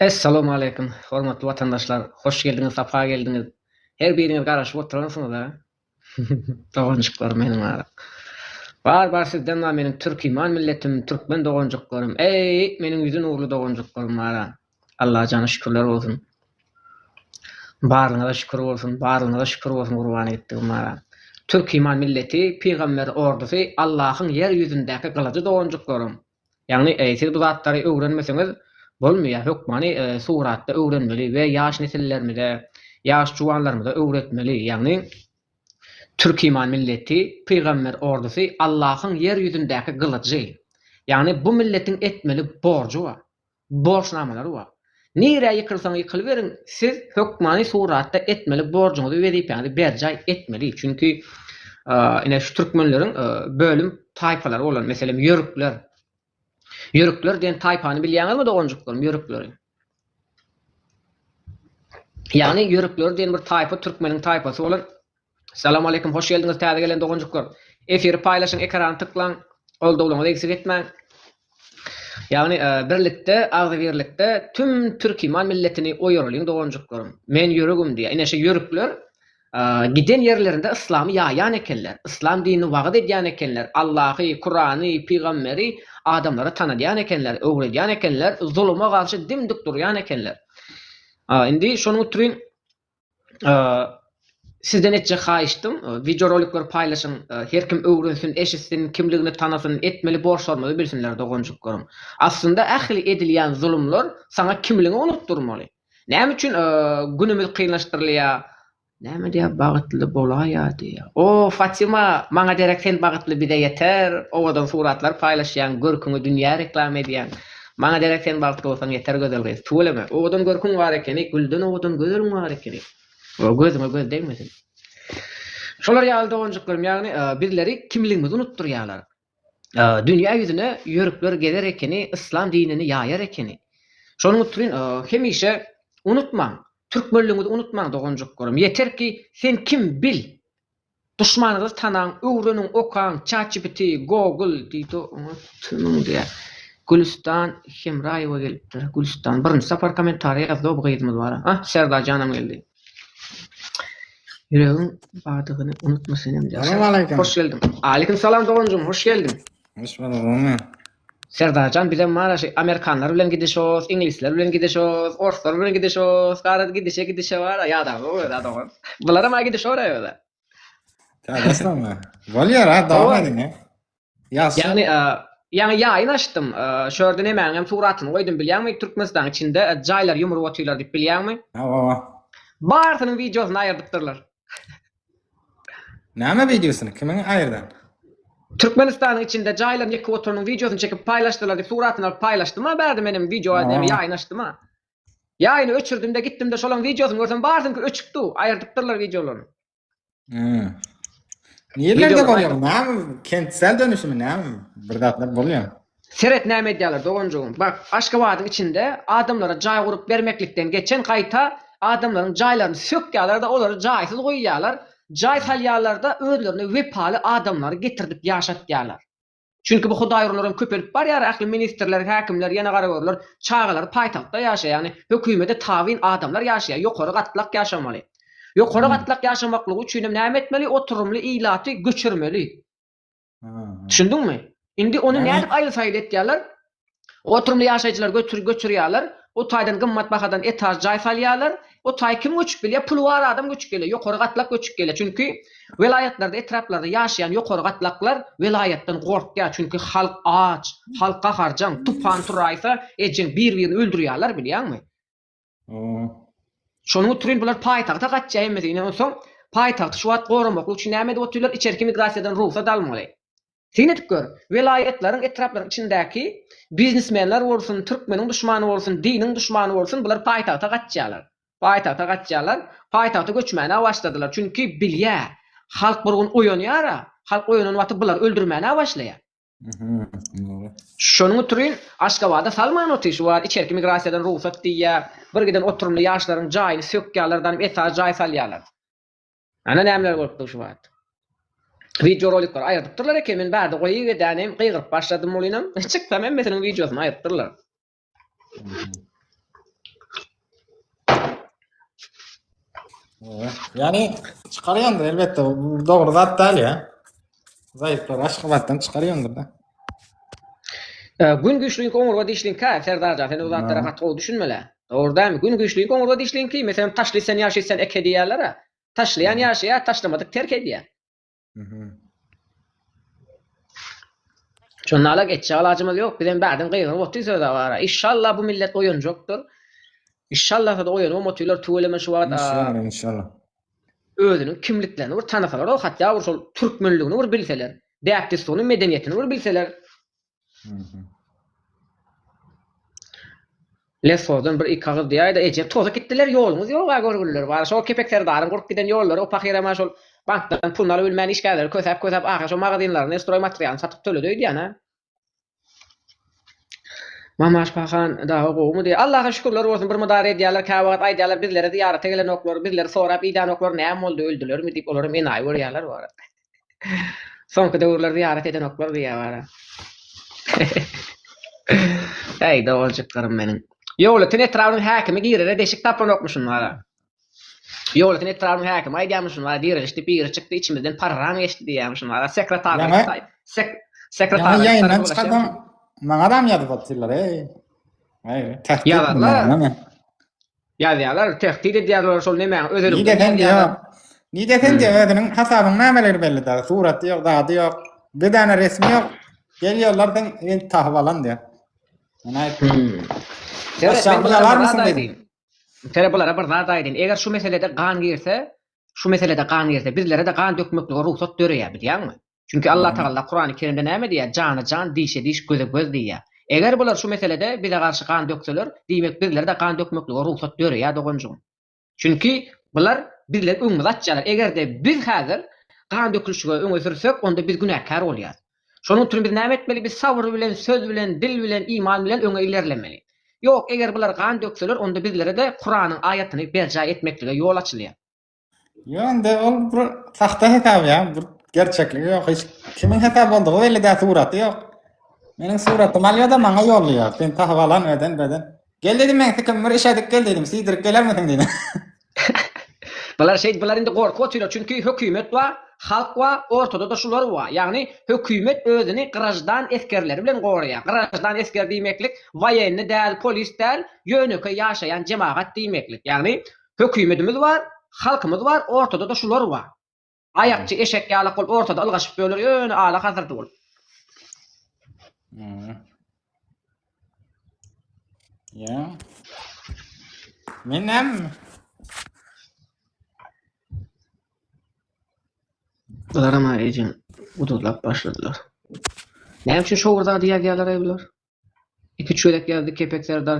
Assalamu alaykum, hormatly vatandaşlar. Hoş geldiniz, safa geldiniz. Her biriniz garaşyp oturarsınız da. Dogonjuklar menim ara. Bar sizden da menim türk iman milletim, türkmen dogonjuklarım. Ey, menim yüzün uğurlu dogonjuklarım ara. Allah'a jana şükürler olsun. Barlygyna da şükür bolsun, barlygyna da şükür bolsun gurban etdigim ara. Türk iman milleti, peýgamber ordusy, Allah'ın yer yüzündäki gylyjy dogonjuklarım. Yani siz bu zatlary öwrenmeseňiz bolmaýar. Hökmany suratda öwrenmeli we ýaş nesillerimize, ýaş juwanlarymyza öwretmeli. Yani Türk iman milleti, peýgamber ordusy, Allah'ın yer yüzündäki gylyjy. Yani bu milletin etmeli borcu var. Borçnamalary var. Nire ýykylsaň ýykylyberin, siz hökmany suratda etmeli borcuňyzy wezipäňizi berjay etmeli. Çünki ine şu türkmenleriň bölüm taýpalary bolan, meselem yörükler. Yörükler diýen taýpany bilýäňizmi dogonjuklarym, yörükleri? Yani yörükler diýen bir taýpa türkmeniň taýpasy bolan. Assalamu alaykum, hoş geldiňiz täze gelen dogonjuklar. Efiri paýlaşyň, ekrany tıklaň, olduglaňyzy eksik etmäň. Yani birlikde, agdy birlikde tüm Türk iman milletini oýurlyň dogonjuklarym. Men yörügüm diýe. Ine şu yörükler giden yerlerinde İslam'ı yayan ekenler. İslam dinini vaat edýän ekenler. Allah'ı, Kur'an'ı, peýgamberi adamlara tanıdýan ekenler, öwredýän ekenler, zuluma karşı dimdik durýan ekenler. Indi şonu uturyn sizden etjek haýyşdym. Video rolikler paýlaşyň, her kim öwrensin, eşitsin, kimligini tanasyn, etmeli borçlarymyzy bilsinler dogonjuklarym. Aslında ähli edilýän zulumlar sana kimligini unutturmaly. Näme üçin günümiz kynlaşdyrylýar? Näme diýip bagytly bolaýa diýär. O Fatima, maňa derek sen bagytly bide yeter. Owadan suratlar paýlaşýan, görküňi dünýä reklam edýän. Maňa derek sen bagytly bolsaň yeter gözel gyz. Tuğlama. Owadan görküň bar ekeni, gülden owadan gözelň bar ekeni. O gözüme göz değmesin. Şolar ýaly dogonjuklarym, ýagny birleri kimligimizi unutturýarlar. Dünýä ýüzüne yörükler gezer ekeni, İslam dinini ýaýar ekeni. Şonu unuturyn, hemişe unutmaň. Türkmenliğinizi unutmaň dogonjuklarym. Yeter ki sen kim bil. Duşmanyňyzy tanan, öwrenin, okan, ChatGPT, Google diýdi, unutmaň diýär. Gülistan Hemraýewa gelipdir. Gülistan birinji sapar kommentariýa ýazdy, bu gyzymyz bar. Serdar janam geldi. Yüreğin bardygyny unutmasynym diýär. Assalamu alaykum. Hoş geldin. Aleyküm salam dogonjum, hoş geldin. Hoş bulduk. Serdarcan bilen mara Amerikanlar bilen gidişoz, İnglisler bilen gidişoz, Orslar bilen gidişoz, garad gidişe var ya da o adam. Bulara ma gidişor aýda. Taýdasynmy? Bolýar ha, dowam edin ha. Yani ýaýyn açdym. Şörde näme suratyny goýdum bilýärmi? Türkmenistan içinde jaýlar ýumrup otylar diýip bilýärmi? Ha. Bartynyň videosyny aýyrdypdyrlar. Näme videosunu? Kimin aýyrdan? Türkmenistan'ın içinde jaýlar ýeke oturunyň videosunu çekip paýlaşdylar diýip suratyny alyp paýlaşdym ha, berdi menim video adamy ýaýyn açdym ha. Ýaýyny öçürdüm de gitdim de şolaň videosyny görsem bardym ki öçükdi, aýyrdypdyrlar videolaryny. Niýelerде bolýar? Näme kentsel dönüşümi näme? Bir zatlar bolýar. Seret näme edýärler dogonjugum. Bak, Aşgabatyň içinde adamlara jaý gurup bermeklikden geçen gaýta adamlaryň jaýlaryny sökýärler da olary jaýsyz goýýarlar. Jaý salýarlar da özlerine wepaly adamlary getirdip ýaşatýarlar. Çünkü bu Hudaý urunlaryň köpelip barýar, ähli ministrler, häkimler, ýene garagörler, çağalar paýtagtda ýaşaýar, ýani hökümete tabin adamlar ýaşaýar, ýokary gatlak ýaşamaly. Ýokary gatlak ýaşamaklygy üçin näme etmeli? Oturumly ilaty göçürmeli. Düşündiňmi? Indi onu nädip aýyl-saýyl etýärler? Oturumly ýaşaýjylar göçürýärler. O taýdan gymmat bahadan etaj jaý salýarlar. O taý kim göçüp gelýär? Pul bar adam göçüp gelýär. Ýokary gatlak göçüp gelýär. Çünki vilayetlarda, etraplarda ýaşaýan ýokary gatlaklar vilayetden gorkýar. Çünki halk aç, halka harjan, tufan turaýsa ejen bir-birini öldürýärler, bilýärmi? Şonu uturyn bular paýtagta gaçýar emez. Ine soň paýtagty şu wagt goramaklyk üçin näme edip oturýarlar? İçerki migrasiýadan ruhsat almaly. Seni gör, vilayetleriň etraplaryň içindäki biznesmenler bolsun, türkmeniň duşmany bolsun, diniň duşmany bolsun, bular paýtagta gaçýarlar. Paýtagta göçmäne başladylar. Çünki bilýär, halk bir gün oýanýar, halk oýanan wagty bular öldürmäne başlaýar. Şonuň uturyn Aşgabada salman otyş var, içerki migrasiýadan ruhsat diýär, bir giden oturumly ýaşlaryň jaýyny sökýärlerden etaj jaý salýarlar. Ana nämeler bolupdy şu wagt. Video rolikler aýyrdypdyrlar eken, men bäde goýup edenim, gygyryp başladym bolynam. Çykdam emmesiniň videosyny aýyrdypdyrlar. Yani çıkarıyordur elbette. Bu doğru zat değil ya. Zayıflar aşkıbattan çıkarıyordur da. Gün güçlüyün omurga dişliğin ka Serdarca sen o zatlara kat ol düşünmele. Doğru değil mi? Gün güçlüyün omurga dişliğin ki mesela taşlıysan yaşaysan ek hediyeler. Taşlayan yaşaya taşlamadık terk hediye. Şonlarla geçe alacımız yok. Bizden bärdin gıyrı motu söze var. İnşallah bu millet oyuncuktur. İnşallah da oyunu motular tuğleme şu wagt İnşallah inşallah. özünün kimliklerini bir tanasalar, o hatta bir şol türkmenligini bir bilseler, Däkdistonyň medeniyetini bir bilseler. Lesozdan bir iki kağıt diýär de ejep toza gitdiler, ýolumuz ýok görgüller bar. Şol kepekler darym gurup giden ýollary o pakyrama şol bankdan pulny alyp bilmän işgärler kösäp aha şol magazynlaryny stroy material satyp töleýdi ýa-na. Mamaş pahan da goýumy diýär. Allaha şükürler bolsun bir mudar edýärler, käwagt aýdýarlar bizlere ziýarata gelen oklar, bizleri sorap iýdan oklar näme boldy öldülermi diýip olary men aý görýärler bar. Soňky döwürler ziýarat eden oklar diýär. Hey dawalçyklarym meniň. Ýowlatyň etrawyny häkimi girere deşik tapan okmuşunlar. Ýowlatyň etrawyny häkimi aýdýarmyşlar diýer işte bir çykdy içimizden parran geçdi diýärmişler. Sekreter sekreter Yayından çıkardım. Maňa da mı ýazyp atyrlar Hayır. Tehdit ýazarlar. Ýazýarlar, tehdit edýärler şol näme özellik. Ni desen diýär. Ni desen diýär özüniň hasabyň nämeleri belli da. Surat ýok, zady ýok. Bir däne resmi ýok. Gelýärlardan en tahvalan diýär. Mana Aşağıdalar mısın dedim. Telefonlara bir zat aýdyn. Eger şu meselede kan girse, bizlere de kan dökmekle ruhsat döreýär, bilýärmi? Çünkü Allah Teala Kur'an-ı Kerimde näme diýär? Jana jan, dişe diş, göze göz diýär. Eger bular şu meselede bize garşy kan dökseler, diýmek bizlere de kan dökmekle ruhsat döreýär dogunjum. Çünkü bular bizler öňüňiz atjalar. Eger de biz häzir kan dökülüşige öňe sürsek, onda biz günäkär bolýar. Şonuň üçin biz näme etmeli? Biz sabr bilen, söz bilen, dil bilen, iman bilen öňe ilerlemeli. Yok, eger bular kan dökseler, onda bizlere de Kur'anyň aýatyny berja etmeklige ýol açylýar. Ýönde ol bir tahta hesap ya, bir gerçeklik ýok. Hiç kimin hesap boldy belli de suraty ýok. Meniň suratym alýar da maňa ýolluýar. Sen tahvalan öden. Gel dedim men sikim bir işedik gel dedim. Sidirip gelermisin dedim. Bular indi gorku otyrlar çünkü hökümet we halk we ortada da şular we. Ýagny hökümet özüni gyrajdan eskerleri bilen goraýar. Gyrajdan esker diýmeklik waýenni däl, polis däl, ýönöke ýaşaýan jemaat diýmeklik. Ýagny hökümetimiz bar, halkymız bar, ortada da şular we. Ayakçı eşek ýaly bolup ortada ylgaşyp böler, ýöne ala hazırdy bolup. Ya. Menem Bular ama ejin udurlap başladylar. Näme üçin şowurda diýýärler aýbylar? İki çölek ýazdy, kepekler dar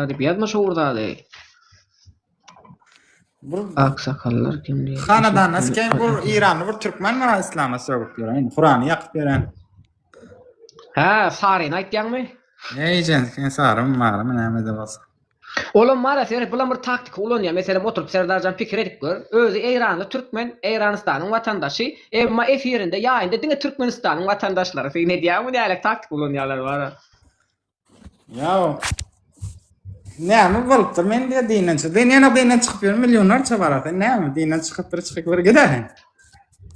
diýip ýazma şowurda diýip. Aksakallar kim diýär? Hanadan asken bu İranly bir türkmen var İslam'a sögüp beren, Kur'any ýakyp beren. Ha, Saryny aýtdyňmy? Eýjen, sen sarym marym näme de bolsa. Olam mara sen bulan bir taktik ulanýar. Meselem oturup Serdarjan pikir edip gör. Özü Eýranly türkmen, Eýranystanyň watandaşy, emma efirinde ýaýynda diňe Türkmenistanyň watandaşlary. Sen ne diýär bu diýerlik taktik ulanýarlar bar. Ya. Näme bolupdyr? Men de dinden çyk. Dinden çykyp ýör milyonlarça barat. Näme dinden çykyp gider.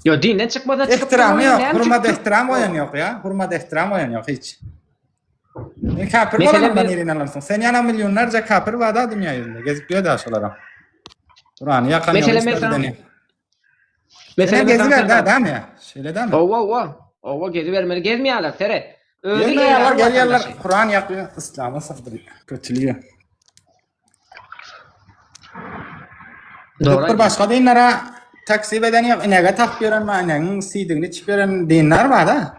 Yo dinden çykmadan çykyp. Ehtiram ýok, hurmat ehtiram oýan ýok ya. Hurmat ehtiram oýan ýok hiç. Ne kapır bolan ýerine alarsın. Sen ýana milyonlarca kapır wada dünýä ýüzünde gezip ýördi aşalaram. Kur'any ýakan ýok. Mesela gezip däme? Şeýle däme? Owa gezip bermeli gezmeýärler, seret. Gelýärler, Kur'an ýakýar, İslama sagdyr. Kötülüyor. Doğru. Başka dinlere taksip eden yok. Nege tak beren maňaň sidigini içip beren dinler bar da.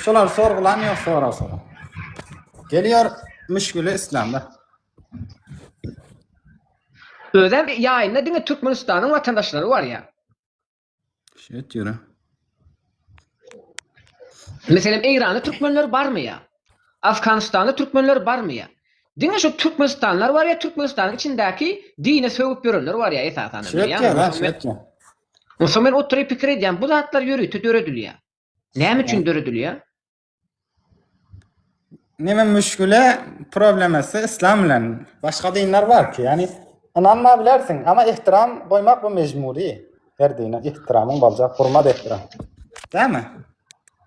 Şolar sorgulanýar sonra. Gelýär müşküle İslamda. Özem ýaýynda diňe Türkmenistanyň watandaşlary bar ýa. Şeýet ýöre. Meselem Eýranda türkmenler barmy ýa? Afganistanda türkmenler barmy ýa? Diňe şu Türkmenistanlar bar ýa, Türkmenistanyň içindäki dine söwüp ýörenler bar ýa esasan. Şeýet. Musulman oturup pikir edýän bu zatlar ýörüti döredilýär. Näme üçin döredilýär? neme müşküle problemesi İslam bilen. Başka dinler var ki yani inanma bilersin ama ihtiram koymak bu mecburi. Her dine ihtiramın bolacak, hurmat ihtiram. Değil mi?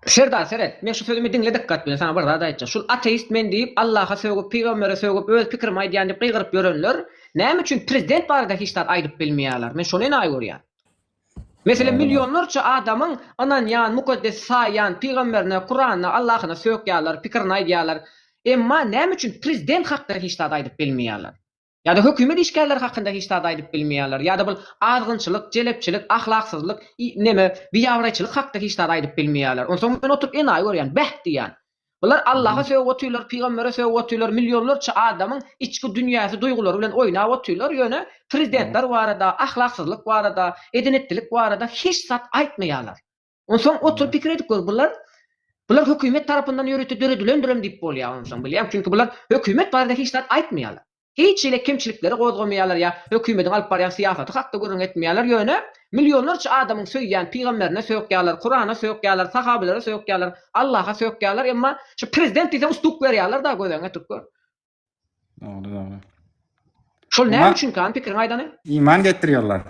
Serdar Seret, men şu sözümi dinle dikkat bilen sana bir zada aýtjak. Şul ateist men diýip Allah'a söwgüp, peýgambere söwgüp, öz pikirimi aýdýan diýip gıýgyryp ýörenler, näme üçin prezident barada hiç zat aýdyp bilmeýärler? Men şonu näme görýär? Mesela milyonlarca adamın anan yan, mukaddes sayan, peygamberine, Kur'an'a, Allah'ına söýýärler, pikirini aýdýarlar. Emma näme üçin prezident hakda hiç zat aýdyp bilmeýärler? Ya da hökümet işgärleri hakynda hiç zat aýdyp bilmeýärler. Ya da bu azgynçylyk, jelepçilik, ahlaksyzlyk, neme, biýawraçylyk hakda hiç zat aýdyp bilmeýärler. Onsoň men oturup enaý görýän, bäh diýän. Bular Allah'a söwüp otýarlar, peýgambere söwüp otýarlar, milyonlarça adamın içki dünýäsi, duýgulary bilen oýnap otýarlar. Ýöne prezidentler barada, ahlaksyzlyk barada, edenetlik barada hiç zat aýtmaýarlar. Onsoň oturup pikir edip gör bular hökümet tarapyndan ýöretip döredülendirem diýip bolýar onsoň bilýär. Çünki bular hökümet barada hiç zat aýtmaýarlar. Hiç ile kimçilikleri gozgamaýarlar ya hökümetin alyp barýan siýasaty hakda görüň etmeýärler. Ýöne milyonlarça adamyň söýýän peýgamberine söýýärler, Kur'ana söýýärler, sahabilere söýýärler, Allah'a söýýärler, emma şu prezident diýse ustuk berýärler da gözen etip gör. Doğru. Şol näme üçin kan pikirin aýdany? İman getiriyorlar.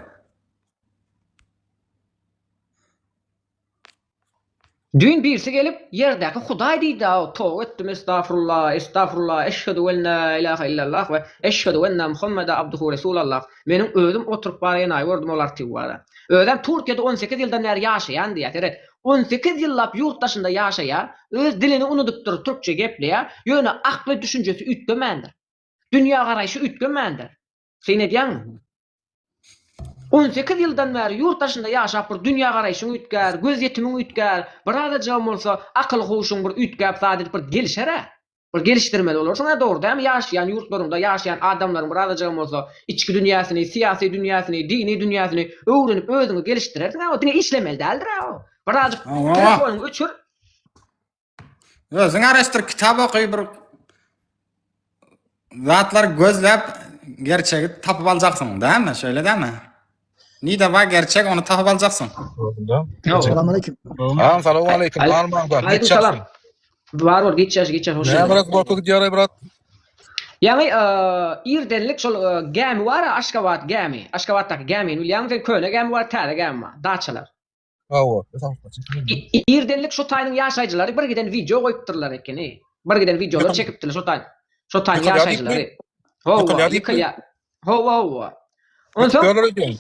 Dün birisi gelip yerdäki Hudaý diýdi, "Tow etdim, estağfurullah, estağfurullah, eşhedü en la ilahe illallah ve eşhedü enne Muhammeden abduhu resulullah." Menim özüm oturup barýan aý gördüm olar tiwara. Özüm Türkiýede 18 ýyldan bäri ýaşaýan diýär. 18 ýyllap ýurtdaşynda ýaşaýar, öz dilini unudupdyr, türkçe gepleýär, ýöne akly düşünjesi ütgemändir. Dünýä garaýşy ütgemändir. Sen ne diýäň? 18 ýyldan bäri ýurtdaşynda ýaşap bir dünýä garaýşyň ütgär, göz ýetimiň ütgär, bir adajam bolsa akyl howşuň bir ütgäp sadet bir gelişere. Bir gelişdirmeli bolursa dogry däm ýaşaýan ýurtlarynda ýaşaýan adamlaryň bir adajam bolsa içki dünýäsini, siýasy dünýäsini, dini dünýäsini öwrenip özüňi gelişdirerdiň, o dine işlemeli däldir o. Bir ajyk telefonyň öçür. Özüň araşdyr, kitap oky, bir zatlar gözläp gerçegi tapyp aljaksyň, däme? Şöyle däme? Nide var gerçek onu tapyp aljaksın. Selamünaleyküm. Assalamualaikum. Aleykümselam. Var geçer hoş Ne geldin. bırak bakıp diyor bırak. Yani irdenlik şol gemi var Aşgabat gemi. Aşgabat'taki gemini bilýän ve köne gemi var, täze gemi var. Daçalar. Awa. İrdenlik şu taýynyň ýaşaýjylary bir giden video goýupdyrlar ekeni. Bir giden videolar çekipdiler şu taýyň. Şu taýyň ýaşaýjylary. Ho. Onsoň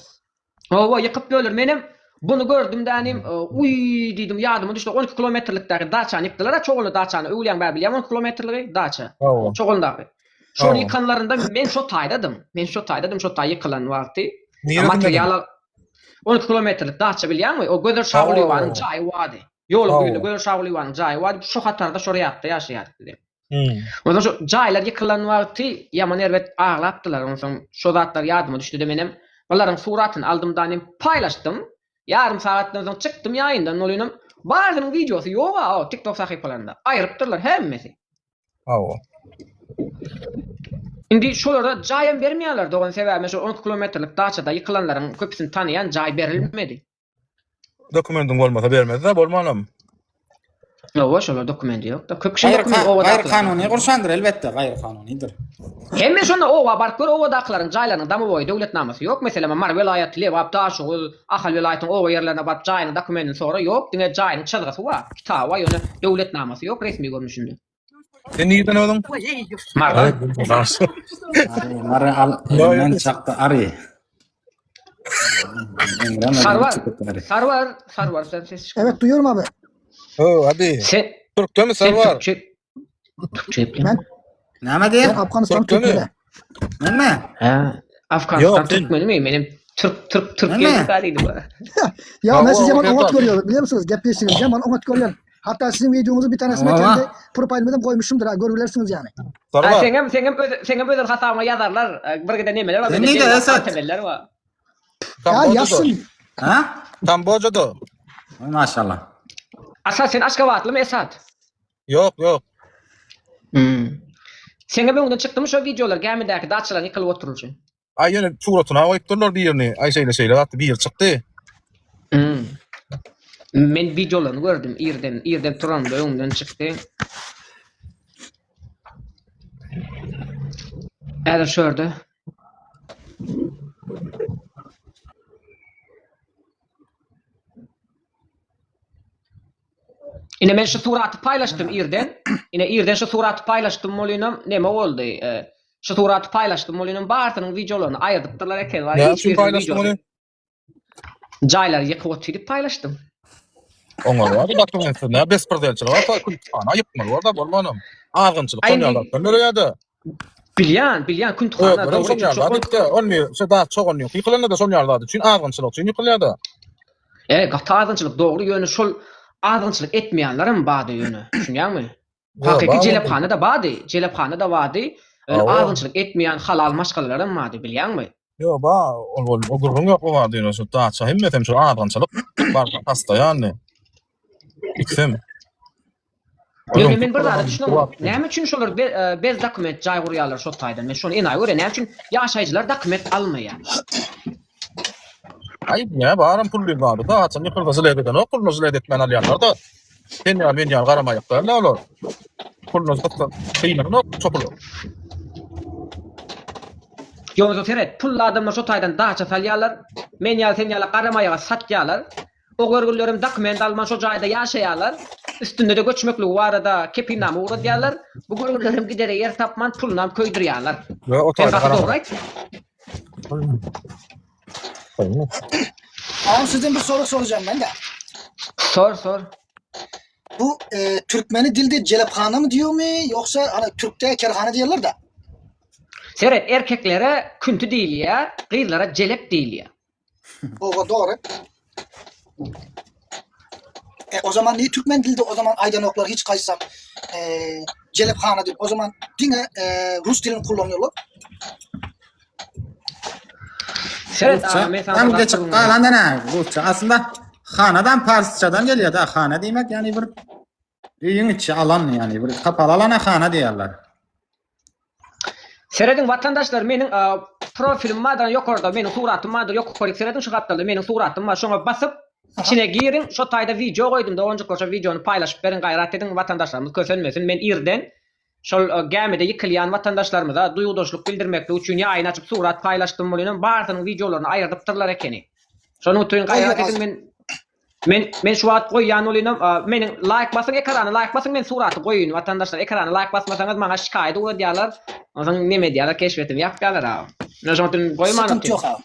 Owa ýykyp böler. Menim bunu gördüm dänim, uy diýdim, ýadyma düşdi. 12 kilometrlikdäki daçany ýykdylar, çoğulny daçany öwlýän bä bilýän 10 kilometrligi daça. Awa. Çoğulndaky. Şonu ýykanlarynda men şu taýdadım. Şu taý ýykylan wagty. Material 12 kilometrlik daça bilýänmi? O Gözer Şawly wanyň jaý wady. Ýol boýunda Gözer Şawly wanyň jaý wady. Şu hatarda şoraýatda ýaşaýardy. Ondan şu jaýlar ýykylan wagty ýaman erbet aglapdylar. Ondan şu zatlar ýadyma düşdi de menim. Onların suratyny aldım danym paylaşdym. Yarım saatdan soň çykdym ýaýyndan bolýanam. Bazynyň videosy ýok, TikTok sahypalarynda. Aýrypdyrlar hemmesi. Awa. Indi şolara jaýam bermeýärler dogan sebäbi şu 10 kilometrlik daçada ýykylanlaryň köpüsini tanıyan jaý berilmedi. Dokumentum bolmasa bermezler bolmanam. Ýok, şolar dokumenti ýok da köp kişi dokument owada. Gaýry kanuny gurşandyr elbetde, gaýry kanunydyr. Hemme şonda owa bark gör owadaklaryň jaýlarynyň damy boýy döwletnamasy ýok. Meselem Mar welaýaty Lewap Daşoğul, Ahal welaýatynyň owa ýerlerine barp jaýyny dokumentini sonra ýok. Diňe jaýynyň çylgasy bar. Kitaba ýöne döwletnamasy ýok, resmi görnüşinde. Sen niýeden oldun? Mar. Mara al men çakda ary. Sarvar sen ses. Evet duyuyorum abi. Hadi. Sen Türkçe mi Sarvar? Türkçe bilýän. Ben, Näme ben diýär? Afganistan Türkçe mi? Türkiye'de. Näme? Ha, Afganistan Yok, Türkmeni mi? Benim Türkiye tarihiydi bu. Ya ben size Tamam, zaman onat tamam. görüyorum biliyor musunuz? Gepleştiniz zaman onat görüyorum. Hatta sizin videomuzu bir tanesine Tamam. kendi profilimden koymuşumdur ha görürsünüz yani. Sarvar. Sen özel hatama yazarlar. Bir giden nemeler var. Sen neydi Esat? Temeller var. Ya yazsın. Ha? Kamboçya'da. Maşallah. Asal sen Aşgabatlı mı Esat? Yok. Sen ben ondan çıktım şu videolar gemideki daçalar yıkılıp oturuluşu. Ay yine suratına koyupdyrlar bir ýerine. Ay şeýle atdy bir ýer çykdy. Men videolarını gördüm. İrden turan da öňümden çykdy. Äder şörde. Ine men şu suratı paylaştım irden. Ine irden şu suratı paylaştım molynam neme oldu? Şu suratı paylaştım molynam bartynyň videolaryny aýyrdypdylar eken. Var Ya hiç kim bir paylaştı video. onu? Jaylar ýykyp oturup paylaştım. Onlar var. Dokumentler ne? Besperdelçiler var. Ana yapmalı orada bolmanam. Ağınçılık Aynen. sonyalar. Nereye? Bilýän küntühana Evet, dogry sonyalar. çok. Bitti. Olmuyor. Şu daha çok olmuyor. Yıkılanlar da sonyalar. Çünkü ağınçılık. Çünkü yıkılıyor. Gata azınçılık dogry ýöne şol azınçılık etmeýänlerim bady ýöne. Düşünýärmi? Hakyky bağlı. jelephanada bady, jelephanada bady. Awa. Azınçılık etmeýän halal maşgalalarym bady, bilýärmi? Yo ba o gurgun yok o var diyor şu daha himmetem şu ağınçılık var hasta yani. İksim. Ýöne men bir zada düşünýärm. Näme üçin şolar bez dokument jaýgurýarlar şo taýdan? Men şonu enaý görä, näme üçin ýaşaýjylar dokument almaýar? Ayıp ya bağırın pullu vardı da açın yıkıldı zileyden o pulunu zileyden alyanlar da ben ya karamayıp ne olur pulunu zıttı kıyınırını çopulu. Ýöne teret pully adamlar şo taýdan daça salýarlar. Men ýa sen ýala garamaýa satýarlar. O görgülerim dokument alman şo jaýda ýaşaýarlar. Üstünde de göçmeklik barada kepinam uğradýarlar. Bu görgülerim gidere yer tapman pulnam köýdirýärler. Ve o Sen tayda doğru. Ama sizden bir soru soracağım ben de. Sor. Bu Türkmeni dilde celephane mı diyor mu yoksa hani Türk'te kerhane diyorlar da. Seret erkeklere küntü diýilýär, gyrlara jelep diýilýär. O doğru. O zaman niye Türkmen dilde o zaman aydanoklar hiç kaysam celephane diyor. O zaman yine Rus dilini kullanıyorlar. Seret Hem geçip kalanda ne? Rusça. Aslında hanadan Farsçadan geliyor da hana demek yani bir üyün içi alan yani bir kapalı alana hana diyorlar. Seredin vatandaşlar meniň profilim madan ýokarda, meniň suratym madan ýokary seredin şu gapdalda meniň suratym var. Şoňa basyp içine girin, şo taýda video goýdum da onjak şo videonu paýlaşyp berin gaýrat edin vatandaşlarymyz kösenmesin. Men irden şol gemide ýykylýan vatandaşlarymyza duýgudaşlyk bildirmekle üçin ýaýyn açyp surat paýlaşdym bolan bardynyň videolaryny aýyrdypdyrlar ekeni. Şonuň üçin gaýrat edin men şu wagt goýýan bolynam meniň like basyň ekrany like basyň men suraty goýýyn vatandaşlar ekrany like basmasaňyz maňa şikaýet uradýarlar. Ozaň neme diýerler keşfetim ýapýarlar ha. Näçe goýmanam. Sıkıntı yok abi.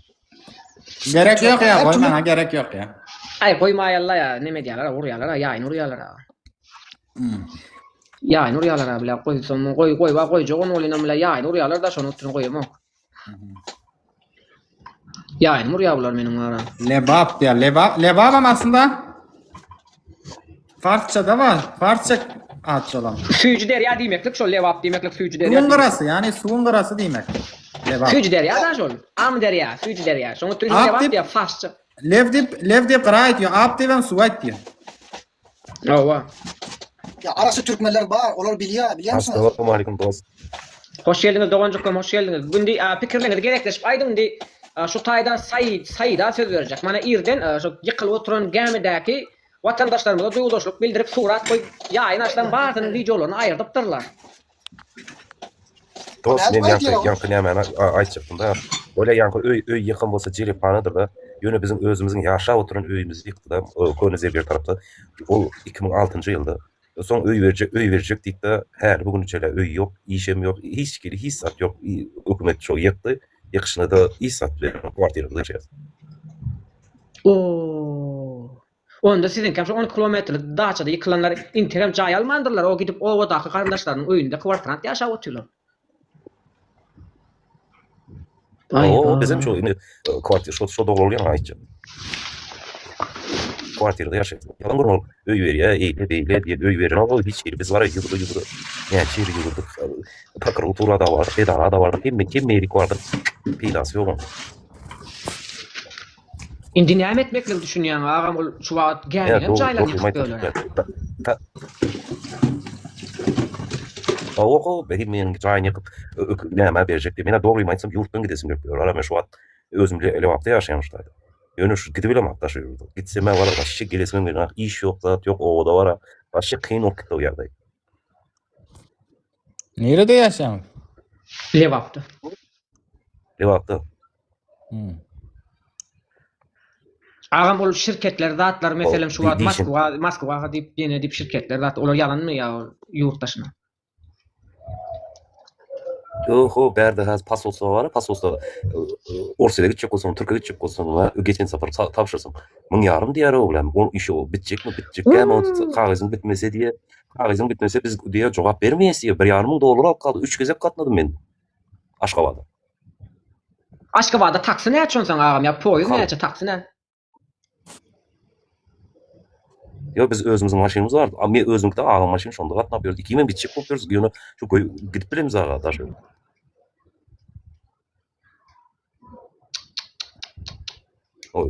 Gerek yok ya koymana gerek yok ya. Ay goýmaýarlar ya neme diýerler urýarlar ýaýyn urýarlar ha. Ýaýyn urýarlar ha bilä goýsam goý jogon bolynam bilä ýaýyn urýarlar da şonu üçin goýýam. Ýaýyn urýarlar meniň ara. Lebap diye lebap ama aslında Farsça da var. Farsça ad olan. Süýji derýa diýmeklik şol lewap diýmeklik süýji derýa. Suyun garası yani suyun garası demek. Lebap. Süýji derýa da şol. Am derýa, süýji derýa. Şoňa türlü lewap diýip Farsça. Lev dip qırayt diyor. Ab diyen suvayt diyor. Owa. Ya arası Türkmenler var. Onlar biliyor musunuz? Assalamu alaikum dost. Hoş geldiniz Doğancık'ım, hoş geldiniz. Gündi pikirleriniz gerekleşip aydın di şu taydan Saýida söz verecek. Mana irden şu ýykyl oturan gemidäki vatandaşlarymyza duýgudaşlyk bildirip surat goýup ýaýyn açdan bardynyň videolaryny aýyrdypdyrlar. Dost men Nerede yankı näme aýtjapdym da. Öyle yankı öý ýakyn bolsa jelephanadyr da. Ýöne bizim özümizin ýaşap oturan öýümüzi ýykdy da. Könüze bir tarapda. Ol 2006-njy ýylda. Soň öý berjek diýip de her bugünçele öý ýok, işem ýok, hiç kiri hiç sat ýok. Hökümet şo ýykdy. Ýykyşyna da isat berip kwartyrada ýaşaýar. Onda sizin käm 10 kilometrlik daçada ýykylanlar interim jaý almandyrlar. O gidip o wadaky garandaşlarynyň öýünde kwartirant ýaşap oturlar. O bizim şo kwartyr şo dogry bolýan aýtjak. Kwartyrada ýaşaýar. Ýalan gurul öý berýär, eýle diýip öý berer. O hiç kiri biz bara ýygydy. Yani çeri ýygyrdyk. Prokuratura da var, edara da var. Kim meri kwartyr pilas ýok. Indi näme etmekle düşünýän agam ol şu wagt gelýän jaýlar ýykyp O benim men jaýny ýykyp näme berjek diýip. Mena dogry aýtsam ýurtdan gidesim gelýär. Ara men şu wagt özümle ele wagtda ýaşaýanmyşlar. Ýöne şu gidip bilemem da şu ýurdu. Gitsem wara başy gelesem bilen iş ýok, zat ýok, o da wara. Başy kyn okda ýagdaý. Nerede yaşam? Lewapda. Rewakda. Agam ol şirketler zatlar meselem şu wagt değişim. Moskwaga diýip ýene diýip şirketler zat olar ýalanmy ýa ýurtdaşyna? Yo'q, berde haz pasolsa var, pasolsa Orsiýa gitjek bolsaň, Türkiýe gitjek bolsaň, geçen safar tapşyrsam, 1,5 diýär o bilen. O işi o bitjekmi, bitjekmi, ama kagyzyň bitmese diýe, kagyzyň bitmese biz diýe jogap bermeýäs diýe $1,500 alyp kaldy. 3 gezek gatnadym men. Aşgabatda. Aşgabatda taksi näçe onsaň agam ýa poýuz näçe taksi nä? Yo biz özümüzün maşinamız var. Ama özümde ağam maşin şonda gatnap berdi. 2000 bitjek bolup berdi. Ýöne şu gidip bilemiz ağa daş. O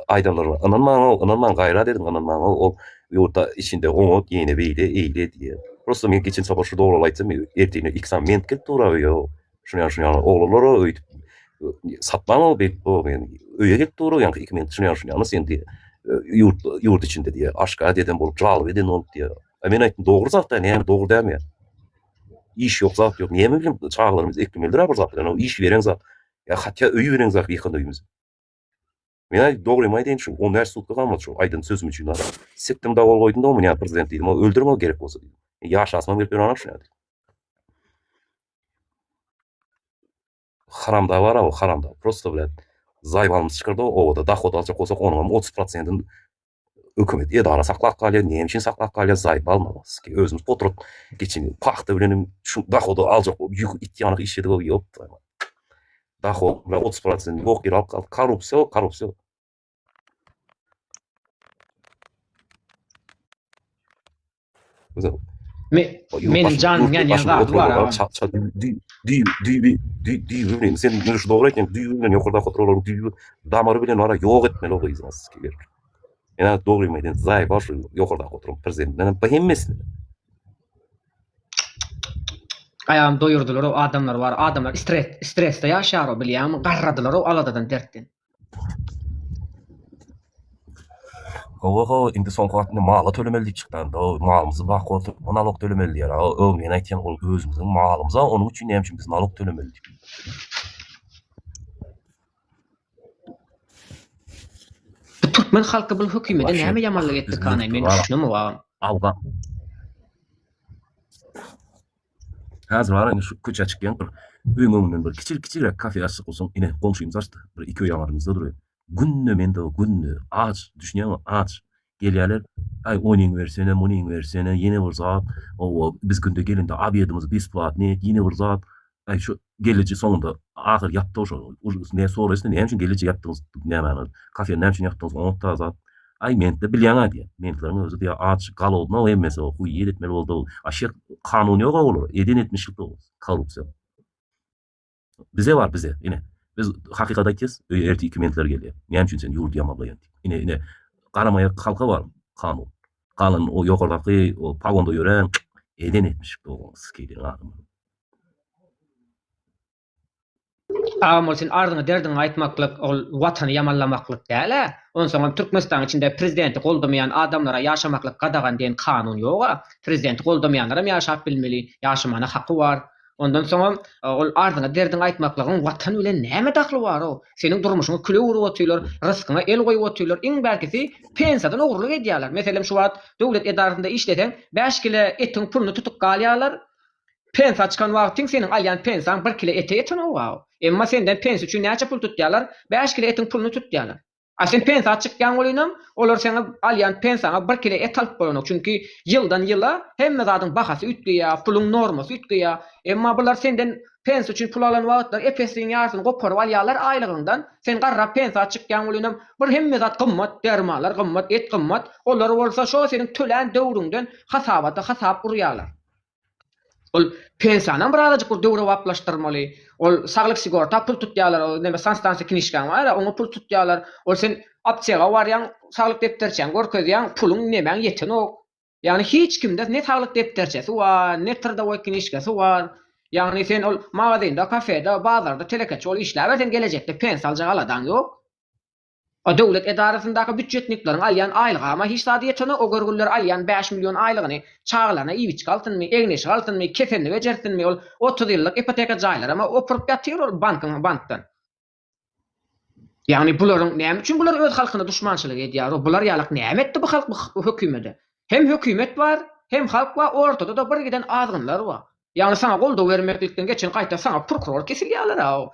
aydanlar var. Anan gayra dedim. Anan o ýurtda içinde oňot ýene beýle eýle diýe. Prosto men geçen sabah şu dogry aýtsam, ertine eksamen kelip duraýar. Şuňa oglanlar öýtüp satmama bek o men öýe gelip duraýar. Ýa-ni 2000 şuňa sen diýe. Yurt içinde diye aşka dedim bolup jal edin olup diye. Men aýtdym dogry zat da, näme dogry däme. İş ýok, zat ýok. Näme bilim çağlarymız ekmeler bir zat bilen o iş beren zat. Ya hatya öýü beren zat ýakyn öýümüz. Men aýtdym dogry maýdyn şu 10 ders sutka galmady şu aýdyn sözüm üçin ara. Sektim da bol goýdum da men prezident diýdim. O öldürmek gerek bolsa diýdim. Ýaşasmam berip beranam şuňa diýdim. Haramda var o haramda. Prosto bilen zaýbalymyz çykyrdy o da dahod alçak bolsak onuň 30%-ni hökümet edara saklap kalýar, näme üçin saklap kalýar zaýbalmaz ki özümüz potrot geçin paxta bilen şu dahodu aljak ýük itýanyk iş edip ýok. Dahod we 30% ýok ýer alyp korrupsiýa. Menin canım ýa zat var. Sen şu dogry etken düýbilen ýokarda kontrolör düýbi damary bilen ara ýok etmeli o gyzmaz ki. Ýa dogry meýden zaý baş ýokarda kontrolör prezidentden behemmesin. Ayağım doyurdular o adamlar var. Adamlar stresde yaşar o bilýärmi? Garradylar o aladadan dertden. Oho, indi soňky wagtda mala tölemeli çykdan da, malymyzy bak oturup nalog tölemeli diýär. O men aýtýan ol özümiziň malymyza, onuň üçin näme üçin biz nalog tölemeli. Bu Türkmen halky bu hökümete näme ýamanlyk etdi kanaý men düşünmem wagam. Alga. Hazır var şu köçe çykýan bir öňünden bir kiçik kafe açyk bolsaň, ine komşuýymyz açdy. Bir iki ýamarymyzda durýar. Günne men de günne aç düşünýän aç gelýärler. Ay onuň versene, munyň versene, ýene bir zat. O biz günde gelende abiýadymyz besplat ne, ýene bir zat. Ay şu geliji soňunda ahyr ýapdy şo. Ne sorasy näme üçin geliji ýapdyňyz? Näme? Kafe näme üçin ýapdyňyz? Onta zat. Ay men de bilýän diýär. Menleriň özü diýär aç galowna o emese o ýer etmeli boldy. Aşyk kanuny ýok olur. Eden etmişlik boldy. Korrupsiýa. Bize var bize ine. Biz hakykata aýtýys, erti hükümetler gelýär. Näme üçin sen ýurt ýamalaýan? Ine garamaýa halka var kanun. Kalın o ýokardaky o pagonda ýören eden etmişlik boldy. Skýdir adam. Ama sen ardyňa derdin aýtmaklyk, ol watany ýamanlamaklyk däl. Onsoň Türkmenistan içinde prezidenti goldamayan adamlara ýaşamaklyk gadagan diýen kanun ýok. Prezidenti goldamayanlara ýaşap bilmeli, ýaşamana haky var. Ondan soň ol ardyňa derdin aýtmaklygyň watan bilen näme dahly bar o? Seniň durmuşyňa küle urup otýarlar, ryzykyňa el goýup otýarlar. Iň bärkisi pensiýadan ogurlyk edýärler. Meselem şu wagt döwlet edarasynda işleten 5 kilo etiň pulunu tutup galýarlar. Pensiýa çykan wagtyň seniň alýan pensiýaň 1 kilo ete ýeten o. Emma senden pensiýa üçin näçe pul tutýarlar? 5 kilo etiň pulunu tutýarlar. Aslyn pensiýa çykýan bolýan, olar sana alýan pensiýaňa 1 kilo et alyp goýanok. Çünki ýyldan ýyla hemme zadyň bahasy ütgeýär, puluň normasy ütgeýär. Emma bular senden pensiýa üçin pul alan wagtlar epesiň ýarsyny goparyp alýarlar aýlygyňdan. Sen garra pensiýa çykýan bolýan, bir hemme zat gymmat, dermanlar gymmat, et gymmat. Olar bolsa şo seniň tölen döwrüňden hasap urýarlar. Ol pensiýanyň bir azajyk bir döwre waplaşdyrmaly. Ol saglyk sigorta pul tutýarlar, näme sanstansiýa kinişkan bar, oňa pul tutýarlar. Ol sen aptiýaga barýan, saglyk depterçäň görkezýän, puluň nemäň ýeten ok. Ýani hiç kimde ne saglyk depterçesi var, ne tırda o kinişkesi var. Ýani sen ol magazynda, kafede, bazarda, telekeçe ol işläp sen gelejekde pensiýa aljak aladan ýok. O döwlet edarasyndaky büdjetniklaryň alýan aýlygy ama hiç zady ýetene o görgüller alýan 5 milyon aýlygyny çağlarına iwiçik altynmy, egneşik altynmy, kefenli bejertinmi ol 30 ýyllyk ipoteka jaýlar ama opurup ýatýar ol bankdan. Yani bularyň näme üçin bular öz halkyna düşmançylyk edýär? Bular ýalyk näme etdi bu halk bu hökümete? Hem hökümet bar, hem halk bar, ortada da bir giden azgynlar bar. Yani sana golda bermeklikden geçen gaýta sana prokuror kesilýärler.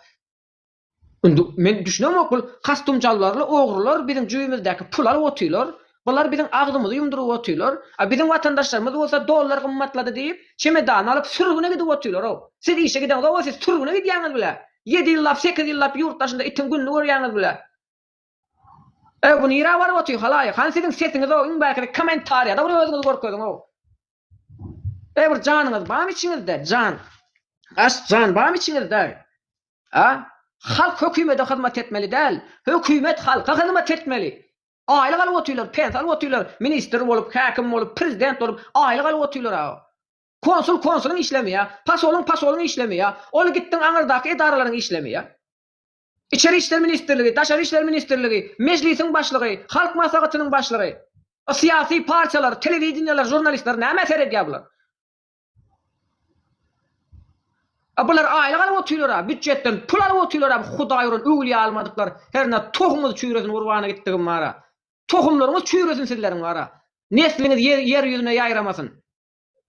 Men düşünem okul kastumjallarly ogrular bizim jüýümüzdäki pul alyp otýlar. Bular bizim agdymyzy ýumduryp otýlar. Bizim watandaşlarymyz bolsa dollar gymmatlady diýip çemedan alyp sürgüne gidip otýlar. Siz işe giden o siz sürgüne gidýäňiz bile. 7 ýyllap 8 ýyllap ýurtdaşynda itin günni görýäňiz bile. Bu nira var otýar halaýyk. Han sizin sesiňiz o iňbäki kommentariýada bir özüňiz görkezdiň o. Bir janyňyz barmy içiňizde? Jan. Jan barmy içiňizde? Halk hökümete hyzmat etmeli däl. Hökümet halka hyzmat etmeli. Aýlyk alyp otýarlar, pensiyal alyp otýarlar, minister bolup, häkim bolup, prezident bolup, aýlyk alyp otýarlar. Konsul işlemeýär, pasolun işlemeýär. Ol gitdiň aňyrdaky edaralaryň işlemeýär. İçeri işler ministerligi, daşary işler ministerligi, meclisiň başlygy, halk maslahatynyň başlygy, siyasi partiýalar, telewiziýalar, jurnalistler näme eser edýär bular? Bular aýlyk alyp otýarlar, büdjetden pul alyp otýarlar, Hudaý uran öwlýä almadyklar. Herne tohumyz çüýresin urbana gitdigim mara. Tohumlaryňyz çüýresin sizleriň mara. Nesliniz yer ýüzüne ýaýramasyn.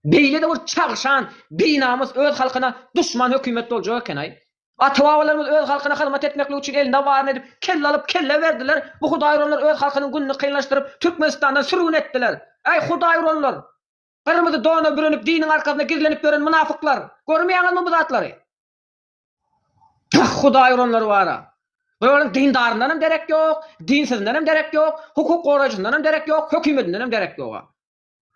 Beýle de bir çagşan, binamyz öz halkyna düşman hökümet boljak eken. Ata-babalarymyz öz halkyna hyzmat etmeklik üçin elinde barny edip kelle alyp kelle berdiler. Bu Hudaý uranlar öz halkynyň günni kynlaşdyryp Türkmenistandan sürgün etdiler. Ey Hudaý uranlar! Kırmızı doğuna bürünüp dinin arkasında gizlenip gören münafıklar. Görmeýäňizmi bu zatlary? Hudaý uranlar bara. Böyle dindarından hem derek yok, dinsizden hem derek yok, hukuk koruyucundan hem derek yok, hökümetinden hem derek yok.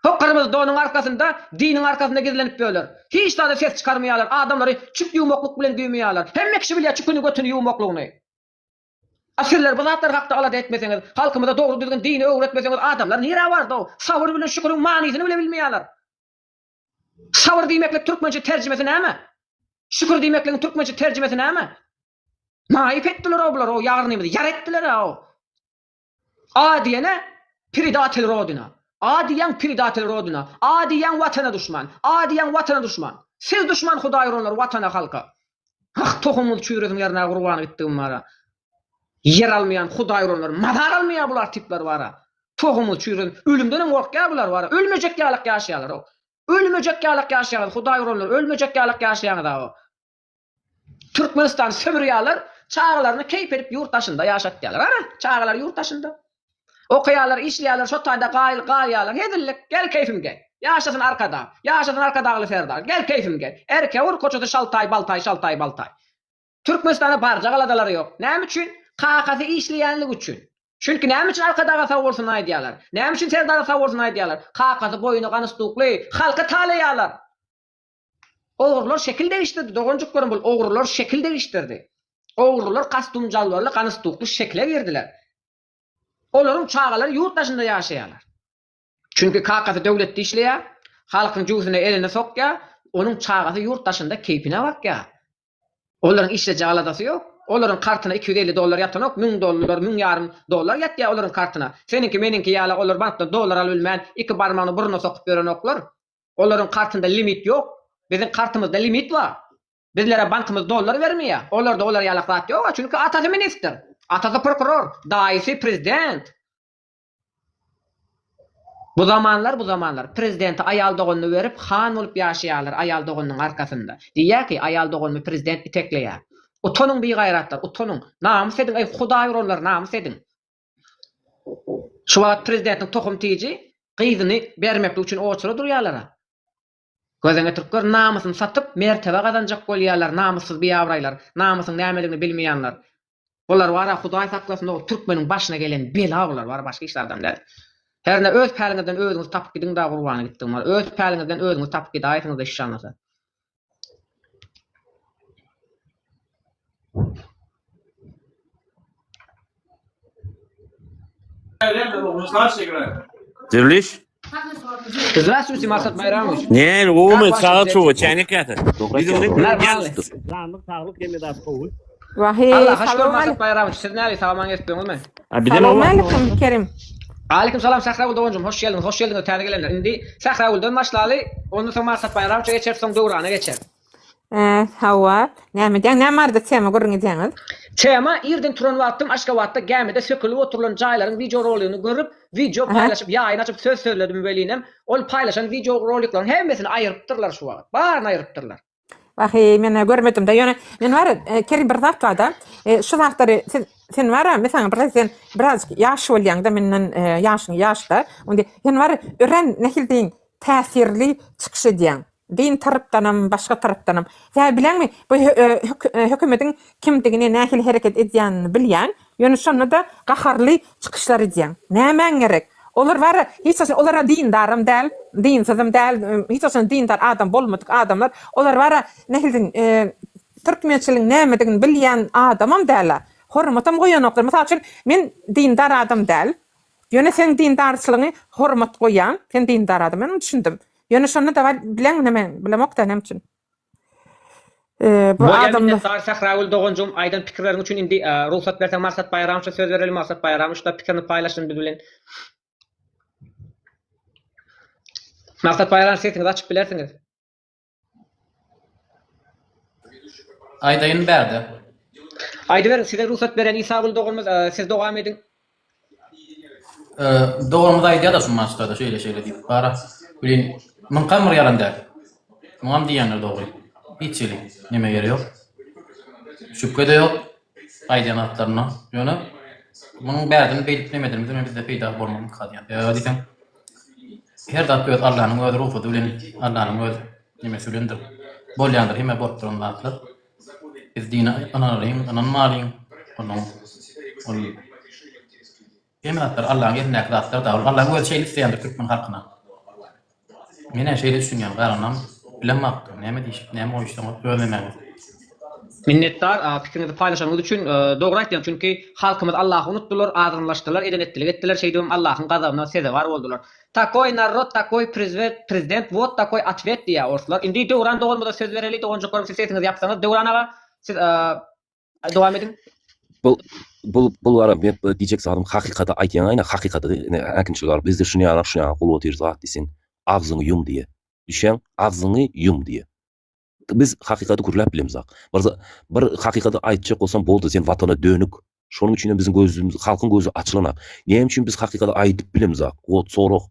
O kırmızı doğunun arkasında, dinin arkasında gizlenip böyler. Hiç daha da ses çıkarmayalar, adamları çüp yumokluk bilen düğmeyalar. Hem kişi bilýär çükünü götünü yumokluğunu. Asirler bu zatlar hakda alada etmeseňiz, halkymyza dogry düzgün dini öwretmeseňiz adamlar nira bardy o? Sabır bilen şükürün manysyny bile bilmeýärler. Sabır diýmekle türkmençe terjimesi näme? Şükür diýmekle türkmençe terjimesi näme? Maýyp etdiler o bular, o ýarnymyzy ýar etdiler o. Adiyene pridatel rodina. Adiyan pridatel rodina. Adiyan watana düşman. Adiyan watana düşman. Siz düşman Hudaý uranlar watana halka. Tohumyz çüýresin ýerine gurbany gitdigim mara. Yer almayan Hudaý uranlar, madar almayan bular tipler var. Tohumyz çüýren, ölümden gorkýar bular var. Ölmejek ýalyk ýaşaýarlar o. Ölmejek ýalyk ýaşaýar Hudaý uranlar, ölmejek ýalyk ýaşaýar o. Türkmenistan sömürýärler, çağlaryny keyp edip ýurtdaşynda ýaşatýarlar. Çağlar ýurtdaşynda. Okuýarlar, işleýärler, şotayda gaýýarlar. Hedillik, gel keyfimge. Ýaşasyn arkada. Ýaşasyn arkadagy serdar. Gel keyfimge. Erke ur koçudy şaltay baltay. Türkmenistana barja galadalar ýok. Näme üçin? Kakasy işleýänlik üçin. Çünki näme üçin arkadaga sawursun aýdýarlar? Näme üçin serdara sawursun aýdýarlar? Kakasy boýuny ganystykly, halka talaýarlar. Ogurlar şekil değiştirdi. Dogonjuk görün bol ogurlar şekil değiştirdi. Ogurlar kastumjallarly, ganystykly şekle girdiler. Olaryň çağalary ýurtdaşynda ýaşaýarlar. Çünki kakasy döwletde işleýär, halkyň jüzüne eline sokýar, onuň çağasy ýurtdaşynda keypine bakýar. Olaryň işlejek aladasy ýok. Olaryň kartyna $250 ýatanok, $1000 ýatýar olaryň kartyna. Seninki meninki ýaly olar bankdan dollar alyp bilmän, 2 barmagyny buruna sokup beren oklar. Olaryň kartynda limit ýok. Bizim kartymyzda limit var. Bizlere bankymyz dollar bermeýär. Olarda olar ýaly zat ýok, çünki atasy minister, atasy prokuror, daýysy prezident. Bu zamanlar prezidenti aýal dogunyny berip han bolup ýaşaýarlar aýal dogunynyň arkasynda. Diýär ki aýal dogunyny prezident itekleýär. Utonun bir gayratlar, utonun. Namus edin, ey Hudaý uranlar namus edin. Şu wagt prezidentin tohum tiýiji gyzyny bermeklik üçin oçura durýarlar. Gözüne türkler namusyny satyp mertebe gazanjak bolýarlar, namussuz biýabraylar, namusyň nämeligini bilmeýänler. Bular wara Hudaý saklasyn, o türkmeniň başyna gelen bela bular, wara başga işlerden däl. Herne öz päliňizden özüňiz tapyp gidin da gurbany gitdiň. Öz päliňizden özüňiz tapyp gidin, aýtyňyz da şanlasa. Diriliş? Здравствуйте, Maksat Bayramovich. Ne, o mu sağa çoğu çaynak yatır. Нормально. Sağlık sağlık yemedi az kovul. Vahiy, Allah hoş salam görmezsek aleyküm. bayramı. Siz näle salaman etdiňiz mi? Salam aleyküm Kerim. Aleyküm salam Sahra Doğuncum. Hoş geldiniz. Hoş geldiniz täze gelenler. Indi Sahra Uldan başlaly. Ondan soň maksat bayramça geçer, soň döwrana geçer. Hawa. Näme diýen, näme arda tema görüň diýeniz? Tema irden turan wagtym Aşgabatda gemide sökülip oturulan jaýlaryň video rollerini görüp, video paylaşyp, ýaýyn açyp söz söyledim welinem. Ol paylaşan video rolliklaryň hemmesini aýrypdyrlar şu wagt. Baryny aýrypdyrlar. Vahiy, men görmedim de. Ýöne men bar Kerim bir zat da. Şu zatlary sen var mesela biraz yaş bolýan da menden yaşda. Onda sen var ören nähildiň täsirli çykyş edýän. Din tarapdanam, başga tarapdanam. Sen bilenmi bu hökümetiň kimdigini nähil hereket edýänini bilýän, ýöne şonu da gaharly çykyşlar edýän. Näme gerek? Olar var, hiç olara dindarım däl, dinsizim däl, hiç dindar adam bolmadyk adamlar. Olar var nähildiň türkmençiligiň nämedigini bilýän adamam däl. Hormatam goýanoklar. Mesela üçin men dindar adam däl. Ýöne sen dindarçylygyny hormat goýan, sen dindar adam. Men düşündim. Ýöne şonu da bilen näme, bilemok da näme üçin. Bu adamlar Sahra Uldan Doğuncum aýdan pikirleriň üçin indi ruhsat bersen maksat bayramça söz berelim. Maksat bayramça da pikirini paylaşyň biz bilen. Maksat bayram setini açıp bilersiňiz. Aydayın berdi. Aýdy berin, size ruhsat beren İsa Doğumuz, siz dowam edin. Doğrumda ayda da sunmazdı da şöyle diýip bara. Bilin, men kamr ýaranda. Muam diýenler dogry. Hiççili, neme geri ýok. Şüphe de ýok. Aýdan atlaryna. Ýöne munyň bärdini beliplemedim, bizde peýda bolmagy hadýan. Diýen. Her dat göz Allah'ın ödü ruhu dölen Allah'ın ödü nime söylendir. Bolyandır heme bolup duranlar. Biz dina anarayım, ananmalıyım. Onun heme atlar Allah'ın yerine atlar da Allah'ın ödü şeyli isteyendir Türkmen halkına. Mene şeyli düşünýän garanam bilemakdy. Näme diýip, näme oýuşdyň öwrenmäň. Minnettar pikirinizi paylaşanız üçün doğru aýtdyň. Çünki halkymyz Allah'ı unutdular, azgınlaşdylar, edenetlik etdiler, şeýdem Allah'ın gazabyna sezewar boldular. Takoy narod, takoy prezident, vot takoy atvet diýär orsular. Indi Döwran Doğulmada söz bereli, Doğunca görüp siz etiniz yapsaňyz, Döwran aga siz dowam edin. Bu ara men diýjek zadım hakykata aýtýan aýna hakykata äkinçiler bizde şuňa gol otyr zat diýsin. Agzyny yum diye. Düşen agzyny yum diye. Biz hakykaty gürläp bilemiz. Bir hakykaty aýtjak bolsam boldy, sen watana dönük. Şonuň üçin bizim gözümüz, halkyň gözü açylanak. Näme üçin biz hakykaty aýdyp bilemiz? O sorok.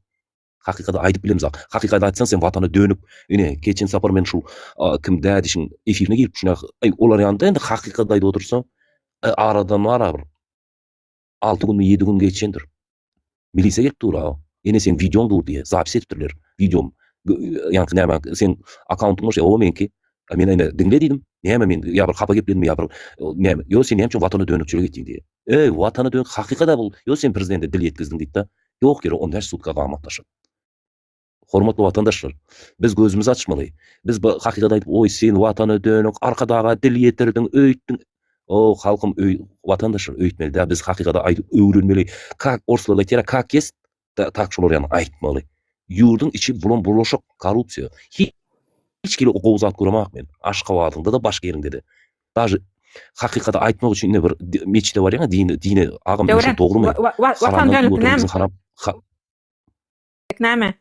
Hakykaty aýdyp bilemiz. Hakykaty aýtsaň sen watana dönük. Ine geçen sapar men şu kim dädişiň efirine girip şuna olar ýanynda endi hakykaty aýdyp otursa aradan ara bir 6 gün 7 gün geçendir. Milisiýa gelip dura. Ene sen videoň dur diye zapis etipdirler. Videom ýa-ni näme sen accountyň o menki men ene dinledim. Näme men ýa bir hapa geplenmi ýa bir näme ýo sen näme üçin watana dönükçilik etdiň diye. Watana dönük hakykada bul. Ýo sen prezidente dil yetkizdiň diýdi. Ýok ýere onda sutka gamatlaşyp. Hormatly watandaşlar, biz gözümüzi açmaly. Biz bu hakykada aýdyp, oý sen watana dönük, arkadaga dil yetirdiň, öýtdiň. O halkym watandaşlar öýtmeli. Biz hakykada aýdyp öwrenmeli. Kak orsular tera kak jest, tak şolar ýany aýtmaly. Ýurdun içi bulan bulaşyk korrupsiýa. Hiç kili o gowzat göremek men. Aşgabatyňda da başga ýerinde de. Daşy hakykata aýtmak üçin bir meçide bar ýa dini agam şu dogrymy? Watan näme?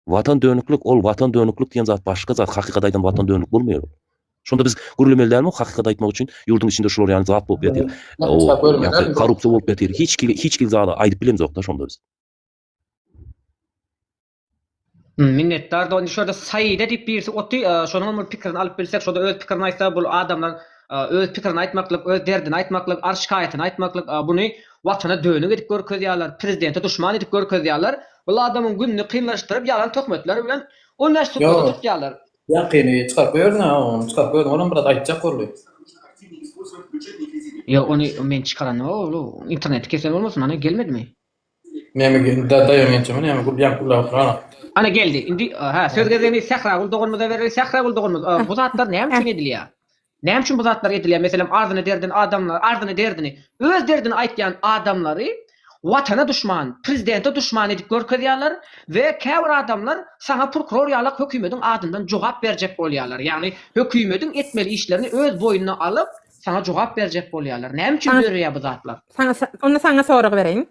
Watan dönüklük ol watan dönüklük diýen zat başga zat hakykata aýdan watan dönük bolmaýar. Şonda biz gürlemelärmi hakykata aýtmak üçin ýurdun içinde şolar ýany zat bolup ýatyr. Korrupsiýa bolup ýatyr. Hiç kili zat aýdyp bilemizok da şonda biz. Minnettar da şurada saýda diýip birisi oty şonuň bir pikirini alyp bilsek, şurada öz pikirini aýtsa bul adamlar öz pikirini aýtmaklyk, öz derdini aýtmaklyk, arşkaýatyny aýtmaklyk, buny watana dönük edip görkezýärler, prezidente duşman edip görkezýärler. Bul adamyň gününi kynlaşdyryp ýalan töhmetler bilen universitetde tutýarlar. Ýakyny çykarp ýörnä, çykarp ýörnä, olam bir aýtjak boldy. Yo ony men çykaran o internet kesen bolmasyn, ana gelmedimi? Näme daýanýançymy, näme gurýan kulak. Ana geldi. Indi söz gezeni Sahra Doğumuz'a bereli. Sahra Doğumuz bu zatlar näme üçin edilýär? Näme üçin bu zatlar edilýär? Meselem arzyny derdin adamlar, arzyny derdini, öz derdini aýtýan adamlary watana duşman, prezidente duşman edip görkezýärler we käbir adamlar sana prokuror ýaly hökümetiň adyndan jogap berjek bolýarlar. Ýani hökümetiň etmeli işlerini öz boýuna alyp sana jogap berjek bolýarlar. Näme üçin Sana- berýär bu zatlar? Sana sorak bereyim.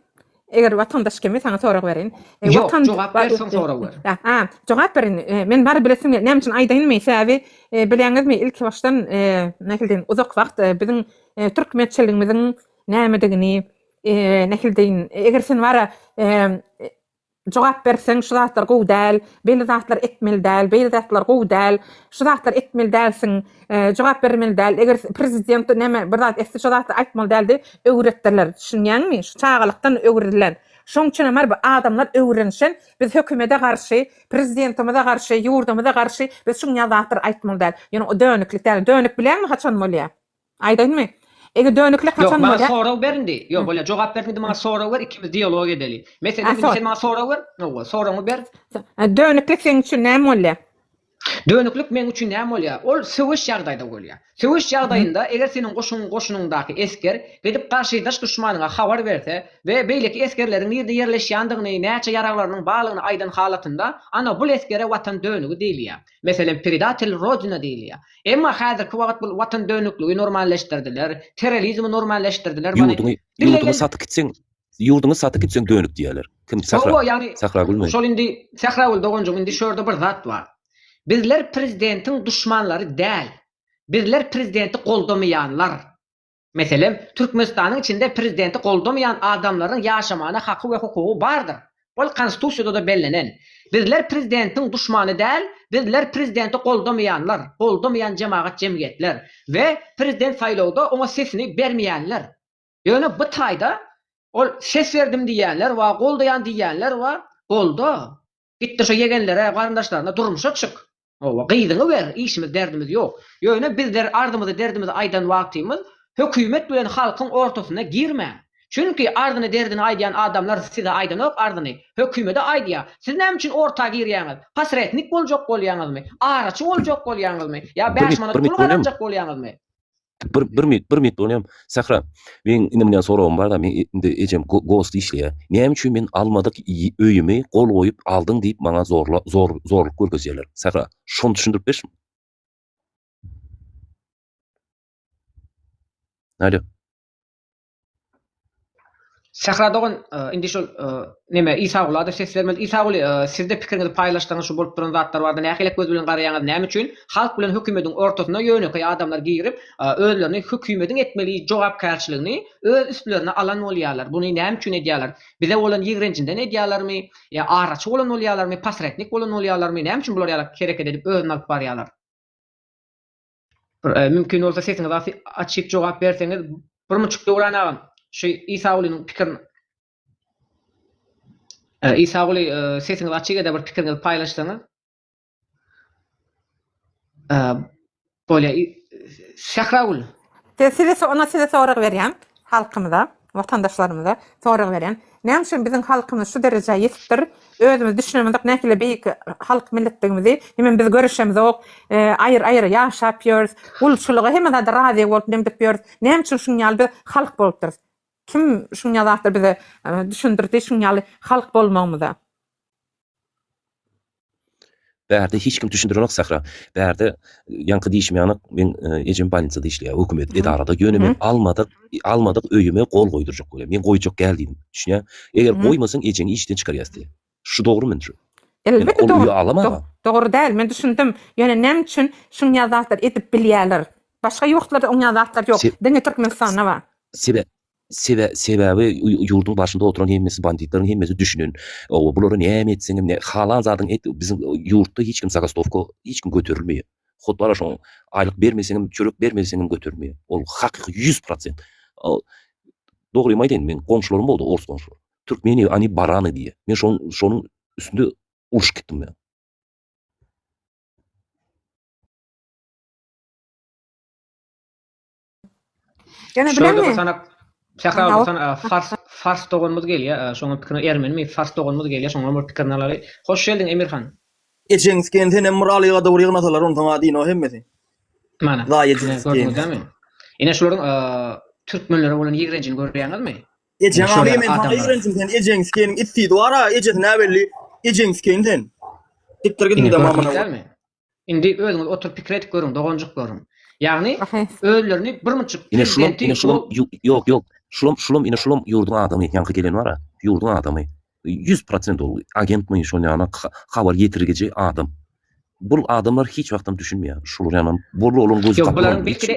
Eger vatandaş kimi sana sorak bereyim. Yok, jogap bersen sorak ber. Jogap berin. Men bar bilesim näme üçin aýdaýyn säbäbi bilýäňizmi ilk başdan nähilden uzak wagt biziň türkmençiligimiziň nämedigini nähilden eger sen wara jogap bersen şu zatlar gowy däl, belli zatlar etmeli däl, belli zatlar gowy däl, şu zatlar etmeli dälsin, jogap bermeli däl. Eger prezident näme bir zat şu zatlar aýtmaly däldi, öwretdirler. Düşünýäňmi? Şu çağalykdan öwredilen. Şoň üçin emar bu adamlar öwrenişen biz hökümete garşy, prezidentimize garşy, ýurdumyza garşy biz şu zatlar aýtmaly däl. Ýani o dönüklik däl. Dönük bilenmi haçan bolýar? Aýdaýynmy? Eger dönüklik Yok, haçan bana bolýar? sorak berindi. Yok, böyle jogap bermedi, bana sorak ber, ikimiz diyalog edeli. Mesela sor. sen bana sorak ber, no, soragy ber. Dönüklik seň üçin näme bolýar? Dönüklük men üçin näme bolýar? Ol söwüş ýagdaýda bolýar. Söwüş ýagdaýynda eger senin goşunuňdaky esker gidip karşydaş düşmanyňa habar berse we beýleki eskerleriň ýerde ýerleşýändigini, näçe ýaraglarynyň baglygyny aýdan halatynda ana bu eskere watan dönügi diýilýär. Meselem predatel rodina diýilýär. Emma häzirki wagt bu watan dönüklügi normalleşdirdiler, terrorizmi normalleşdirdiler. Yurduňy satyp gitseň, yurduňy satyp gitseň dönük diýerler. Kim sakra? O yani Sakra gülmeyin. şol indi Sahraul dogonjum indi şurada bir zat var. Bizler prezidentin düşmanları däl. Bizler prezidenti goldamayanlar. Meselem Türkmenistanyň içinde prezidenti goldamayan adamlaryň ýaşamana haky we hukugy bardyr. Bol konstitusiýada da bellenen. Bizler prezidentin düşmany däl, bizler prezidenti goldamayanlar, goldamayan jemaat jemgyýetler we prezident saýlawda ona sesini bermeýänler. Ýöne bu taýda ol ses verdim diýenler we goldayan diýenler we golda. Gitdi şu yegenlere, garandaşlaryna durmuşa çyk. O gyýdyňy ber, işimiz derdimiz ýok. Ýöne bizler ardymyzy derdimizi aýdan wagtymyz hökümet bilen halkyň ortasyna girme. Çünki ardyny derdini aýdýan adamlar size aýdan ok ardyny hökümete aýdýar. Siz näme üçin orta girýäňiz? Pasretnik boljak bolýaňyzmy? Araçy boljak bolýaňyzmy? Ya 5 manat pul garanjak bolýaňyzmy? Bir minut bolýam. Sakra, men indi bilen soragym bar da, men indi ejem ghost işleýär. Näme üçin men almadyk öýümi gol goýup aldyň diýip maňa zorluk görkezýärler. Sakra, şonu düşündirip bersin. Alo. Sahra dogan indi şol neme İsa Gulada ses vermedi. İsa Gul sizde pikiriňizi paýlaşdyňyz şu bolup duran zatlar barda nähilek göz bilen garaýaňyz näme üçin halk bilen hökümetiň ortasyna ýönekä adamlar girip özlerini hökümetiň etmeli jogapkärçiligini öz üstlerine alan bolýarlar. Buny näme üçin edýärler? Bize bolan ýigrencinden edýärlermi? Ya araçy bolan bolýarlarmy? Pasretnik bolan bolýarlarmy? Näme üçin bular ýalar kereket edip özüni alyp barýarlar? Mümkin bolsa sesiňizi açyp jogap berseňiz 1,5 döwranagam. Şu İsa Uli'nin pikirini İsa Uli sesini açık eder bir pikirini paylaştığını böyle Sahra Uli Size sorak berýän halkymyza, vatandaşlarymyza sorak berýän. Näme üçin biziň halkymyz şu derejä ýetipdir? Özümiz düşünemedik näkile beýik halk milletligimizi, hemen biz görüşemiz ok, aýyr ýaşap ýörüz, ulçulugy hemen da razy bolup demdip ýörüz. Näme üçin şuňaly bir halk bolupdyr? Kim şuňa zatlar bize düşündirdi şuňaly halk bolmamyza? Bärde hiç kim düşündirenok Sakra. Bärde yankı diýişmeýän men ejem balniçada işleýär. Hökümet edarada ýönemek almadyk öýüme gol goýdurjak bolýar. Men goýjak geldim. Düşünýär. Eger goýmasaň ejeňi işden çykarýasdy. Şu dogrymy? Elbetde dogry. Dogry däl. Men düşündim. Ýöne näme üçin şuňa zatlar edip bilýärler? Başga ýurtlarda oňa zatlar ýok. Diňe Türkmenistanda bar. Sebebi yurdun başında oturan hemmesi banditlerin hemmesi düşünün. Buları näme etseňim, ne halan zadyň et bizim yurtda hiç kim Sakastovka hiç kim götürülmeýär. Hotbara şoň aýlyk bermeseňim, çörek bermeseňim götürmeýär. Ol hakyky 100%. Dogry maýdyn, men komşularym boldy, ors komşular. Türkmeni ani barany diýe. Men şonuň üstünde uruşup gitdim ben. Ýöne bilenmi? Sahra sana Fars doganmyz gelýär. Şoňa pikirini ermenmi Fars doganmyz gelýär. Şoňa bir pikirini alary. Hoş geldin Emirhan. Ejenski enten moralyga da urýan atalar ondan adyn o hemmesi. Mana. La ejenski. Ine şolaryň türkmenlere bolan ýigrencini görýäňizmi? Ejenski men ýigrenciň ejenskiň ittiýdi wara ejet näbelli ejenski enten. Diktir gidip de mamana. Indi özüňiz oturup pikir edip görüň, dogonjuk görüň. Ýagny Okey. özlerini bir munçuk Ine şulum, prezidenti yok. Şulum ine şulum yurdun adamı, yankı gelen var ha. Yurdun adamı. 100% ol agent mi şol ýana habar getirgeci adam. Bu adamlar hiç wagtym düşünmeýär. Şol ýanan bu olun göz Yok, kapylan. buların belki de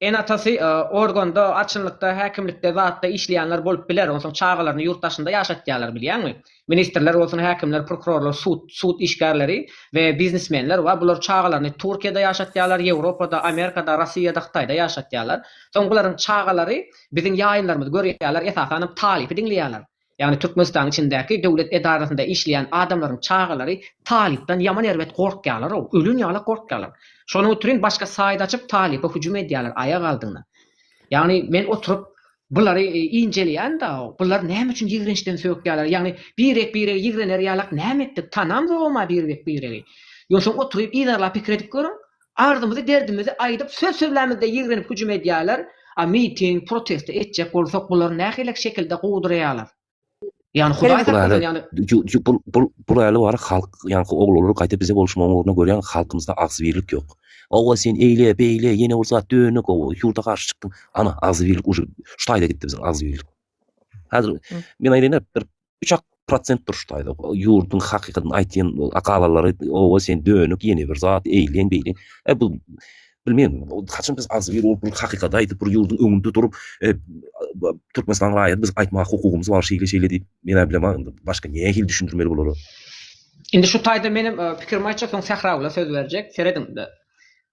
en atası organda, açınlıkta, hakimlikte, zatda işleyenler bolup biler. Ondan çağalarını yurt dışında yaşatýarlar, bilýärmi? Ministrler olsun, hakimler, prokurorlar, sud işgärleri we biznesmenler we bular çağalarını Türkiýede yaşatýarlar, Ýewropada, Amerikada, Rossiýada, Hytaýda yaşatýarlar. Soň bularyň çağalary biziň ýaýynlarymyzy görýärler, esasen talypy dinleýärler. Yani Türkmenistan içindeki devlet edarasında işleyen adamların çağaları talipten yaman erbet korkýarlar, ölün ýaly korkýarlar. Şonu oturun başka sayda açıp talipe hücum edýärler aya galdyna. Yani men oturup buları injeleýän da bular näme üçin ýigrençden söýükýärler? Yani birek ýigrener ýalak näme etdik? Tanam zowma birek. Ýöňsoň oturup ýa-da pikir edip görüň. Ardymyzy derdimizi aýdyp söz-sözlerimizde ýigrenip hücum edýärler. A miting, protesto etjek bolsak bular nähilek şekilde gowdurýarlar. Yani Hudaý tarapyndan yani bu ýaly bar halk ýa-ni oglary gaýta bize boluşmagyna görýän halkymyzda agzybirlik ýok. Owa sen eýle, beýle, ýene bolsa dönük o ýurda garşy çykdyň. Ana agzybirlik şu taýda gitdi biziň agzybirlik. Häzir men aýdynap bir 3% dur şu taýda. Ýurdun hakykatyny aýtýan akalalary owa sen dönük ýene bir zat eýlen, beýle. Bu bilmem, kaçın biz agzybir bolup hakykaty aýdyp bir ýurdun öňünde durup Türkmenistan raýat biz aýtmak hukukymyz bar şeýle diýip men bilemem başga näme hil düşündirmeli bolar. Indi şu taýda menim pikirim aýtjak, soň Sahrawla söz berjek. Seredimde.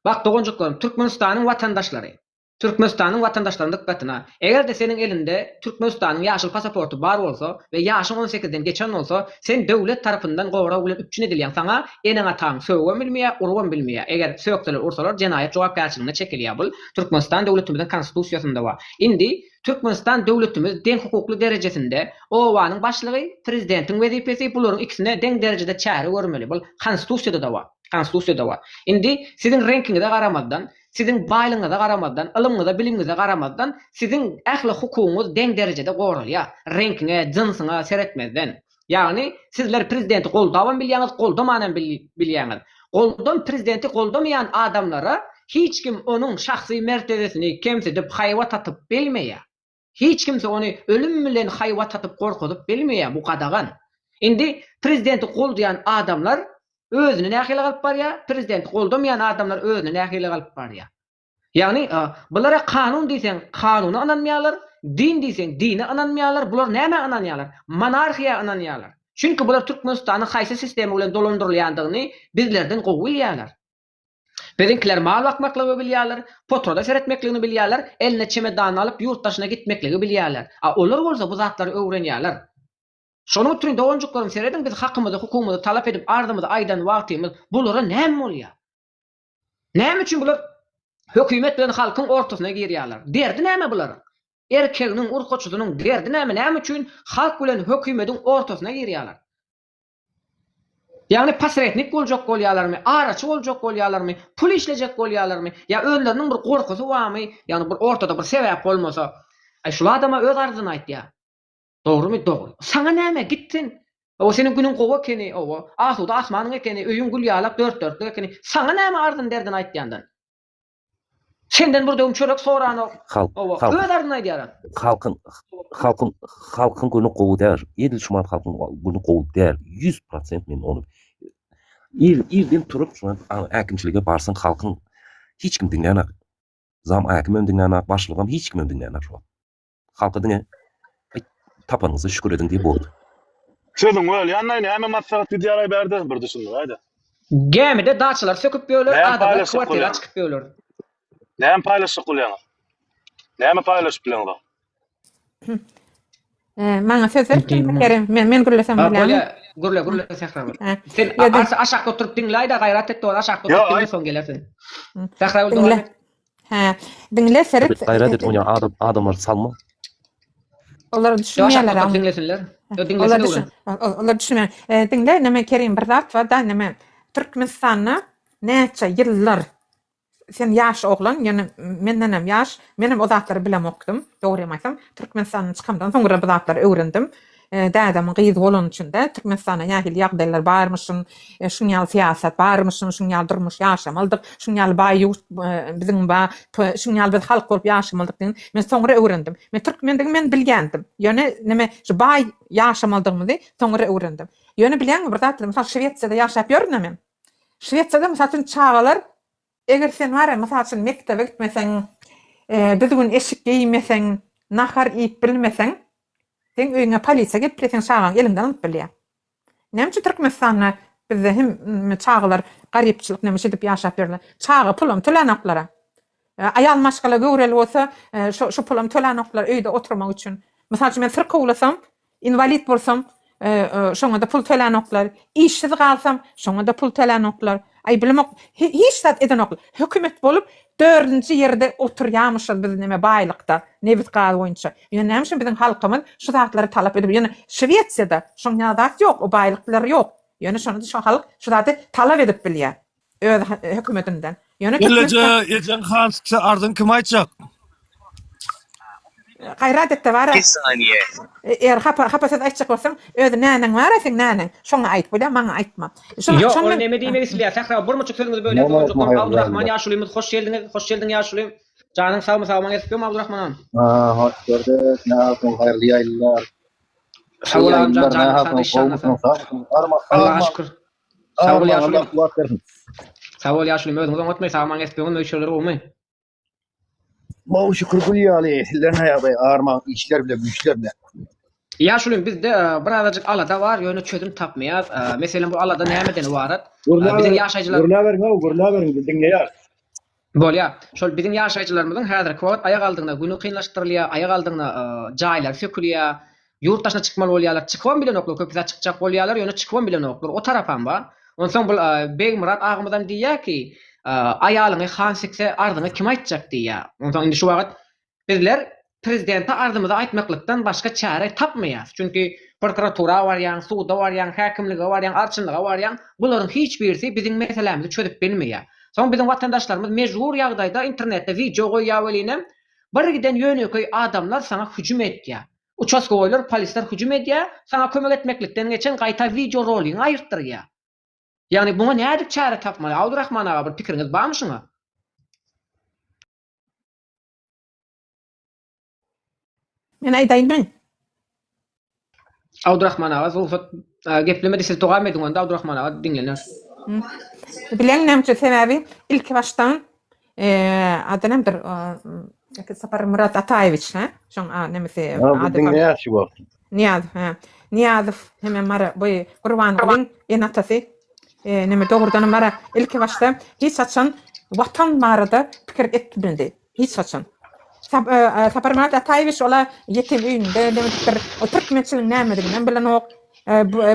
Bak dogonjuklarym, Türkmenistanyň watandaşlary. Türkmenistanyň watandaşlarynyň dikkatine. Eger de senin elinde Türkmenistanyň ýaşyl pasaportu bar bolsa we ýaşyň 18-den geçen bolsa, sen döwlet tarapyndan gowra bilen üçin edilýän saňa enen ataň söwgem bilmeýär, urwam bilmeýär. Eger söýükler ursalar jenaýat jogapkärçiligine çekilýär bul. Türkmenistan döwletimizin konstitusiýasynda bar. Indi Türkmenistan döwletimiz deň hukukly derejesinde owanyň başlygy, prezidentin wezipesi bularyň ikisine deň derejede çäre görmeli. Bu konstitusiýada da bar. Konstitusiýada bar. Indi sizin rankingiňize garamaddan, sizin baýlygyňyza garamaddan, ilimiňize, bilimiňize garamaddan sizin ähli hukugyňyz deň derejede gorulýar. Rankinge, jynsyňa seretmezden. Ýagny sizler prezidenti goldabam bilýäňiz, goldamanan bilýäňiz. Goldam prezidenti goldamayan adamlara hiç kim onun şahsy mertebesini kemsedip haýwat atyp bilmeýär. Hiç kimse onu ölüm bilen haýwat atyp gorkutup bilmeýär bu kadagan. Indi prezidenti goldayan adamlar özüne nähili galyp barýar, prezidenti goldamayan adamlar özüne nähili galyp barýar. Yani bulara kanun diýsen kanuny ananmaýarlar, din diýsen dini ananmaýarlar, bular näme ananýarlar? Monarxiýa ananýarlar. Çünkü bular Türkmenistanyň haýsy sistemi bilen dolandyrylýandygyny bizlerden gowulýarlar. Bizimkiler mal bakmakla bilýärler, potroda seretmekligini bilýärler, eline çemedan alıp yurt daşına gitmekligi bilýärler. Olar bolsa bu zatlary öwrenýärler. Şonu üçin dogonjuklarym seredin biz hakymyzda, hukumymyzda talap edip ardymyzda aýdan wagtymyz bulara näme bolýar? Näme üçin bular hökümet bilen halkyň ortasyna girýärler? Derdi näme bular? Erkeginiň, urkoçunyň derdi näme? Näme üçin halk bilen hökümetiň ortasyna girýärler? Yani pasretnik boljak bolýarlarmy, araçy boljak bolýarlarmy, pul işlejek bolýarlarmy? Ya özleriniň bir gorkusy barmy? Yani bir ortada bir sebäp bolmasa, şu adama öz arzyny aýtdy. Dogrymy? Dogry. Saňa näme gittin? O senin günün gowa keni, o asuda asmanyň ekeni, öýüň gül ýalap dört-dörtlük ekeni. Saňa näme arzyn derdin aýtýandan? Senden burada çörek soran o. Öz arzyny aýdýar. Halkın günü gowy der. Edil şumat halkın günü gowy der. 100% men onu İrden turup şuna äkinçilige barsın halkın hiç kim dinleýän. Zam äkim dinleýän, başlygam hiç kim dinleýän şu. Halka diňe tapanyňyzy şükür edin diýip boldy. Şunun öyle ýanlaýyn häme maslahat diýaray berdi bir düşündi gaýda. Gemide daçylar söküp ýöler, adamlar kwartira çykyp ýöler. Näme paýlaşyp bolýar? Näme paýlaşyp bilen? Maňa söz berdim. Men gürlesem bilen. Gürle Sahraw. Sen aşakda oturup dinläýdi, gaýrat etdi, aşakda oturup dinle soň gelersin. Sahraw dogry. Dinle seret. Gaýrat et oňa adamlar salma. Olar düşünýärler ama. Dinlesinler. Dinlesinler. Olar düşünýär. Dinle näme Kerim bir zat var da näme Türkmenistanyň näçe ýyllar sen yaş oglan, yani mendenem yaş, menem o zatlary bilen okudum, dogry aýtsam, Türkmenistanyň çykamdan soňra bu zatlary öwrendim. dädem gyýdy bolan üçin-de Türkmenistana ýahyl ýagdaýlar barmyşyn, şuňal siýasat barmyşyn, şuňal durmuş ýaşamaldyk, şuňal baý biziň şuňal biz halk bolup ýaşamaldyk diýen men soňra öwrendim. Men türkmendigi men bilgendim. Ýöne nime şu baý ýaşamaldygymyzy soňra öwrendim. Ýöne bilen bir zat mesela Şwetsiýada ýaşap ýörnüm men. Şwetsiýada mesela çağalar eger sen var mesela mektebe gitmeseň, düzgün eşik giýmeseň, nahar iýip bilmeseň, sen öýüňe polisiýa gelip bileseň çağaň elinden alyp bilýär. Näme Türkmenistana bizde hem çağalar garypçylyk näme edip ýaşap ýörler. Çağa pulum tölenoklara. Ayal maşgala göreli bolsa, şu pulum tölenoklar öýde oturmak üçin. Mesela men sırka bolasam, invalid bolsam, şoňa da pul tölenoklar. İşsiz galsam, şoňa da pul tölenoklar. Ay bilmek hiç zat edenoklar. Hökümet bolup 4-nji ýerde oturýarmyşyz biz näme baýlykda, nebit galy boýunça. Ýöne näme üçin biziň halkymyz şu zatlary talap edip, ýöne Şwetsiýada şoňa zat ýok, o baýlyklar ýok. Ýöne şonu şu halk şu zaty talap edip bilýär. Öz hökümetinden. Ýöne Ýejen Hanskça ardyň kim aýtjak? Gayrat etdi var. Bir saniye. Eğer hapasat aýtjak bolsaň, öz näneň var, sen näneň. Şoňa aýt bolýar, maňa aýtma. Yok, onu neme diýmegis bilýär. Sahra bir muçuk sözüňizi böle Abdurrahman ýaşulymyz, hoş geldin ýaşulym. Janyň sağmy sağman gelip Abdurrahman. Hoş gördük. Näme haýyrly ýaýlar. Sağ ol amca, janyň inşallah. Allah'a şükür. Sağ ol ýaşulym. Sağ ol ýaşulym. Özüňiz oňatmaý sağman gelip möýşeler bolmaý. Maw şükür gülýäli. Hillerine ýagdaý arma işler bile, güýçler bile. Ýaşulym bizde birazajyk alada var, ýöne çözüm tapmaýar. Meselem bu alada nämeden warat? Biziň ýaşaýjylar Gürläberin dinleýär. Bolýar. Şol biziň ýaşaýjylarymyzyň häzirki wagt aýak aldygyna güni kynlaşdyrylýar, aýak aldygyna jaýlar sökülýär, ýurtdaşyna çykmaly bolýarlar, çykwan bilen oklar, köp zat çykjak bolýarlar, ýöne çykwan bilen oklar. O tarapam ba. Onsoň bu Begmurat agymydan diýär ki, aýalyňy hansikse ardyna kim aýtjak diýär. Ondan indi şu wagt bizler prezidente ardymyza aýtmaklykdan başga çare tapmaýas. Çünki prokuratura barýan, suwda barýan, häkimlige barýan, arçynlyga barýan, bularyň hiç birisi biziň meselemizi çözüp bilmeýär. Soň biziň watandaşlarymyz mejbur ýagdaýda internetde video goýýar welinem, bir giden ýöneköy adamlar sana hüjüm etýär. Uçaskoýlar, polisler hüjüm etýär, sana kömek etmeklikden geçen gaýta video roliňi aýyrtdyrýar. Yani buna nädip çare tapmaly? Abdurrahman aga bir pikiriňiz barmy şuňa? Men aýdaýyn. Abdurrahman aga zulfat gepleme dese dogam ediň onda Abdurrahman aga dinlener. Bilen näme sebebi ilk baştan adı nämdir? Sapar Murat Ataýewiç, ha? Şoň nämesi adı Dinleýär şu wagt. Niýazow hemen mara bu Gurbanyň enatasy näme dogrudan mara ilk başta hiç açan watan barada pikir etmedi. Hiç açan. Sapar Murat Ataýewiç ola ýetim öýünde näme o türkmençilik nämedigini bilen ok.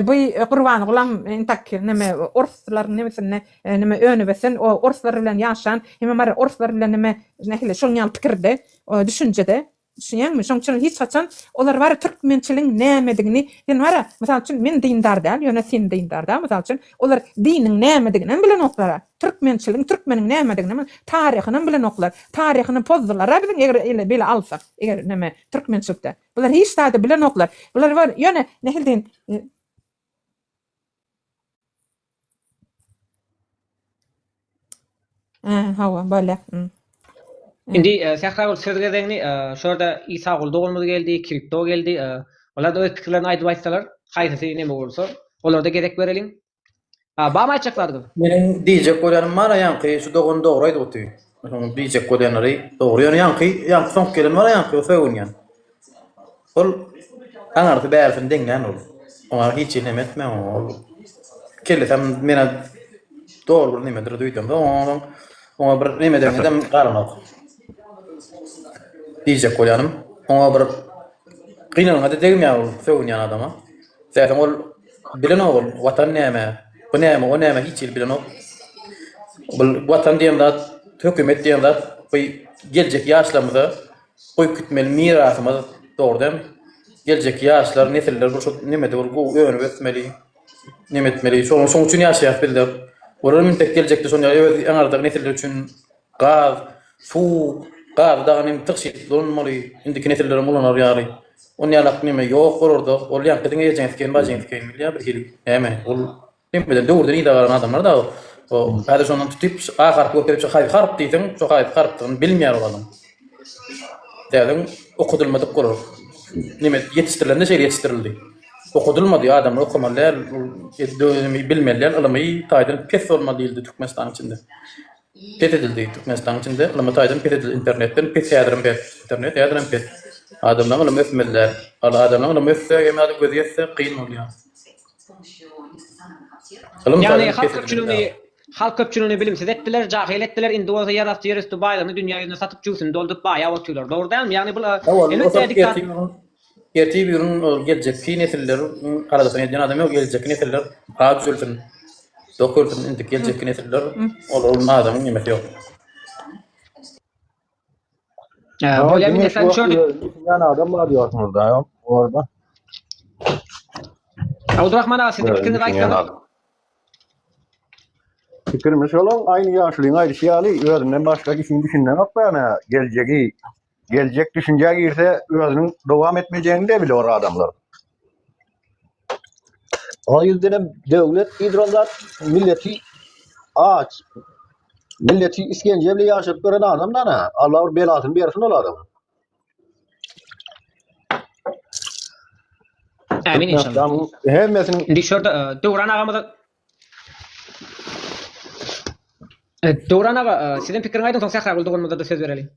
Bu Gurbany gulam intak näme orslar nämesine näme önübesen o orslar bilen ýaşan hem mara orslar bilen näme nähile şoňal pikirde, düşünjede düşünýärmi? Şoň üçin hiç açan olar bar türkmençiliň nämedigini, ýani bar mesela üçin men dindar däl, ýöne sen dindar da, mesela üçin olar diniň nämedigini bilen oklar. Türkmençiliň, türkmeniň nämedigini, taryhyny bilen oklar. Taryhyny pozdular bilen eger bile alsak, eger näme türkmençilikde. Bular hiç taýda bilen oklar. Bular bar ýöne nähildin hawa böyle. Indi Sahra sözlerini şurada İsa Guldogulmuz geldi, kripto geldi. Olar da öz pikirlerini aýdyp aýtsalar, haýsy näme bolsa, olarda gerek berelim. Bama aýtjaklardy. Meniň diýjek bolýanym bar, ýanky şu dogon dogry aýdypdy. Şoň diýjek bolýanlary dogry, ýanky soňky kelim bar, ýanky söýünýän. Ol aňardy bärisin deňen ol. Oňa hiç näme etme ol. Kellesem mena dogry bir nämedir duýdum. Oňa bir näme deňem garamak. Diýjek bolýanym, oňa bir gynanyňa degmeýär söýünýän adama. Zaten ol bilen ol watan näme, bu näme, o näme hiç bilen ol. Bu watan diýende hökümet diýende bu geljek ýaşlarymyza goý kütmeli mirasymyz dogrudan geljek ýaşlar, nesiller bu näme de bu öňe ötmeli, näme etmeli, şoň üçin ýaşaýar bildir. Olar min tek geljekde şoň ýa-da nesiller üçin gaz, su, gaz da näme tykşyk bolmaly, indiki nesillerim bulanar ýary. Onun yalak nime yok gorurdu. Ol yankıdın ejensken bajensken bilýär bir hili. Heme ol nimeden döwürden ida garan adamlar da o hadi şondan tutup ahar köpelip şo harp diýdiň, şo harpdygyny bilmeýär bolan. Dädim okudulmadyk gorur. Nime yetiştirilende şey yetiştirildi. Okudulmadı adamlar okumalar, bilmeler, ılımı taýdan pes olmadı ildi Türkmenistan içinde. Pes edildi Türkmenistan içinde, ılımı taýdan pes edildi internetten, pes ýadyrym pes, internet ýadyrym pes. Adamlar ılımı öpmediler, adamlar ılımı öpse, ýa-da gözi ýetse kyn bolýar. Yani halk köpçülüğünü bilimsiz ettiler, cahil ettiler, indi o yaratı yerüstü bayrağını dünya yüzüne satıp cüsünü doldurup bayağı otuyorlar. Doğru değil mi? Yani bu elbette dikkat... Gerçi bir ürün gelecek ki nesiller, aradasın edilen adam yok gelecek nesiller, ağaç zülfün, dokülfün, intik gelecek nesiller, onun adamın yemesi yok. Böyle emin sen şöyle... Yani adam var diyorsunuz da ya orada. Abdurrahman abi sizin fikrini kayıtlanır. Fikrimiz olan aynı yaşlılığın ayrı siyali özünden başka kişinin düşünden yok yani gelecek düşünceye girse özünün devam etmeyeceğini de bile orada adamlar. O yüzden devlet idrolar milleti ağaç milleti iskenceyle yaşayıp gören adamlar ne? Allah belasını versin o adamı. Amin inşallah. Hemmesinin dışarıda Doğran ağamıza Doğran ağa sizin fikrini aydın son sakra olduğunuzda da söz verelim.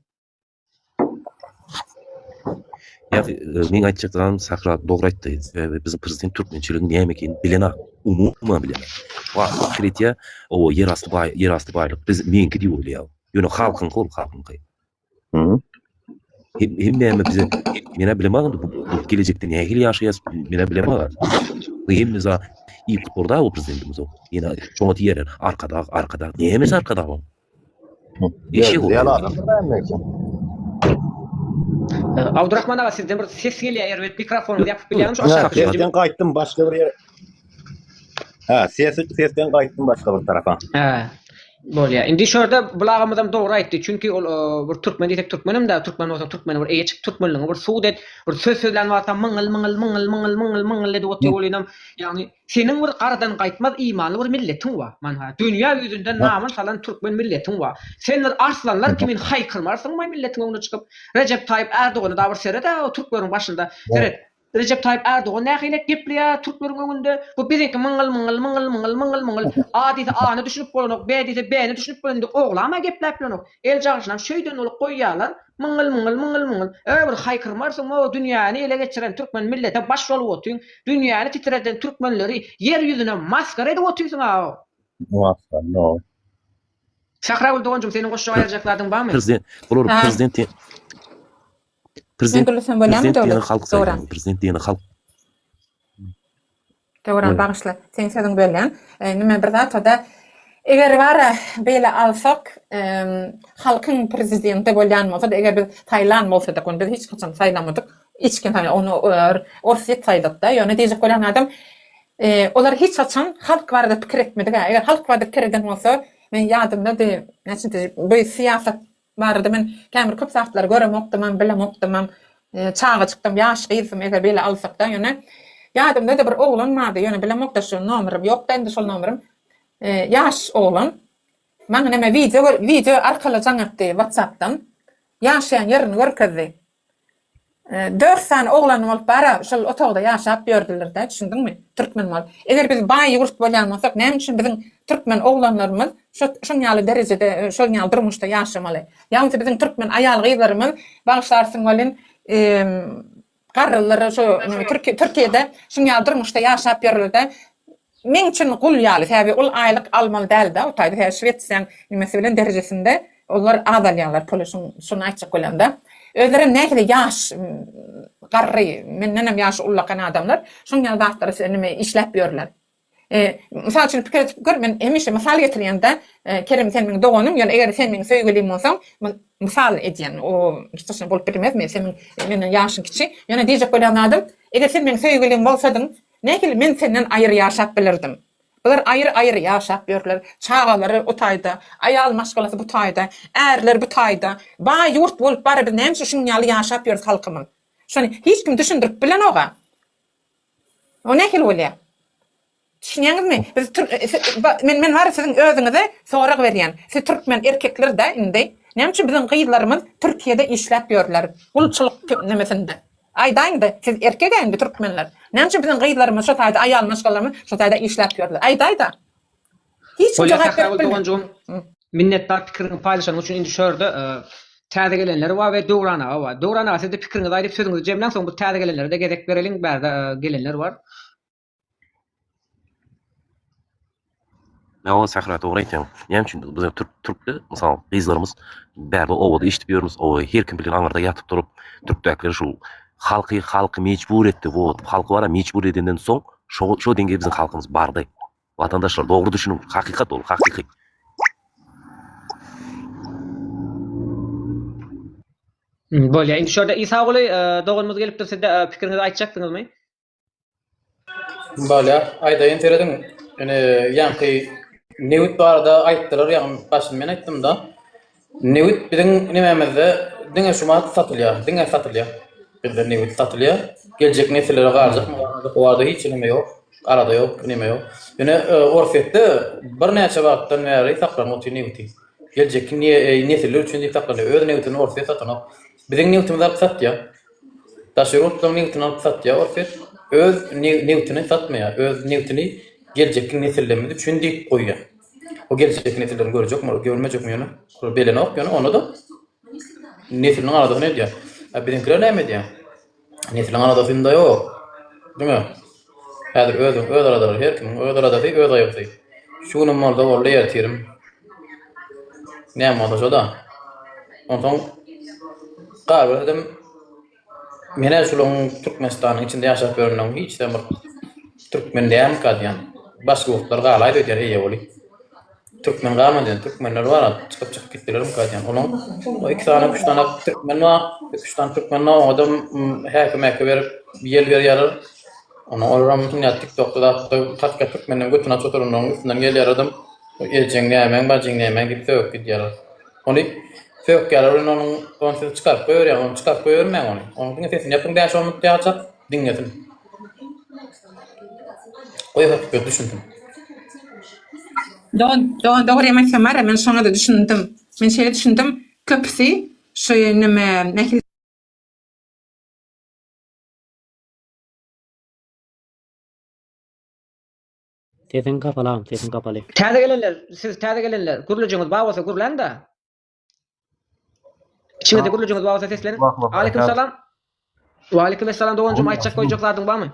Ya men aýtjakdan sakra dogry aýtdy. Bizim prezident türkmençiligini näme ekeni bilen umuman bilen. Wa kritiýa o yerasty baýlyk biz menki diýip bolýar. Ýöne halkyň kol halkyň. Hem bize mene bilemem bu gelecekte ne hil yaşayas mene bilemem. Hem za ilk orada o prezidentimiz o. Yine çoğu diğer arkada. Neyimiz arkada o? İşi o. Abdurrahman ağa sizden bir ses geliyor eğer mikrofonu yapıp biliyormuş aşağı. Sesten kayıttım başka bir yere. Ha sesten kayıttım başka bir tarafa. Ha. Bolýar. Indi şurada bulağımızdan doğru aýtdy. Çünki ol bir türkmen diýek türkmenim da türkmen bolsa türkmen bir eýçik türkmenliği bir suudet bir söz sözlenip atam mıngıl dedi oty bolýanam. Yani senin bir garadan gaýtmaz imanly bir milletin wa. Mana dünýä ýüzünde namyn salan türkmen milletin wa. Senler arslanlar kimin haýkyrmarsyň ma milletin öňüne çykyp Recep Tayyip Erdoğan'ı da bir sere o türklerin başında. Seret Recep Tayyip Erdoğan nähile geplýär türklerin öňünde. Bu bizinki mıngıl. A diýse A-ny düşünüp bolanok, B diýse B-ni düşünüp bolanok. Oglama gepläp bolanok. El jagşyna şöýden olup goýýarlar. Mıngıl. Bir haýkyrmarsyň o dünýäni ele geçiren türkmen millete baş bolup otyň. Dünýäni titreden türkmenleri yer ýüzüne maskara edip otyrsyň a. Maskara no. Şahra Uldoğancım senin goşşa aýarjaklaryň barmy? Prezident diýen halk. Doğran bağışla. Sen sözün böllen. Nime bir da eger bara beýle alsak halkyň prezidenti bolýan bolsa da eger biz Taýland bolsa da kon biz hiç kaçan saýlamadyk. Hiç kim onu orsiýet saýdyk da. Ýöne diýjek bolan adam olar hiç kaçan halk barada pikir etmedik. Eger halk barada pikir eden bolsa men ýadymda de näçe bu siýasat barada men kämir köp saatlar göremokdym, bilemokdym. Çağa çykdym, ýaş gyzym eger beýle alsak da ýöne ýadymda da bir oglan bardy. Ýöne bilemokda şu nomerym ýok da endi şol nomerym. Ýaş oglan. Maňa näme video arkaly jaňatdy WhatsApp'dan. Ýaşaýan ýerini görkezdi. 4 sany oglan bolup bara şol otogda ýaşap ýördiler de, düşündiňmi? Türkmen bol. Eger biz baý ýurt bolýanmasak, näme üçin biziň türkmen oglanlarymyz şol ýaly derejede, şol ýaly durmuşda ýaşamaly? Ýa-ni biziň türkmen aýal gyzlarymyz bagşlarsyn bolan garrylary şu Türkiýede şol ýaly durmuşda ýaşap ýördiler. Men üçin gul ýaly, täbi ul aýlyk almaly däl da, o taýda Şwetsiýanyň nimesi bilen derejesinde onlar adalýanlar, şunu aýtjak bolanda. Özlerim nähili ýaş garry, men nänem ýaş ullakan adamlar, şol ýaly wagtlary nime işläp ýörler. Mysal üçin pikir etip gör, men hemişe mysal getirýände, Kerim sen meniň doganym, ýani eger sen meniň söýgelim bolsaň, mysal edýän, o hiç bolup bilmez, men sen meniň ýaşym kiçi, ýani diýjek bolan adam, eger sen meniň söýgelim bolsadyň, nähili men senden aýry ýaşap bilirdim. Bular aýry ýaşap ýörler. Çağalary o taýda, aýal maşgalasy bu taýda, ärler bu taýda. Baý ýurt bolup bar bir näme şuň ýaly ýaşap ýörýär halkymyň. Şonu hiç kim düşündirip bilen oga. O nähil bolýar? Düşünýäňizmi? Biz men var sizin özüňize sorak berýän. Siz türkmen erkekler de indi. Näme üçin bizim gyýylarymyz Türkiýede işläp ýörler? Ulçylyk nemesinde. Aýdaýyndy, siz erkek endi türkmenler. Näme üçin bizim gyýylarymyz şu taýda aýal maşgallarmy şu taýda işläp ýörler? Aýdaýda. Hiç kim jogap bermedi. Minnettar pikirini paylaşan üçün indi şörde täze gelenler var we Döwrana var. Döwrana sizde pikirinizi aýdyp sözüňizi jemlen soň bu täze gelenlere de gerek berelim. Bärde gelenler var. Ne o Sahra doğru aytýan. Näme üçin biz Türkde mysal gyzlarymız bärde owada işitip ýörmüş. O her kim bilen aňarda ýatyp durup Türkdäkler şu halky mecbur etdi. Bu halky bara mecbur edenden soň şo deňge biziň halkymız bardy. Vatandaşlar doğru düşünün. Hakikat ol, hakiki. Bolýar. Indi şurada İsa oğlu doğulmaz gelip de sizde pikirinizi aýtjakdyňyzmy? Bolýar. Aýdaýyn terediň. Ýa-ni Newit barada aýtdylar, ýa-ni başyn men aýtdym da. Newit biziň nememizde diňe şumat satylýar, diňe satylýar. Bizde Newit satylýar. Geljek nesillere garjak, orada hiç neme ýok, arada ýok, neme ýok. Ýöne orfetde bir näçe wagtdan bäri saklanyp Newit. Geljek nesiller üçin saklanyp, öz Newitini orfet satanyp. Biziň Newitimiz satýar. Taşyrutlaryň Newitini satýar orfet. Öz Newitini satmaýar, öz Newitini geljek nesillerimiz üçin diýip goýýar. O geljek nesiller görjekmi, görmejekmi ýöne? Belen ok ýöne onu da nesiliň aradasyny edýär. Biziňkiler näme edýär? Nesiliň aradasynda ýok. Diňmi? Häzir öz aradalar, her kim öz aradasy, öz aýaksy. Şunu molda boldy ýetirim. Näme oldu şoda? Ondan gaýry edem mene şulaň Türkmenistanyň içinde ýaşap görünen hiç de bir Türkmen diýen kadýan. Başga ultlar galaýdy diýer eýe boli. Türkmen galmady, Türkmenler bar, çykyp gitdilerim kadýan. Onuň o 2 tane 3 tane Türkmen bar, 3 tane Türkmen bar, adam häkime berip ýel berýär. Onu olam ýa TikTokda tatka Türkmenden götüne çotorunyň üstünden gelýär adam. Elçeň nämen, bagyň nämen diýip söýüp gidýär. Ony söýüp gelir, onuň onu çykaryp goýýar, onu çykaryp goýýarmän onu. Onuň sesini ýapyň däş onu ýaçak diňlesin. Oýa köp düşündüm. Doğru ýamaýsam mara, men şoňa da düşündim. Men şeýle düşündim, köpsi şu nime nähil Sesin kapalı, sesin kapalı. Täze gelenler, siz täze gelenler, gurulujyňyz bar bolsa gurulan da. İçinde gurulujyňyz bar bolsa seslenin. Aleyküm salam. Wa aleyküm esselam doňjum aýtjak goýjaklaryň barmy?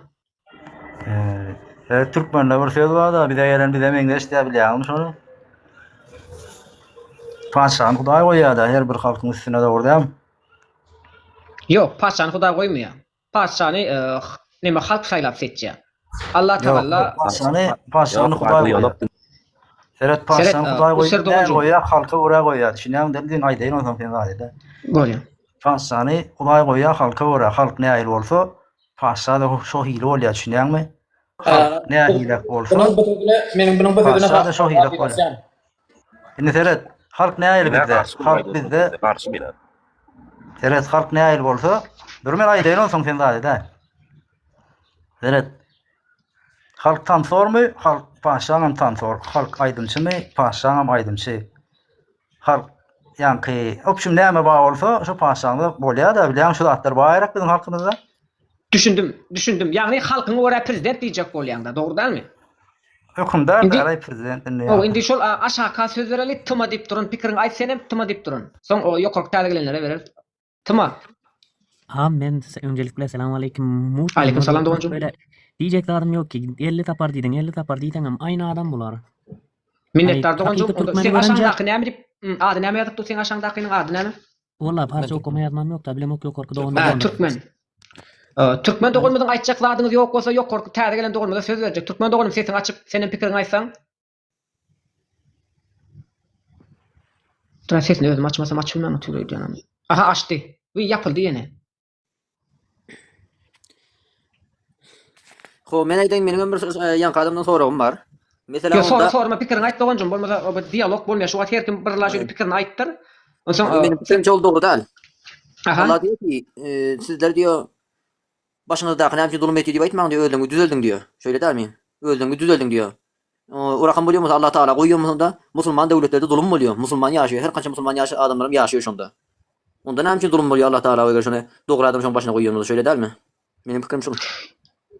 Türkmenler bir söz var da bir de gelen bir de meňdeş diýip bilýärmiň şonu. Paşan Hudaý goýýar da her bir halkyň üstüne de ordam. Ýok, paşany Hudaý goýmaýar. Paşany neme halk saýlap setjär. Allah Taala paşany Hudaý goýýar. Seret paşany Hudaý goýýar, halka ora goýýar. Şundan diň aýdaýyn ondan sen aýda. Bolýar. Paşany Hudaý goýýar, halka ora, halk näýil bolsa, paşa da şo hile bolýar, şundanmy? Ne hilek olsa benim bunun böhüdüne da şo hilek bolýar. Indi seret halk näýil bizde? Halk bizde seret halk näýil bolsa, durmen aýdaýyn soň sen aýda. Seret halk tansormy? Halk paşaňam tansor. Halk aýdymçymy? Paşaňam aýdymçy. Halk ýanky opşum näme bar bolsa, şo paşaňda bolýar da bilýän şu zatlar baýrak biziň halkymyzda. Düşündüm. Yani halkın oraya prezident diyecek bolýanda, doğru değil mi? Hükümdar garay prezident diýär. O indi şol aşağı söz bereli, tıma diýip durun, pikirini aýtsanem, tıma diýip durun. Soň o ýokarky täzegelenlere berer. Tıma. Men öncelikle selamun aleyküm. Aleyküm salam doňjum. Diýjeklerim ýok ki, 50 tapar diýdiň, aýna adam bolar. Minnettar doňjum. Sen aşaňdaky näme diýip, ady näme ýazypdy sen aşaňdakynyň ady näme? Walla parça okuma ýazmam ýok da, bilem ýokarky doňjum. Türkmen. Türkmen doğulmadan aýtjaklaryňyz ýok bolsa ýok korkup täze gelen doğulmada söz berjek. Türkmen doğulmy sesini açyp senin pikirini aýtsaň. Tura sesini özüm açmasam açılmam türlü canım. Aha açdy. Bu yapıldı ýene. Ho, men aýdaýyn, meniň bir ýanky adamdan soragym bar. Mesela onda sorma pikirini aýt doňjum, bolmasa o dialog bolmaýar. Şu her kim birleşip pikirini aýtdyr. Onsoň benim fikrim çok doğru däl. Aha. Allah diýär ki, sizler diýär başınızdaki näme zulüm etdi diýip aýtmaň diýör, öldüň, düzeldin diýör. Şöyle dälmi? Öldüň, düzeldin diýör. O rakam bolýar mı? Allah Taala goýýar mı da? Musulman döwletlerde zulüm bolýar. Musulman ýaşaýar, her kança musulman adamlar ýaşaýar şonda. Onda näme üçin zulüm bolýar Allah Taala öýger şonu dogry adam şoň başyna goýýar, şöyle dälmi? Menim pikirim şu.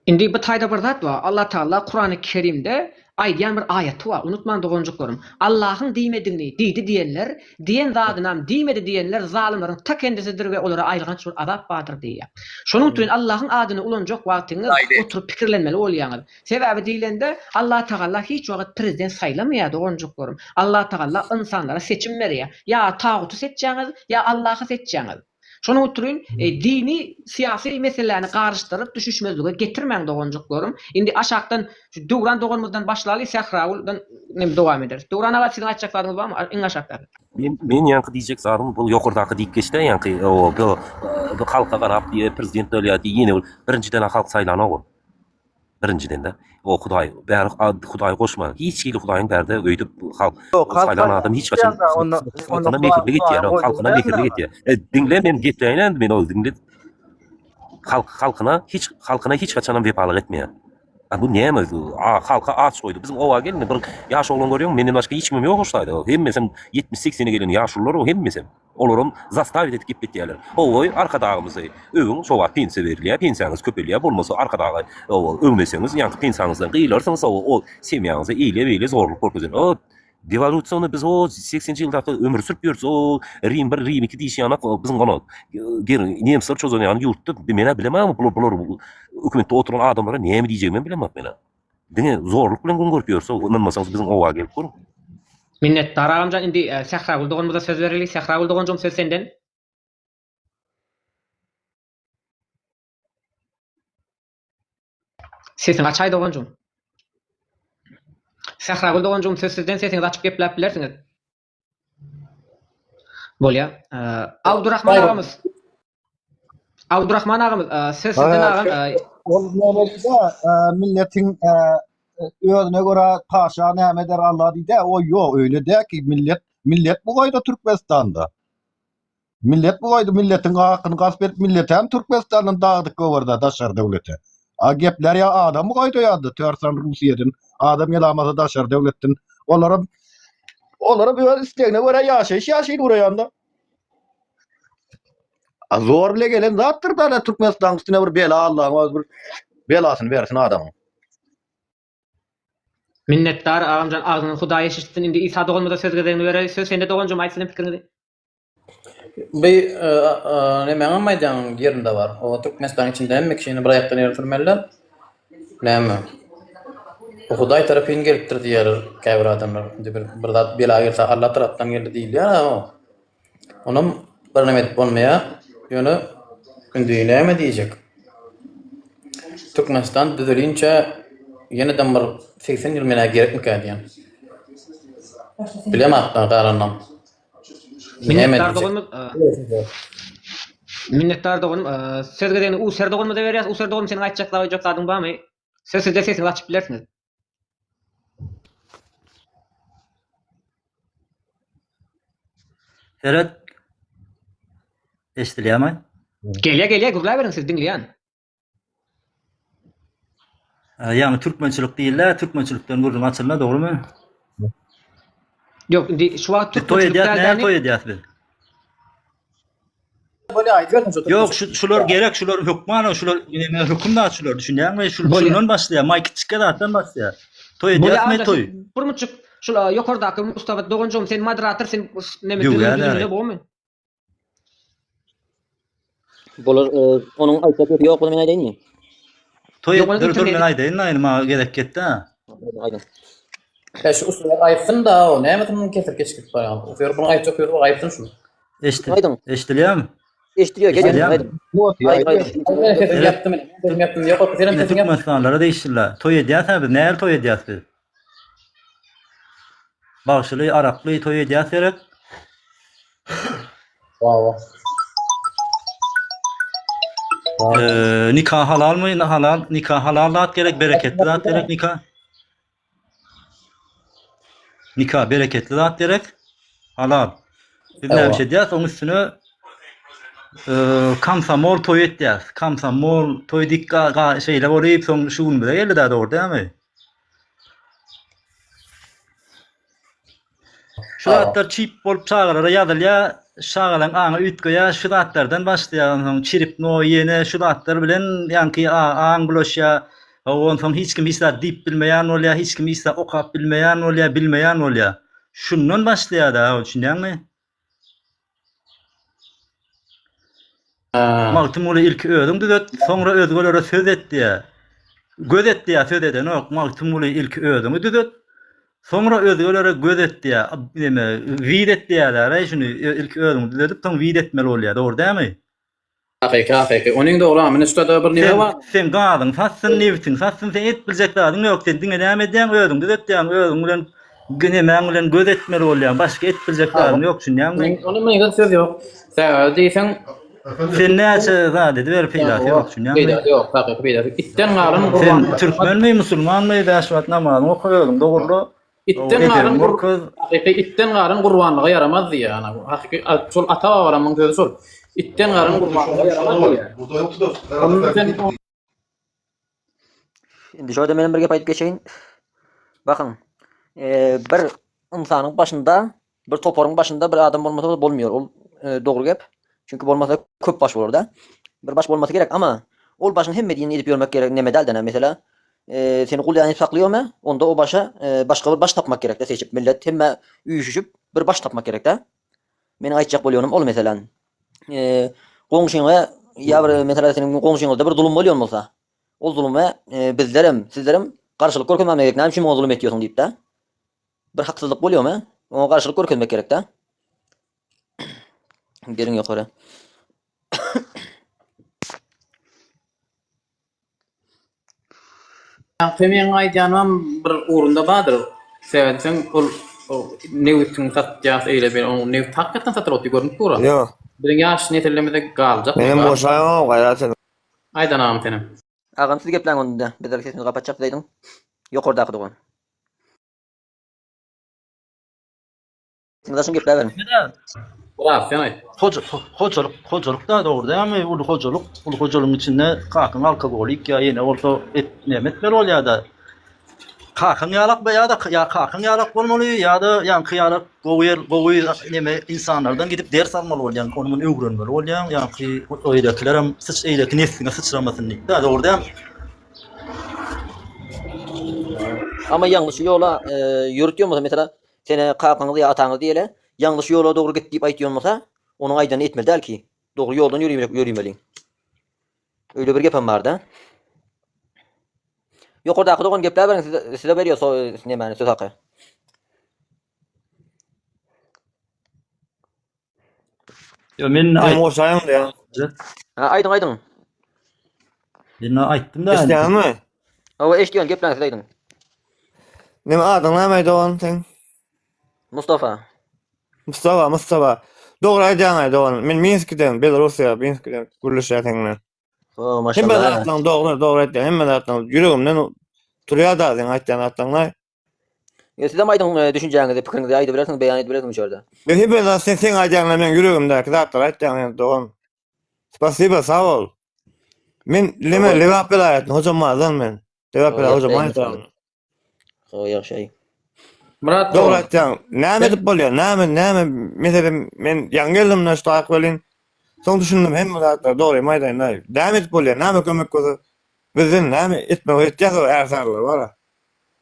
Indi bu taýda bir zat bar. Allah Taala Kur'an-ı Kerimde aýdýan bir aýat bar. Unutman dogonjuklarym. Allah'ın diýmediňi diýdi diýenler, diýen zatynam diýmedi diýenler zalimlaryň ta kendisidir we olara aýrylgan şu azap bardyr diýýär. Şonuň üçin Allah'ın adyny ulanjak wagtyňyz oturup pikirlenmeli bolýaňyz. Sebäbi diýilende Allah Taala hiç wagt prezident saýlamaýar dogonjuklarym. Allah Taala insanlara seçim berýär. Ya taguty seçýäňiz, ya Allah'y seçýäňiz. Şonuň üçin dini siyasi meselelerini garşyryp düşüşmezlige getirmeň dogonjuklarym. Indi aşakdan şu Dowran dogonmuzdan başlaly Sahrauldan nem dowam eder. Dowran aga siziň aýtjaklarynız barmy? Iň aşakda. Men ýanky diýjek zarym bu ýokurdaky diýip geçdi ýanky bu halka garap prezident döwleti ýene birinciden halk saýlanaw. Birinciden de o Hudaý, bäri Hudaý goşma. Hiç kili Hudaýyň bärde öýdüp halk saýlanan adam hiç gaçan ona mekirlik etýär, halkyna mekirlik etýär. Dinle men getdiýän men ol dinle. Halkyna hiç gaçan wepalyk etmeýär. Bu näme bu? Halka aç goýdy. Bizim owa geldi bir ýaş oglan görýän, menden başga hiç kim ýok oşlaýdy. Hemmesem 70-80'e gelen ýaşullar, hemmesem. Olaram zastavit edip gitýärler. Oy arkadagymyzy öwüň şowa pensiýa berilýär, pensiýaňyz köpelýär, bolmasa arkadagy öwmeseňiz, ýa-ni pensiýaňyzdan gyýlarsyňyz o semýaňyza eýle zorluk görkezýär. O devalutasyony biz o 80-nji ýylda ömür sürüp ýörüs. O Rim 1, Rim 2 diýişýän biziň gana nemsler çözýän ýurtda mene bilemem bular hökümetde oturan adamlara näme diýjegimi bilemem mene. Diňe zorluk bilen gün görüp ýörse, ondanmasaňyz biziň owa gelip görün. Minnetdar agamjan indi Sahraul dogonmuza söz bereli. Sahraul dogonjum söz senden. Sesiň açaý dogonjum. Sahraul dogonjum söz sizden, sesiňizi açyp gepläp bilersiňiz. Bolýar. Abdurrahman agamyz. Abdurrahman agamyz söz sizden agam. Ol nämeде milletin özüne göre paşa näme der Allah diýdi. O ýok öýle de ki millet bu goýda Türkmenistanda. Millet bu goýda milletin hakyny gasp edip millet hem Türkmenistanyň dagdyk gowerda daşar döwleti. A gepler ya adam bu goýda ýady. Törsan Russiýadan adam ýalamasa daşar döwletden. Olara bir istegine göre ýaşaýyş ýaşaýdy zor bile gelen zatdır da Türkmenistan üstüne bir bela Allah'ın bir belasını versin adamın. Minnetdar agamjan agdyny Hudaýa şiştin indi İsa dogonmuza söz gezegini berer. Söz sende dogonjum aýtsyň pikirini. Näme maýdan ýerinde bar. O Türkmenistan içinde hemme kişini bir aýakdan ýere türmeler. Näme? O Hudaý tarapyn gelipdir diýer käbir adamlar. Bir zat bela gelse Allah tarapdan geldi diýilýär ama. Onum bir näme edip bolmaýar. Ýöne indi näme diýjek? Türkmenistan düzelinçe yeniden bir 80 ýyl mene gerekmi diýen. Bilemem garanam. Minnetdar dogonum söz gezegini Usar dogonmuza berýär. Usar dogonum seniň aýtjaklaryň jokladyň barmy? Söz sizde, sesiňizi açyp bilersiňiz. Ferhat eşdilýärmi? Gelýär, gurla beriň siz dinleýän. Yani Türkmençilik diýiller, Türkmençilikden gurulma açylma, dogrymy? Yok, indi şu wagt Türkmençilikden toy edýär. Yok, şular gerek, şular hukman, şular hukmda şular düşünýärmi? Şundan başlaýar, maýkyçyka zatdan başlaýar. Toy edýärmi toy? Burmuçuk şu ýokardaky Mustafa dogonjum sen moderator, sen näme diýýär bolmy? Bolar onuň aýtjak ýok bolmy aýdaýynmy? Toy dur men aýdaýyn, aýlma gerek ketdi ha. Aýdyn. Şu usullar aýtdym da, o näme tüm kesip geçip barýar. O ýer bunu aýtjak ýok aýtdym şu. Eşdilýärmi? Eşdiliyor, gelýär. Yaptım. Yok, Türkmenistanylara değiştirler. Toy edýärsiz, näme toy edýärsiz? Bagşyly, araply toy edýärsiz. Nikah halal mı? Halal. Nikah halal gerek, bereketli zat gerek nikah. Nikah bereketli zat gerek. Halal. Bir näme şey diýär, onuň üstüne Kamsamol toy etdiýäs. Kamsamol toy dikka şeýle boryp soň şuun bilen geldi da dogry dämi? Şu zatlar çip bolup çağırara ýazylýar, şagalan aňa ütgeýär, şu zatlardan başlaýan soň çirip no ýene şu zatlar bilen ýanky aň bulaşýar. Ondan soň hiç kim issa dip bilmeýän bolýar, hiç kim issa okap bilmeýän bolýar, bilmeýän bolýar. Şundan başlaýar da, düşünýärmi? Magtym oly ilki özüň düzet, soňra özgelere söz etdiýär. Göz etdiýär söz eden ok, magtym oly ilki özüňi düzet. Soňra özgelere göz etdiýär, neme, wid etdiýärler, şunu ilki özüňi düzetip soň wid etmeli bolýar, dogry dämi? Hakyky. Onuň da ola men üstada bir nime bar. Sen galyň, satsyn newtin, satsyn sen et biljek dadyň ýok, sen diňe näme edýän özüň düzetýän, özüň bilen günemäň bilen göz etmeli bolýar, başga et biljek dadyň ýok, düşünýärmi? Onuň meňe söz ýok. Sen diýsen sen näçe zat edip ber peýda ýok, düşünýärmi? Peýda ýok, hakyky peýda. Itten garyn Sen türkmenmi, musulmanmy, daşwat namazyny okuýardyň, dogry? Itten garyn hakyky itten garyn gurbanlyga yaramaz diýär. Hakyky şol ata-babalarymyň sözü şol. İtten garyn gurbanlyga yaramaz diýär. Şimdi şöyle benim bir gep aýdyp geçeýin. Bakın, bir insanyň başynda, bir toparyň başynda bir adam bolmasa bolmuyor. Ol dogry gep. Çünkü bolmasa köp baş bolar da. Bir baş bolması gerek ama ol başyny hemme diýeni edip ýörmek gerek. Neme dälden mesela seni gulýanyp saklaýarmy? Onda o başa başga bir baş tapmak gerek de seçip millet hemme üýüşüp bir baş tapmak gerek de. Meni aýtjak bolýanym ol meselem. Goňşyňa ýa bir mesela senin goňşyňyzda bir zulüm bolýan bolsa, o zulüme sizlerim garşylyk görkezmek gerek. Näme üçin o zulüm etýärsiň diýip de. Bir haksızlyk bolýarmy? Oňa garşylyk görkezmek gerek de. Geriň ýokary. Femen aýdýanym bir urunda bardyr. Sebäpsiň ol newtin satýas eýle bir onu newt hakykatdan satyp görünip dur. Ýok. Bir ýaş netelemede galjak. Benim boşaýam gaýratyn. Aýdanam tenem. Agam siz gepleň onda. Bezer sesini gapatjak diýdim. Ýokardaky dogan. Siňdaşym gepler berin. Braf, sen aýt. Hocalyk da dogry dämi? Ulu hojalygyň içinde kakyn alkogolik ýa ýene bolsa etmeli bolýar da. Kakyn ýalak ýa da kakyn ýalak bolmaly ýa da ýanky ýalak gowy neme insanlardan gidip ders almaly bolýar, onuň öwrenmeli bolýar, ýanky oýdakylarym syç eýleki nesline sıçramasyn diýip da dogry dämi? Ama yanlış yola yürütüyormasa mesela seni kakanızı ya atanızı diyelim yanlış yola doğru git deyip aytıyormasa onun aydanı etmeli der ki doğru yoldan yürüymeliyim. Öyle bir gepim var da. Yok orada akıda olan gepler verin size veriyor sinemani söz hakkı. Yo men boşaýam da. Aydın. Ben aýtdym da. Eşdäňmi? O eşdiýän gepler size aydın. Neme adyň näme dogan sen? Mustafa. Dogry aýdýaň dogan. Men Minskden, Belarusiýa, Minskden gurulýar teňne. O Hemme maşallah. zatlaryň dogry aýdýan, hemme zatlaryň ýüregimden turýar da sen aýtýan atlaňlar. Ya siz de aydın düşünceňizi, pikiriňizi aýdyp bilersiňiz, beýan edip bilersiňiz şurda. Ben hemme zat sen aýdýaňlar men ýüregimde zatlar aýtýan dogan. Spasiba, sağ ol. Men lewap belaýatyn hojamazdan men. Lewap bela hojamazdan. O ýaşy. Murat Dogry aýtýan. Näme edip bolýar? Näme meselem men ýaňy geldimden ştaýak welin. Soň düşündim hemme zatlar dogry maýdaýynda. Näme edip bolýar? Näme kömek gözü? Bizden näme etmek etjek ärsarlar bara.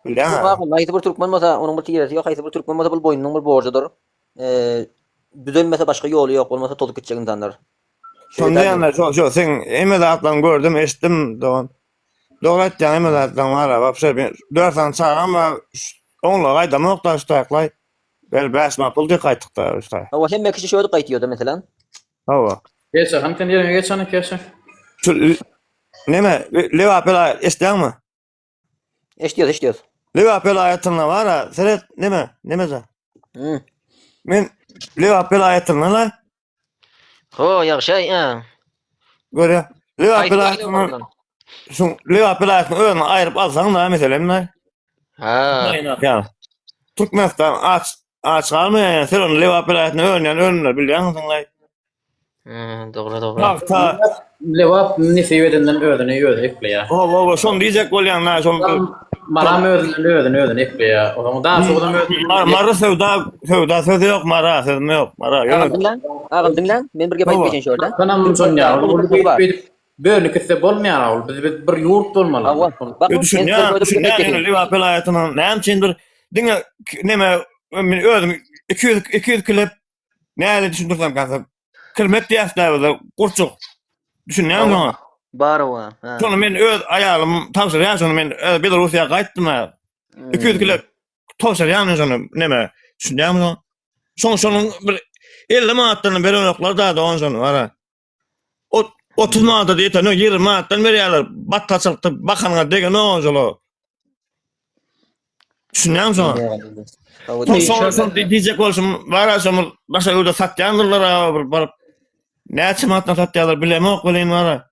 Bilýän. Bakın, aýty bir türkmen bolsa, onuň bir tigeri ýok, aýty bir türkmen bolsa bu boýnunyň bir borjydyr. Düzelmese başga ýoly ýok, bolmasa tolyp gitjek insanlar. Şonda ýa-da şo sen hemme zatlaryny gördüm, eşitdim dogan. Dogry aýtýan hemme zatlaryň bara, wapşe ben dörsen çağıram we onlara aýdam okda ştaýaklay. Bel bäsma pul diýip gaýtdyk da ştaý. Ama hemme kişi şöyle gaýtýardy mesela. Hawa. Geçse, hanten ýerine geçsene geçse. Şu neme lewap bela eşdäňmi? Eşdiýär. Lewap bela aýtdyňlar bara, seret neme za? Men lewap bela aýtdyňlar. Ho, ýaşy, Görä. Lewap bela aýtdyňlar. Şu lewap bela öňe aýryp alsaň da meselem. Ha. Ya. Türkmenistan aç kalmayan sen onu lewap bela öňe bilýänsiňler. Doğru. Bak ta. Lewap nisibetinden ödünü ekleýär. O şonu diyecek bolýan şonu. Maram ödünü ekleýär. O zaman daha soňra ödünü. Mara sevda söz yok mara söz yok mara. Ağam dinlen. Men birge bayıp geçen şorda. Kanam soňra. Böyle kesse bolmaýar. Biz bir ýurt bolmaly. Bak Düşün Liverpool hayatının näme üçindir diňe neme men özüm 200 klip näle düşündirsem kansa kılmet diýäsler gurçuk düşünýärmi onu? Bar o. Şonu men öz ayalym tavsirýär şonu men Belarusy'a gaýtdym. 200 klip tavsirýär şonu neme düşünýärmi onu? Şonun bir 50 manatdan berenoklar da on şonu var. 30 manat diýete, 20 manatdan berýärler. Batgaçykdy bakanyňa degen onjalo. Düşünýärmi şonu? Son diýjek bolsam, baraşam başa ýurda satýandylar baryp. Näçe manatdan satýarlar bilemok bilen bara.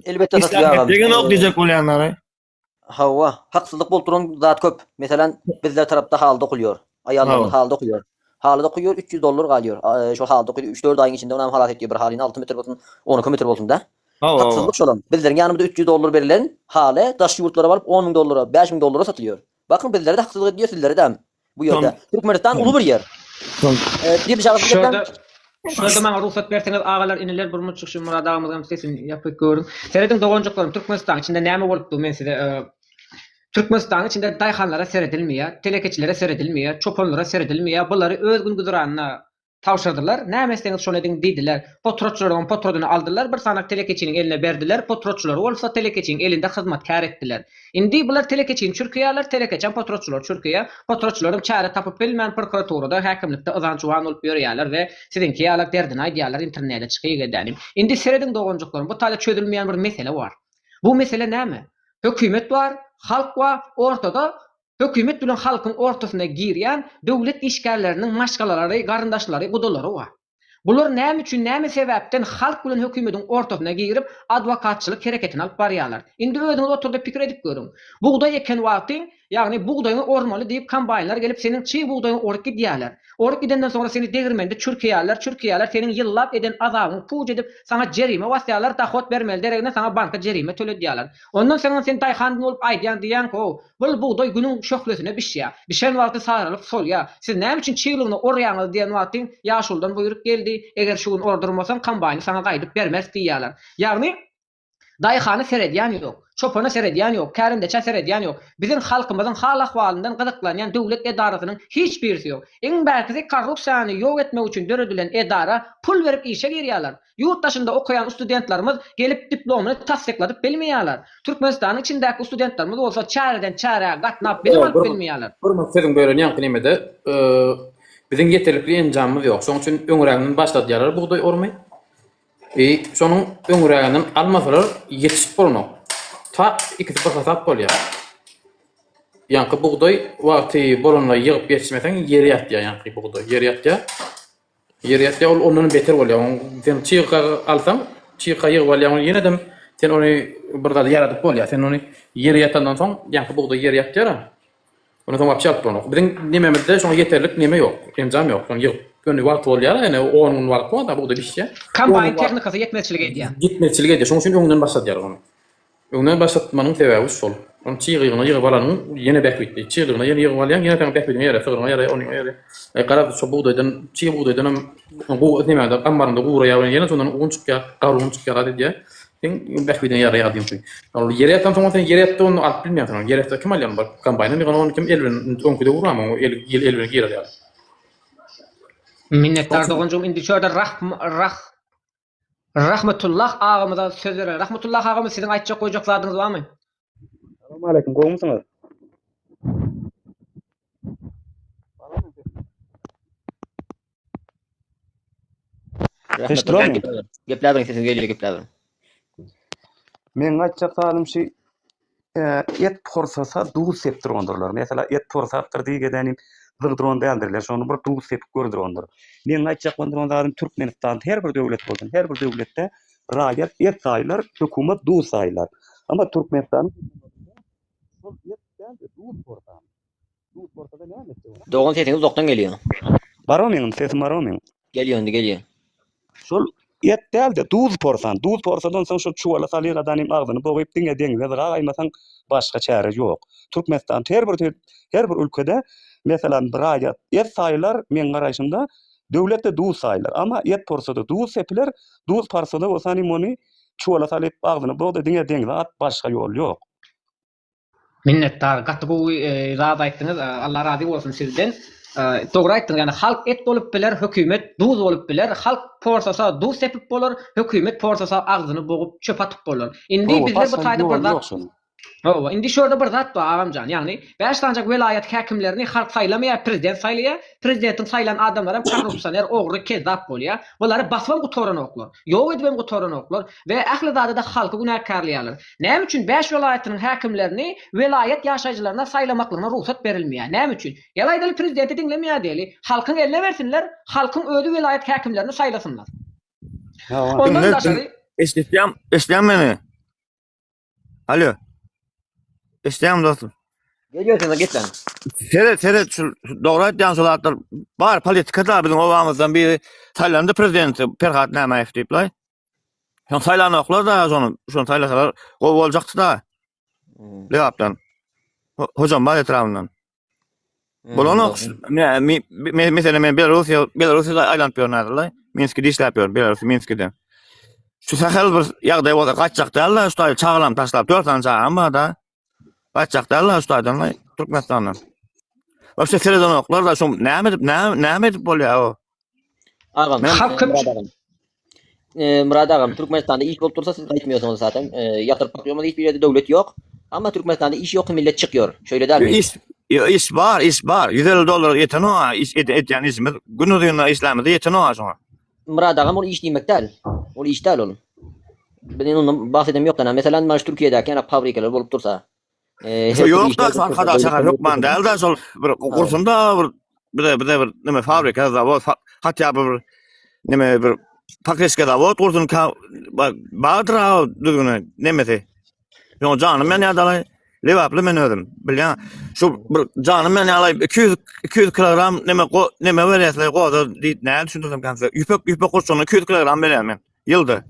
Elbette satýarlar. Degen ok diýjek bolýanlar. Hawa, haksızlık bolturan zat köp. Mesela bizler tarafta halda okuyor. Ayarlar halda okuyor. Halda okuyor $300 galıyor. Şu halda okuyor 3-4 ayın içinde ona halat ediyor bir halini 6 metre bolsun 10 metre bolsun da. Haksızlık şolan. Bizlerin yanımda $300 verilen hale daş yurtlara varıp $10.000, $5.000 satılıyor. Bakın bizlere de haksızlık ediyor sizlere de bu yerde. Türkmenistan ulu bir yer. Bir şahıs Şurada bana ruhsat berseňiz agalar iniler bir muçuk şu Murad agamyzyň sesini ýapyp görün. Seredin dogonjuklarym Türkmenistan içinde näme bolupdy men size Türkmenistan içinde daýhanlara seredilmeýär, telekeçilere seredilmeýär, çopanlara seredilmeýär. Bulary öz gün güzaranyna tawşadylar. Näme isteňiz şonu ediň diýdiler. Potroçlaryň potrodunu aldylar, bir sanak telekeçiniň eline berdiler. Potroçlary bolsa telekeçiniň elinde hyzmatkar etdiler. Indi bular telekeçini çürkýärler, telekeçen potroçlar çürkýär. Potroçlarym çare tapyp bilmän prokuraturada, häkimlikde ızançywan bolup ýörýärler we sizinki ýalak derdini aýdýarlar internetde çykyp gidenim. Indi serediň dogonjuklarym bu taýda çözülmeýän bir mesele bar. Bu mesele näme? Hökümet bar, halk var, ortada hökümet bilen halkın ortasına girýän döwlet işgärleriniň maşgalary, garyndaşlary, gudalary var. Bular näme üçin, näme sebäpden halk bilen hökümetiň ortasına girip adwokatçylyk hereketini alyp barýarlar. Indi özüňiz oturda pikir edip görüň. Buğday eken wagtyň, ýagny buğdaýyny ormaly diýip kombaynlar gelip senin çy buğdaýyny orup gidýärler. Orup gidenden sonra seni degirmende çürkýärler, senin ýyllap eden azabyny puj edip sana jerime wasýarlar, tahot bermeli deregine sana banka jerime töledýärler. Ondan sonra sen taýhandyň bolup aýdýan diýen ko, bul buğday günüň şöhlesine bişýär. Bişen wagty saralyp solýar. Siz näme üçin çyýlygyny orýaňyz diýen wagtyň ýaşuldan buyruk geldi. Eger şuň ordurmasan kombaýny sana gaýdyp bermez diýýärler. Ýagny daýhany seredýän ýok. Çopana seredýän ýok, kärimdeçe seredýän ýok. Bizim halkymyzyň hal ahwalyndan gyzyklanýan döwlet edarasynyň hiç birisi ýok. Iň bäkisi korrupsiýany ýok etmek üçin döredilen edara pul berip işe girýärler. Ýurt daşynda okuyan studentlarymyz gelip diplomaty tasdikladyp bilmeýärler. Türkmenistanyň içindäki studentlarymyz bolsa çäreden çäre gatnap bilmeýärler. Hormat sizin böyle ýanky nimede bizim yeterlikli enjamymyz ýok. Şoň üçin öňüräginden başladýarlar buğday ormay. Şonuň öňüräginden almasalar ýetişip bolmak. Ta ikisi bir hasat bolýar. Ýanky buğday wagty bolanla ýygyp ýetişmesen ýeri ýatýar ýanky buğday. Ýeri ýatýar ol ondan beter bolýar. Sen çyýka alsam, çyýka ýygyp bolýar ýene-de sen ony bir zat ýaradyp bolýar. Sen ony ýeri ýatandan soň ýanky buğday ýeri ýatýar. Onu soň wapçap bolýar. Bizim nememizde şoň yeterlik neme ýok, enjam ýok. Şoň ýygyp gönü wagt bolýar, ene onun wagty da buğday bişýär. Kombayn tehnikasy yetmezçilik edýär. Gitmezçilik edýär. Şoň üçin öňden başladýar onu. Öňden başlatmanyň sebäbi şol. Onu çyýgyny ýygyp alanyň ýene bäkbitdi. Çyýgyny ýene ýygyp alýan, ýene taň bäkbitdi ýere, sygryny ýere, ony ýere. Garap şu buğdaýdan, çyý buğdaýdan bu näme ambarynda gura ýalan ýene sondan unçukka, garun unçukka edýär. Sen bäkbitdi ýere ýadym şu. Ol ýere ýatan soň sen ýere ýatdy onu alyp bilmeýän. Ýere ýatdy kim alýan bar? Kombaýna ýygyny onu kim elben öňküde gurama, o elben girýär. Minnettar dogonjum indi şurada Rahmetullah ağamıza söz verer. Rahmetullah ağamız sizin aýtjak goýjak zadyňyz barmy? Assalamu alaykum, goýmusyňyz? Gepläbiriň sesini gelýär, gepläbiriň. Men aýtjak zadym şu et porsasa duýu sep durýandylar. Mesela et porsapdyr diýgenim zygdyran däldirler. Şonu bir duýu sepip gördürandyr. Men aýtjak bolýan zadym Türkmenistan her bir döwlet bolsun. Her bir döwletde raýat et saýlar, hökümet duýu saýlar. Ama Türkmenistan şol et däldi duýu porsa. Duýu porsada näme? Dogon sesiňiz uzakdan gelýär. Baramy meňin sesim baramy meňin. Gelýär. Şol et değil de 12%dan soň şu çuvala salyr adanym agdyny bogyp diňe deňize gaýmasaň başga çäre ýok. Türkmenistan her bir ülkede mesela bir aýat et saýlar men garaýşymda döwletde duz saýlar ama et porsada duz sepiler duz parsada osanym ony çuvala salyp agdyny bogda diňe deňize at başga ýol ýok. Minnettar. Gatgu zat aýtdyňyz. Allah razy bolsun sizden. Dogry aýtdyňyz. Yani halk et bolup biler, hökümet duz bolup biler. Halk porsasa duz sepip bolar, hökümet porsasa agzyny bogup çöp atyp bolar. Indi bizler bu taýda bir zat. Hawa, indi şurada bir zat bar agamjan. Yani Beştancak vilayet häkimlerini halk saýlamaýar, prezident saýlaýar. Prezidentin saýlan adamlar hem korrupsioner, ogry, kezzap bolýar. Bolary baswan gutoran oklar. Ýok edibem gutoran oklar we ähli zady da halky günahkarlaýarlar. Näme üçin 5 vilayetyň häkimlerini vilayet ýaşaýjylaryna saýlamaklaryna ruhsat berilmeýär? Näme üçin? Ýalaýdyl prezidenti dinlemeýär diýeli. Halkyň eline bersinler, halkyň öýdi vilayet häkimlerini saýlasynlar. Ondan daşary İsteyem beni. Alo. İsteyem dostum. Geliyorsunuz git lan. Seret şu doğru aýtýan solatlar bar politikada bizim obamyzdan biri Taýlanda prezidenti Ferhat Nämäýew diýipler. Şol saýlanoklar da şonu saýlasalar gowy boljakdy da. Lewapdan. Hocam bar etrafyndan. Bolany mesela men Belarusya aýlanyp ýörnädiler. Minskide işläp ýör, Belarus Minskide. Şu sahel bir ýagdaý bolsa gaçjakdalar, şu çağlam taşlap 4 tane çağlam bar da. Gaçjakdalar şu taýdan Türkmenistandan. Başga sereden oklar da şu näme edip bolýar o? Agam, Murad agam, Türkmenistan'da iş bolup dursa siz gaýtmıyorsunuz zaten. Ýatyrıp bakýarmyz, hiçbir ýerde döwlet ýok. Ama Türkmenistan'da iş ýok, millet çykýar. Şöyle der mi? İş var. $150 ýeten o, iş edýän işimiz, günüňe işlemizde ýeten o şoňa. Murad agam ol iş diýmek däl. Ol iş däl ol. Ben ondan bahsedem ýokdan. Mesela maş Türkiýedäki ýa fabrikalar bolup dursa. Yok da arkadaş hukman däl da şol bir gursunda bir neme fabrika zawod hatya bir neme bir paketke zawod gursun bagra düzgüne nemesi. Yo canım men ýa-da lewaply men özüm bilýän şu bir canım men ýa-da 200 kilogram neme berýärler goda diýip näme düşündirsem kansa ýüpek gursuny 200 kilogram berýär men ýylda.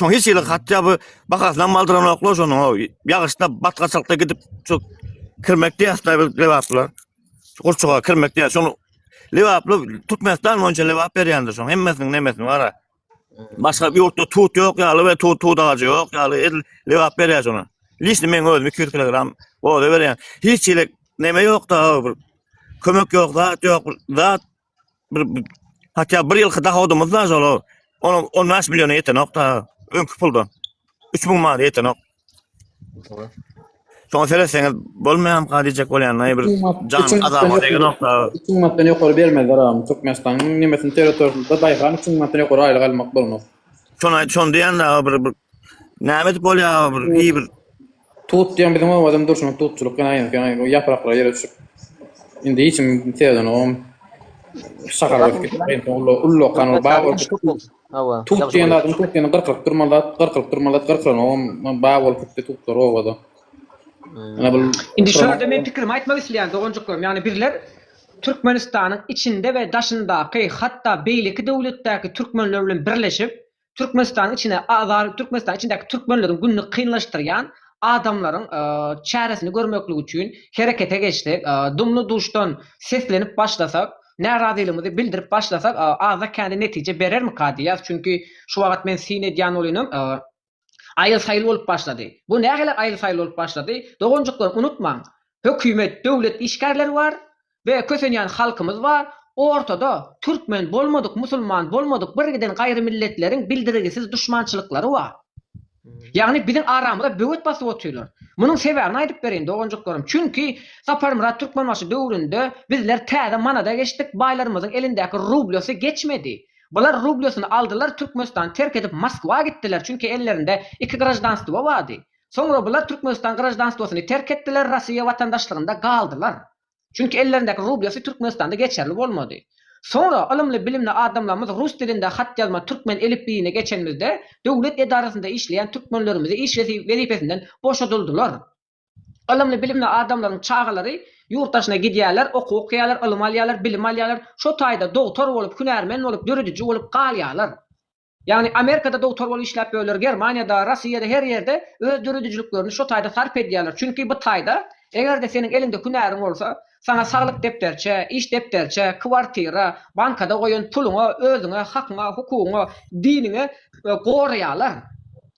Şoň hiç ýyly hatda bu bakaslan maldyran oklar şonu ýagyşda batgaçlykda gidip şu kirmekde ýaşlar lewaplar. Gurçuga kirmekde şonu lewaply Türkmenistan boýunça lewap berýändir şoň hemmesiniň nemesini bara. Başga bir ýurtda tut ýok ýaly we tut agacı ýok ýaly lewap berýär şonu. Lisni men özüm 200 kilogram o da berýän. Hiç ýyly neme ýok da kömek ýok da bir hatda bir ýyl daha odamyz da şol 10 milyon ýeten okda. Öňkü puldan 3000 manat ýeten ok. Şoň sereseňiz bolmaýam gadijek bolýan bir can azamy degen nokta. 2 manatdan ýokary bermezler am. Türkmenistanyň nemesini territoriýasynda daýgan 3 manatdan ýokary aýlyk almak bolmaz. Şon diýen bir näme dip bolýar bir tut diýen bizim adam durşuny tutçuluk ýa-da ýapraklar ýere düşüp. Indi hiçim teýden o şahar gitip ullo kanal baýy tut diýen adam tut diýen gyrkyp durmalat o baýy bolup gitdi tutlar o wada. Indi şurada men pikirimi aýtmak isleýän dogonjuklarym, ýani birler Türkmenistanyň içinde we daşyndaky hatda beýleki döwletdäki türkmenler bilen birleşip Türkmenistanyň içine Türkmenistanyň içindäki türkmenleriň günni kynlaşdyrýan adamlaryň çäresini görmeklik üçin herekete geçdik. Dumlu duşdan seslenip başlasak, närazyligimizi bildirip başlasak aza kendi netije berermi kadiyaz? Çünki şu wagt men sine diýen bolýanam. Aýyl saýly bolup başlady. Bu nägeler aýyl saýly bolup başlady? Dogonjuklar unutmaň. Hökümet, döwlet işgärleri var we kösenýän halkymyz var. Ortada türkmen bolmadyk, musulman bolmadyk, birgiden gaýry milletleriň bildirigisiz düşmançylyklary var. Ýagny bizim aramyzda böwet basyp oturýarlar. Munyň sebäbini aýdyp berin dogonjuklarym. Çünki Saparmurat Türkmenbaşy döwründe bizler täze manada geçdik, baýlarymyzyň elindäki rublosy geçmedi. Bular rublosyny aldylar, Türkmenistan terk edip Moskwa gitdiler. Çünki ellerinde 2 grajdanstwo bardy. Soňra bular Türkmenistan grajdanstwosyny terk etdiler, Russiýa watandaşlygynda galdylar. Çünki ellerindäki rublosy Türkmenistanda geçerli bolmady. Soňra ilmli bilimli adamlarymyz rus dilinde hat ýazma türkmen elifbiine geçenmizde döwlet edarasynda işleýän türkmenlerimizi iş wezipesinden boşadyldylar. Ilmli bilimli adamlaryň çağalary ýurtdaşyna gidýärler, okuýarlar, ilm alýarlar, bilim alýarlar. Şo taýda doktor bolup, hünärmen bolup, dörediji bolup galýarlar. Yani Amerika'da doktor bolup işläp böler, Germaniýada, Russiýada her ýerde öz dürüdüjliklerini şu taýda sarp edýärler. Çünki bu taýda egerde seniň elinde hünäriň bolsa, sana saglyk depderçe, iş depderçe, kwartira, bankada goýan puluňa, özüňe, hakyňa, hukugyňa, diniňe goraýarlar.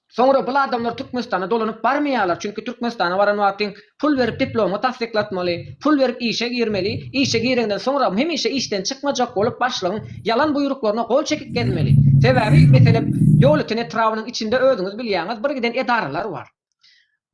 Sonra bu adamlar Türkmenistana dolanyp barmaýarlar. Çünki Türkmenistana baran wagtyň pul berip diploma tasdiklatmaly, pul berip işe girmeli. İşe girenden sonra hemişe işten çykmajak bolup başlygyň yalan buýruklaryna gol çekip gelmeli. Sebäbi meselem döwletin etrawynyň içinde özüňiz bilýäňiz bir giden edaralar bar.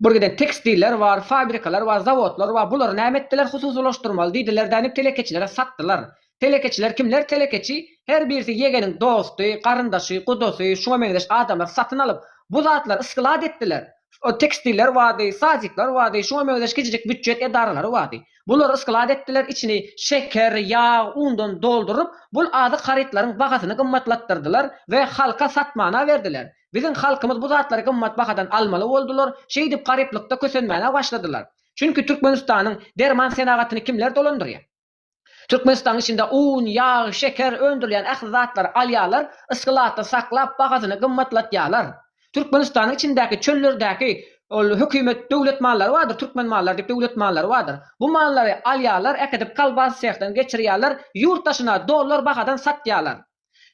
Bir giden tekstiller var, fabrikalar var, zawodlar var. Bular näme etdiler? Hususlaşdyrmaly diýdiler, dänik telekeçilere satdylar. Telekeçiler kimler? Telekeçi her birisi ýegenin dosty, garyndaşy, gudosy, şoňa meňdeş adamlar satyn alyp bu zatlar ıskılad etdiler. O tekstiller wady, sazikler wady, şoňa meňdeş gijek büdjet edaralary wady. Bular ıskılad etdiler, içini şeker, ýağ, undan doldurup bul ady haritlaryň bahasyny gymmatlatdyrdylar we halka satmana berdiler. Bizim halkymız bu zatlary gymmat bahadan almaly boldular, şeý dip garyplykda kösenmäne başladylar. Çünki Türkmenistanyň derman senagatyny kimler dolandyrýar? Türkmenistan içinde un, yağ, şeker öndürülen ahzatlar alyalar, ıskılatda saklap bahasyny gymmatlatýarlar. Türkmenistanyň içindäki çöllerdäki hökümet döwlet mallary vardır, Türkmen mallary diýip döwlet mallary vardır. Bu mallary alyalar, ekidip kalbas sehden geçirýärler, yurttaşyna dollar bahadan satýarlar.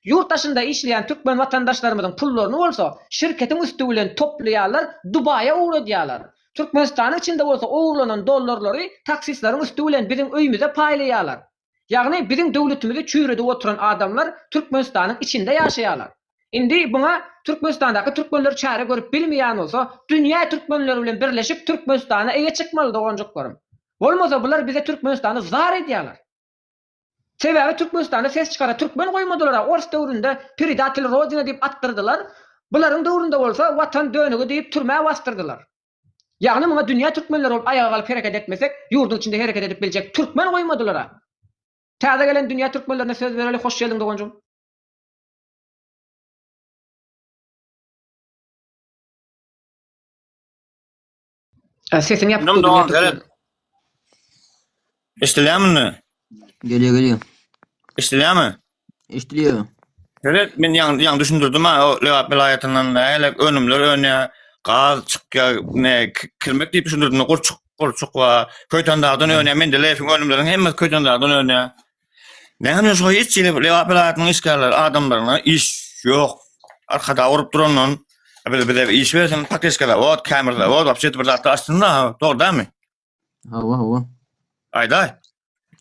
Yurttaşynda işleyen Türkmen vatandaşlarymyzyň pullaryny bolsa, şirketiň üstü bilen toplaýarlar, Dubaýa uğradýarlar. Türkmenistanyň içinde bolsa uğurlanan dollarlary taksislaryň üstü bilen bizim öýümüze paýlaýarlar. Ýagny bizim döwletimizi çüýredip oturan adamlar Türkmenistanyň içinde ýaşaýarlar. Indi buna Türkmenistandaky türkmenler çare görüp bilmeýän bolsa, dünýä türkmenleri bilen birleşip Türkmenistana eýe çykmaly doganjyklarym. Bolmasa bular bize Türkmenistany zar edýärler. Sebäbi Türkmenistana ses çykara türkmen goýmadylar. Ors döwründe Pridatil Rodina diýip attyrdylar. Bularyň döwründe bolsa watan dönügi diýip türmäge bastyrdylar. Ýagny muňa dünýä türkmenleri bolup ayağa galyp hereket etmesek, ýurdun içinde hereket edip biljek türkmen goýmadylar. Täze gelen dünýä türkmenlerine söz bereli hoş geldin doganjym. Sesini yapıp İştilýärmi? Geliyor. İştilýärmi? İştiliyor. Evet, men ýa düşündirdim ha, o Lewap vilayatynyň näle önümler öne gaz çykýar, ne kirmek diýip düşündirdim. Gorçuk we köýtandardan öne men de lefin önümleriň hemme köýtandardan öne. Näme şo hiç Lewap vilayatynyň işgärleri adamlaryna iş ýok. Arkada urup duranlar böyle iş versen pakeskalar, o kameralar, o wapşet bir zat aslında doğru değil mi? Hava. Ayday.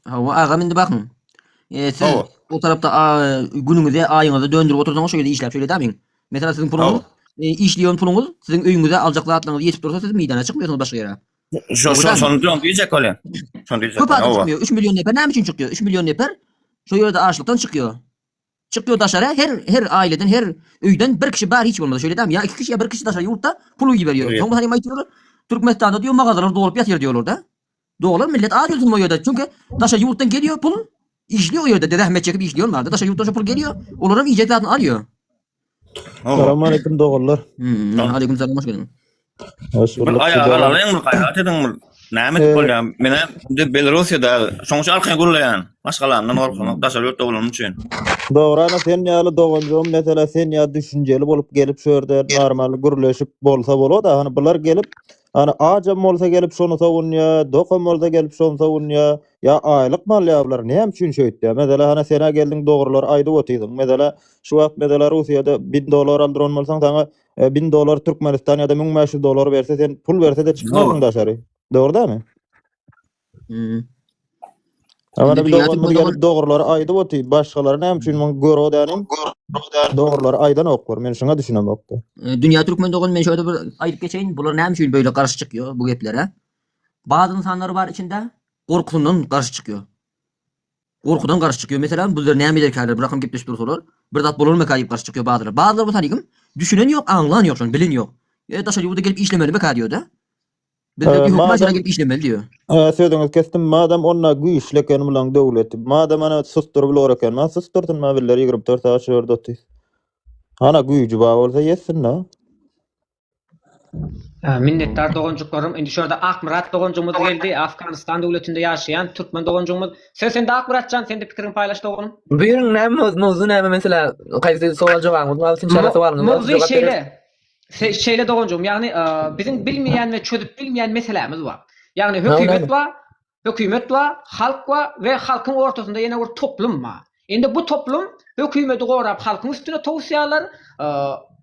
Hava ağa mende bakın. Siz o tarafta günüňize, aýyňyza döndürüp otursaňyz şöyle işläp şöyle dämiň. Mesela sizin puluňyz, işleýän puluňyz sizin öýüňize aljaklar atlaryňyz ýetip dursa siz meýdana çykmıyorsunuz başga ýere. Şonu diýjek bolan. Şonu diýjek. Köp adam çykmıyor. 3 milyon nefer näme üçin çykýar? 3 milyon nefer şu ýerde açlykdan çykýar. Çıkıyor daşara her aileden her öýden bir kişi bar hiç bolmasa şöyle däm ya 2 kişi ya 1 kişi daşara ýurtda pulu ýiberiyor. Soňra hani aýtýarlar Türkmenistanda diýyor magazalar dolup ýatyr diýorlar da. Doglar millet az ýurtun moýada çünkü daşa ýurtdan geliyor pul işliyor ýerde rahmet çekip işliyorlar da daşa ýurtdan pul geliyor. Olaram iýetlerini alýor. Assalamu alaykum doglar. Alaykum salam hoş geldin. Hoş bulduk. Ayağa alaýyn gaýat ediň. Näme bolýar? Mene de Belarusýada soňça arkaňa gurulaýan. Başgalaryndan gorkun, daşa ýurtda bolan üçin. Doğru ana sen ýaly doganjym mesela sen ýa düşünjeli bolup gelip şu ýerde normal gürleşip bolsa bolada hani bular gelip hani ajam bolsa gelip şonu sowunýa, dokam bolsa gelip şonu sowunýa ýa aýlyk mal ýablar näme üçin şöýtdi? Mesela hani sena geldiň dogrular aýdyp otydyň. Mesela şu wagt mesela Russiýada $1000 aldyran bolsaň taňa $1000 Türkmenistan ýa-da $1500 berse sen pul berse de çykmagyň daşary. Doğru değil mi? Ama bir doğrular ayda oty. Başgaları näme üçin men görödänim? Doğrular aydan okur. Men şuna düşünem okdy. Dünya Türkmen dogan men şöyle bir aýdyp geçeýin. Bular näme üçin böyle garşy çykýar bu geplere? Bazı insanlar var içinde korkudan garşy çykýar. Korkudan garşy çykýar. Mesela bular näme derkäler bir rakam gepleşip dursalar, bir zat bolanmy kaýyp garşy çykýar bazılar. Bazılar bu tanygym düşünen ýok, anlayan ýok, şonu bilen ýok. Daşa ýurda gelip işlemeli mi diýor da? Bizde hükümet gelip işlemeli diyor. Söýdüňiz kestim. Madam onna güýçleken bilen döwlet. Madam ana susturyp biler eken. Ma susturdun ma biller 24 saat şurada otyr. Ana güýçi bar bolsa ýetsin da. Minnettar dogonjuklarım. Indi şurada Akmurat dogonjumuz geldi. Afganistan döwletinde yaşayan Türkmen dogonjumuz. Sen de Akmuratcan, sen de pikirini paylaş dogonum. Buyurun, mawzu näme mesela? Qaysi sowal jogabыңız var? Şinçara sowalыңız var? Mawzu şeyle dogonjum. Yani bizim bilmeyen ve çözüp bilmeyen meselemiz var. Yani hükümet var, halk var ve halkın ortasında yine bir toplum var. Indi bu toplum hükümeti gorap halkın üstüne towsiýalar,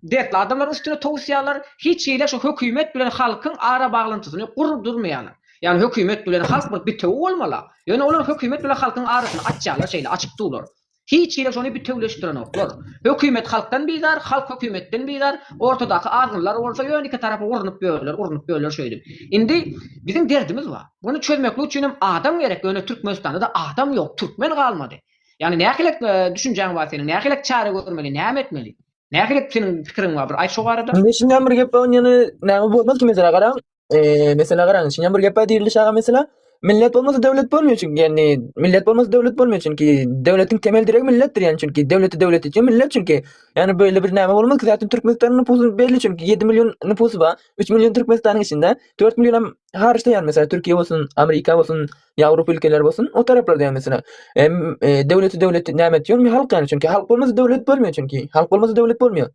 dertli adamlar üstüne towsiýalar. Hiç ýyle şu hükümet bilen halkın ara baglantysyny gurdurmaýarlar. Yani hükümet bilen halk bir bitew bolmaly. Yani olar hükümet bilen halkın arasyny açýarlar, şeýle açyp durlar. Hiç ýyle şonu bitewleşdiren oklar. Hükümet halktan bizar, halk hükümetten bizar. Ortadaky azgınlar bolsa ýöne iki tarapy urunup böler şeýle. Indi bizim derdimiz var. Bunu çözmek üçin adam gerek. Öne Türkmenistanda da adam yok, Türkmen galmady. Yani nähilek düşünjäň bar senin? Nähilek çare görmeli, näme etmeli? Nähilek senin pikirin bar? Bir aýt şu barada. Şindan bir gep ýany näme bolmaz ki mesela garaň. Mesela garaň, şindan bir gep diýildi şaga mesela. Millet bolmasa devlet bolmuyor çünkü yani millet bolmasa devlet bolmuyor çünkü devletin temel direği millettir yani çünkü devlet için millet çünkü yani böyle bir näme bolmaz ki zaten Türkmenistan'ın nüfusu belli çünkü 7 milyon nüfusu var 3 milyon Türkmenistan'ın içinde 4 milyon hariçte yani mesela Türkiye olsun Amerika olsun ya Avrupa ülkeleri olsun o taraflarda yani mesela devleti näme diyor mi halk yani çünkü halk bolmasa devlet bolmuyor çünkü halk bolmasa devlet bolmuyor.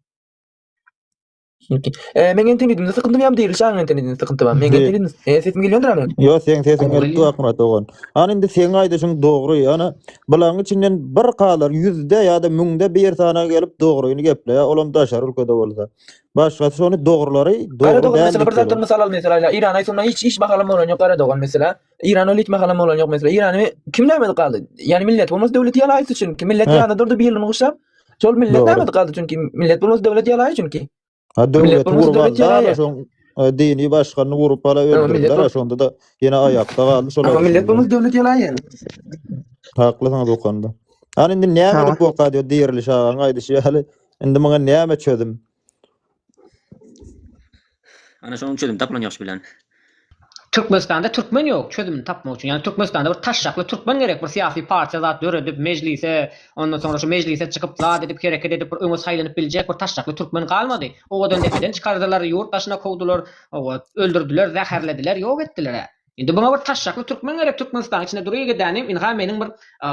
Men internetinde sıkıntı ýa-da diýil, şaň internetinde sıkıntı bar. Men internetim sesim gelýändir ama. Yo, sen sesin gelip Akmurat dogon. Ana indi sen aýdyşyň dogry, ana bulaň içinden bir galar 100de ýa-da 1000de bir sana gelip dogryny gepleýär. Olam daşar ülkede bolsa. Başgasy şonu dogrlary dogry dogon mesela bir zatdan mysal al mesela İran aýsynda hiç bahalama bolan ýok gara dogon mesela. İran hiç bahalama bolan ýok mesela. İrany kim näme galdy? Yani millet bolmasa döwlet ýalaýsy üçin ki millet ýanyna durdy bir ýylyny guşap. Şol millet näme galdy çünkü millet bolmasa döwlet ýalaýy çünkü. Ha döwlet gurbanlar şoň dini başganyny gurup ala öldürdiler. Şonda da ýene aýakda galdy şolar. Ama millet bolmasa döwlet ýalaýy. Haklysyň bu konuda. Ana indi näme dip bokady diýerli şagan aýdyşy ýaly. Indi maňa näme çözüm? Ana şonu çözüm taplan ýaşy bilen. Türkmenistan'da Türkmen yok çözümünü tapmak için. Yani Türkmenistan'da bir taşraklı Türkmen gerek. Bir siyasi parça zat döredip meclise, ondan sonra şu meclise çıkıp zat edip hareket edip bir öňe saýlanyp biljek bir taşraklı Türkmen galmady. O dönemden çıkardylar, ýurt başyna kowdular, öldürdüler, zäherlediler, ýok etdiler. Indi buna bir taşraklı Türkmen gerek. Türkmenistan içinde duruyor gidenim. İnha menin bir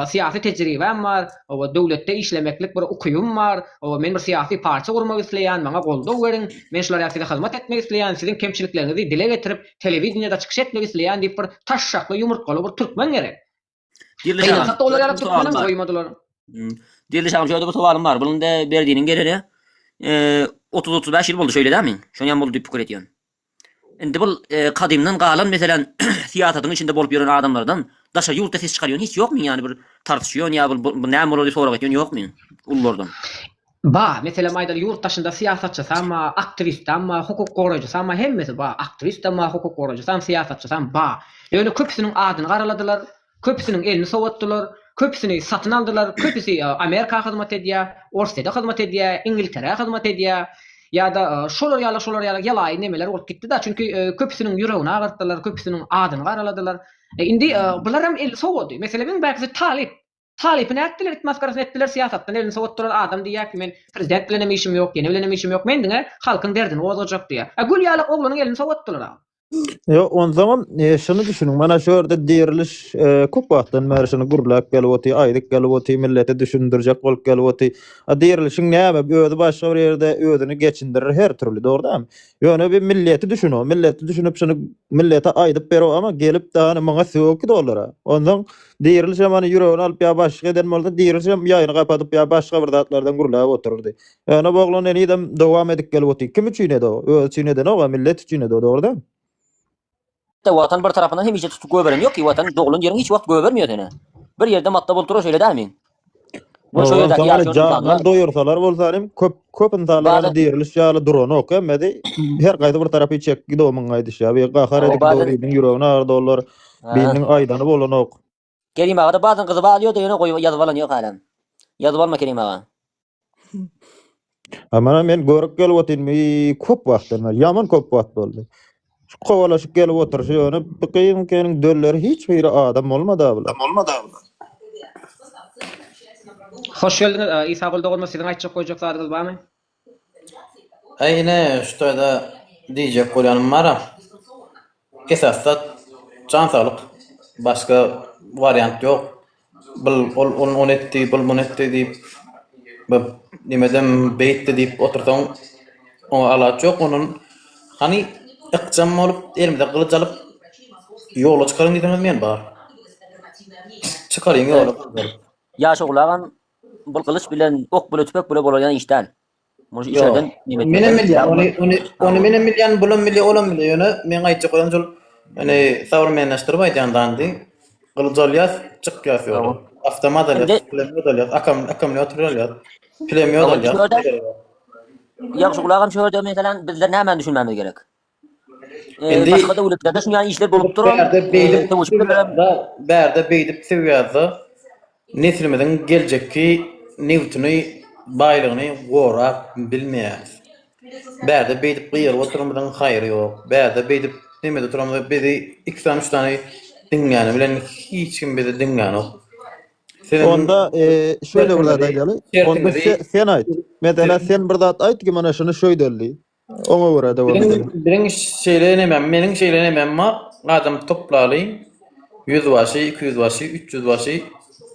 siyasi tecrübem var. O döwletde işlemeklik bir okuyum var. O men bir siyasi parça kurmak isleýän, maňa goldaw berin. Men şolara ýasyga hyzmat etmek isleýän, sizin kemçiliklerinizi dile getirip telewizionyada çykyş etmek isleýän diýip bir taşraklı ýumurtgaly bir Türkmen gerek. Dirli hatta olar ýalyp Türkmenim goýmadylar. Dirli şaňy şöyle bir sowalim bar. Bunun da berdiğinin geliri 30-35 ýyl boldy şöyle dämi? Şoňam boldy diýip pikir etýän. Indi bu kadimden galan mesela siýasatyň içinde bolup ýören adamlardan daşa ýurtda ses çykarýan hiç ýokmy ýani bir tartışýan ýa bu näme boldy sorak etýän ýokmy ullardan? Mesela maýda ýurtdaşynda siýasatçy samma, aktivist samma, hukuk goraýjy samma hemmesi aktivist samma, hukuk goraýjy samma, siýasatçy samma. Ýöne köpüsiniň adyny garaladylar, köpüsiniň elini sowatdylar, köpüsini satyn aldylar, köpüsi Amerika hyzmat edýär, Orseýda hyzmat edýär, Ingiltere hyzmat edýär. Ya da şolar ýalaý nemeler bolup gitdi da çünkü köpüsiniň ýüregini agartdylar, köpüsiniň adyny garaladylar. Indi bular hem el sowady. Mesela men belki Talip'in etdiler, itmaskarasyny etdiler, siýasatdan elini sowatdylar, adam diýär ki men prezident bilen işim ýok, ýene bilen işim ýok, men diňe halkyň derdini ozajak diýär. Gül ýalyk oglanyň elini sowatdylar. Yo, on zaman şunu düşünün. Mana şu ýerde diýeriliş köp wagtdan beri şunu gurulap gelip oty, aýdyk gelip oty, millete düşündirjek bolup gelip oty. Diýerilişiň näme? Özi başga bir ýerde özüni geçindirir her türlü, dogry-da? Ýöne bir milleti düşünýär. Milleti düşünüp şunu millete aýdyp berýär ama gelip dany maňa söwki dolara. Ondan diýeriliş mana ýüregini alyp ýa başga eden bolsa diýeriliş ýaýyny gapatyp ýa başga bir zatlardan gurulap otururdy. Ýöne bu oglan edem dowam edip gelip oty. Kim üçin edi o? Öz üçin eden o, millet üçin edi, dogry-da? Watan bir tarafından hem hiç tutup göberen yok ki watan doglun yerini hiç wagt göbermiyor dene. Bir yerde matta bolturuş öyle değil mi? Bu şöyle de ýa-da doýursalar bolsanym köp insanlar diýeriliş ýaly duran okemedi. Her gaýda bir tarapy çek gidowyň gaýdyşy. Bir gahar edip doýryň ýüregine agardyllar. Benim aýdany bolan ok. Kerim ağa da bazen kızı bağlıyor da yine koyup yazıp alan yok halen. Yazıp alma Kerim ağa. Ama men görüp gelip otyrmy köp wagtdan, ýaman köp wagt boldy. Kovalaşıp gelip oturşyony, bykyn dölleri hiç biri adam bolmady abla. Hoş geldiniz. İsa Gül dogonma sizin aýtjak goýjak zadyňyz barmy? Ayne, ştoýda diyecek bolýanym bar. Esasda can sağlyk. Başga variant ýok. On etdi, on etdi diýip nimeden beýtdi diýip otursaň o alat ýok. Onun hani ykjam bolup elimde kılıç alıp yola çıkarın diýmem men bar. Çıkarın yola. Yaş oglagan bu kılıç bilen ok bile tüpek bile bolayan işten. Bunu işlerden nimet. Menem milyan, onu menem milyan bulun milyan olan milyonu men aýtjak bolan jol hani savrmenleştirip aýdandandy. Kılıç alyas, çık ýasy. Avtomat alyas, plemiyot alyas, akkumulyator alyas, plemiyot alyas. Yaş oglagan şöyle mesela bizler näme düşünmemiz gerek? Başka döwletlerde şuňa işler bolup duran. Bärde beýdip sevýärdi. Neslimizin geljekki newtony baýlygyny gorap bilmeýäris. Bärde beýdip gyýryp oturmadan haýry ýok. Bärde beýdip nimede turamda bizi 2-3 tane dinleýän bilen hiç kim bizi dinleýän ýok. Onda şöyle burada daýaly. Onda sen aýt. Mesela sen bir zat aýt ki mana şunu şöýdeldi. Ona göre de Birin şeylenemem, meniň şeylenemem ma adam toplaly 100 waşy, 200 waşy, 300 waşy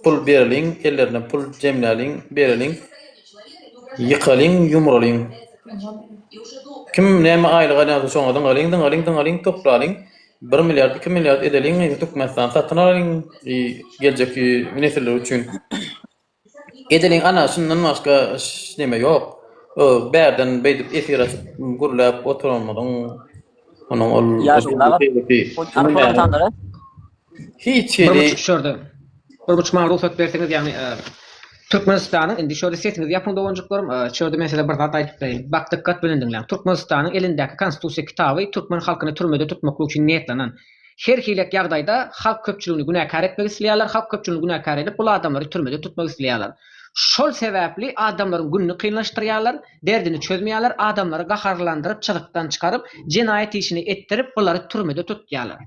pul berliň, ellerine pul jemläliň, berliň, ýykalyň, ýumralyň. Kim näme aýlyga näme şoňadan alyň, toplalyň, 1 milliard, 2 milliard edeliň, tökmezden satyn alyň, geljeki nesiller üçin. Edeliň ana şundan başga näme ýok. O bärden beýdip esira gurlap oturamadan onuň ol hiç bir buçuk maň ruhsat berseňiz ýagny Türkmenistanyň indi şöyle setiniz ýapyň doganjyklaryň şöyle mesela bir zat aýdyp beýin. Bak dikkat bilen dinleň. Türkmenistanyň elindäki konstitusiýa kitaby türkmen halkyny türmede tutmaklyk üçin niýetlenen. Her hilek ýagdaýda halk köpçüligini günäkar etmek isleýärler, halk köpçüligini günäkar edip bu adamlary türmede tutmak isleýärler. Şol sebäpli adamlaryň günni kynlaşdyrýarlar, derdini çözmeýärler, adamlary gaharlandyryp, çygykdan çykaryp, jenaýat işini etdirip bulary türmede tutýarlar.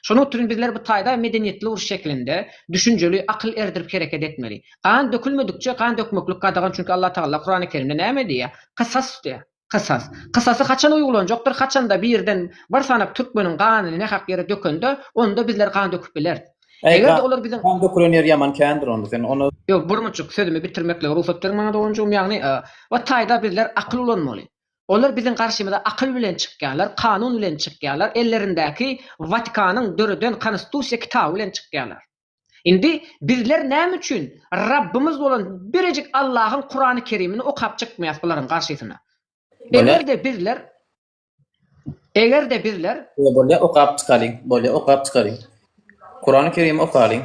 Şonu türün bizler bu taýda medeniýetli uruş şeklinde düşünjeli, akyl erdirip hereket etmeli. Kan dökülmedikçe kan dökmeklik gadagan çünkü Allah Taala Kur'an-ı Kerimde näme diýär? Qisas diýär. Qisas. Qisasy haçan uýgulanjakdyr? Haçanda bir ýerden bir sanap türkmeniň ganyny nähak ýere dökende, onda bizler kan döküp biler. Eger olar bizden kan dökülen ýer ýaman kendir onda sen onu ýok burmuçuk sözümi bitirmekle ruhsat bermana doganjym ýagny o taýda bizler akyl ulanmaly. Olar biziň garşymyza akyl bilen çykýarlar, kanun bilen çykýarlar, ellerindäki Vatikanyň döreden konstitusiýa kitaby bilen çykýarlar. Indi bizler näme üçin Rabbimiz bolan birejik Allahyň Kur'an-ı Kerimini okap çykmaýas bularyň garşysyna? Eger de bizler bolýa okap çykaryň. Kur'an-ı Kerim okalyň.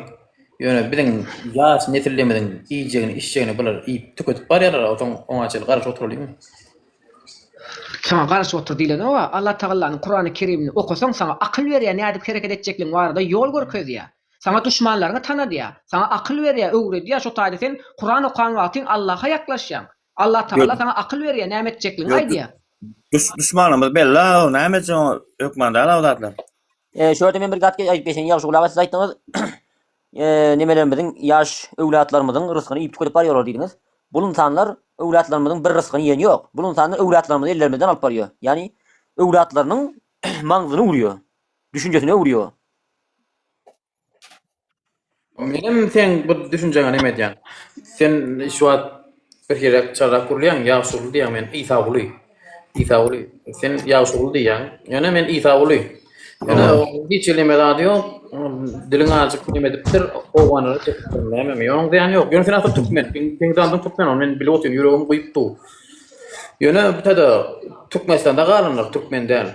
Ýöne biziň ýaş nesillemizin iýjegini, işjegini bular iýip tüketip barýarlar, oňa çyl garaş oturalýmy? Sana garaş otur diýlen o Allah Taalanyň Kur'an-ı Kerimini okusaň sana akyl berýär, nädip hereket etjekliň barada ýol görkezýär. Sana düşmanlaryny tanadýar. Sana akyl berýär, öwredýär, şo taýda sen Kur'an okan wagtyň Allah'a ýaklaşýan. Allah Taala sana akyl berýär, näme etjekliň aýdýar. Düşmanymyz bella, näme üçin hökmandar awdatlar. Şöyle men bir gatga aýyp beşen ýaş uglaga siz aýtdyňyz. Nimelerimiziň ýaş öwlatlarymyzyň ryzykyny iýip tüketip barýarlar diýdiňiz. Bu insanlar öwlatlarymyzyň bir ryzykyny ýeni ýok. Bu insanlar öwlatlarymyzy ellerimizden alyp barýar. Ýani öwlatlarynyň maňzyny urýar. Düşünjesini urýar. Menem sen bu düşünjeňe näme diýän? Sen şu wagt bir kerek çara kurlayan ýaş ugly diýän men Isa ugly. Sen ýaş ugly diýän. Ýöne men Isa ugly. Ýöne hiç elime diýär. Diliň azyk näme dipdir? Owanary çekdir. Näme ýok diýän ýok. Ýöne sen atyp türkmen. Piňdandan türkmen men bilýotyn ýüregim goýupdy. Ýöne bu taýda Türkmenistanda galanlar türkmen däl.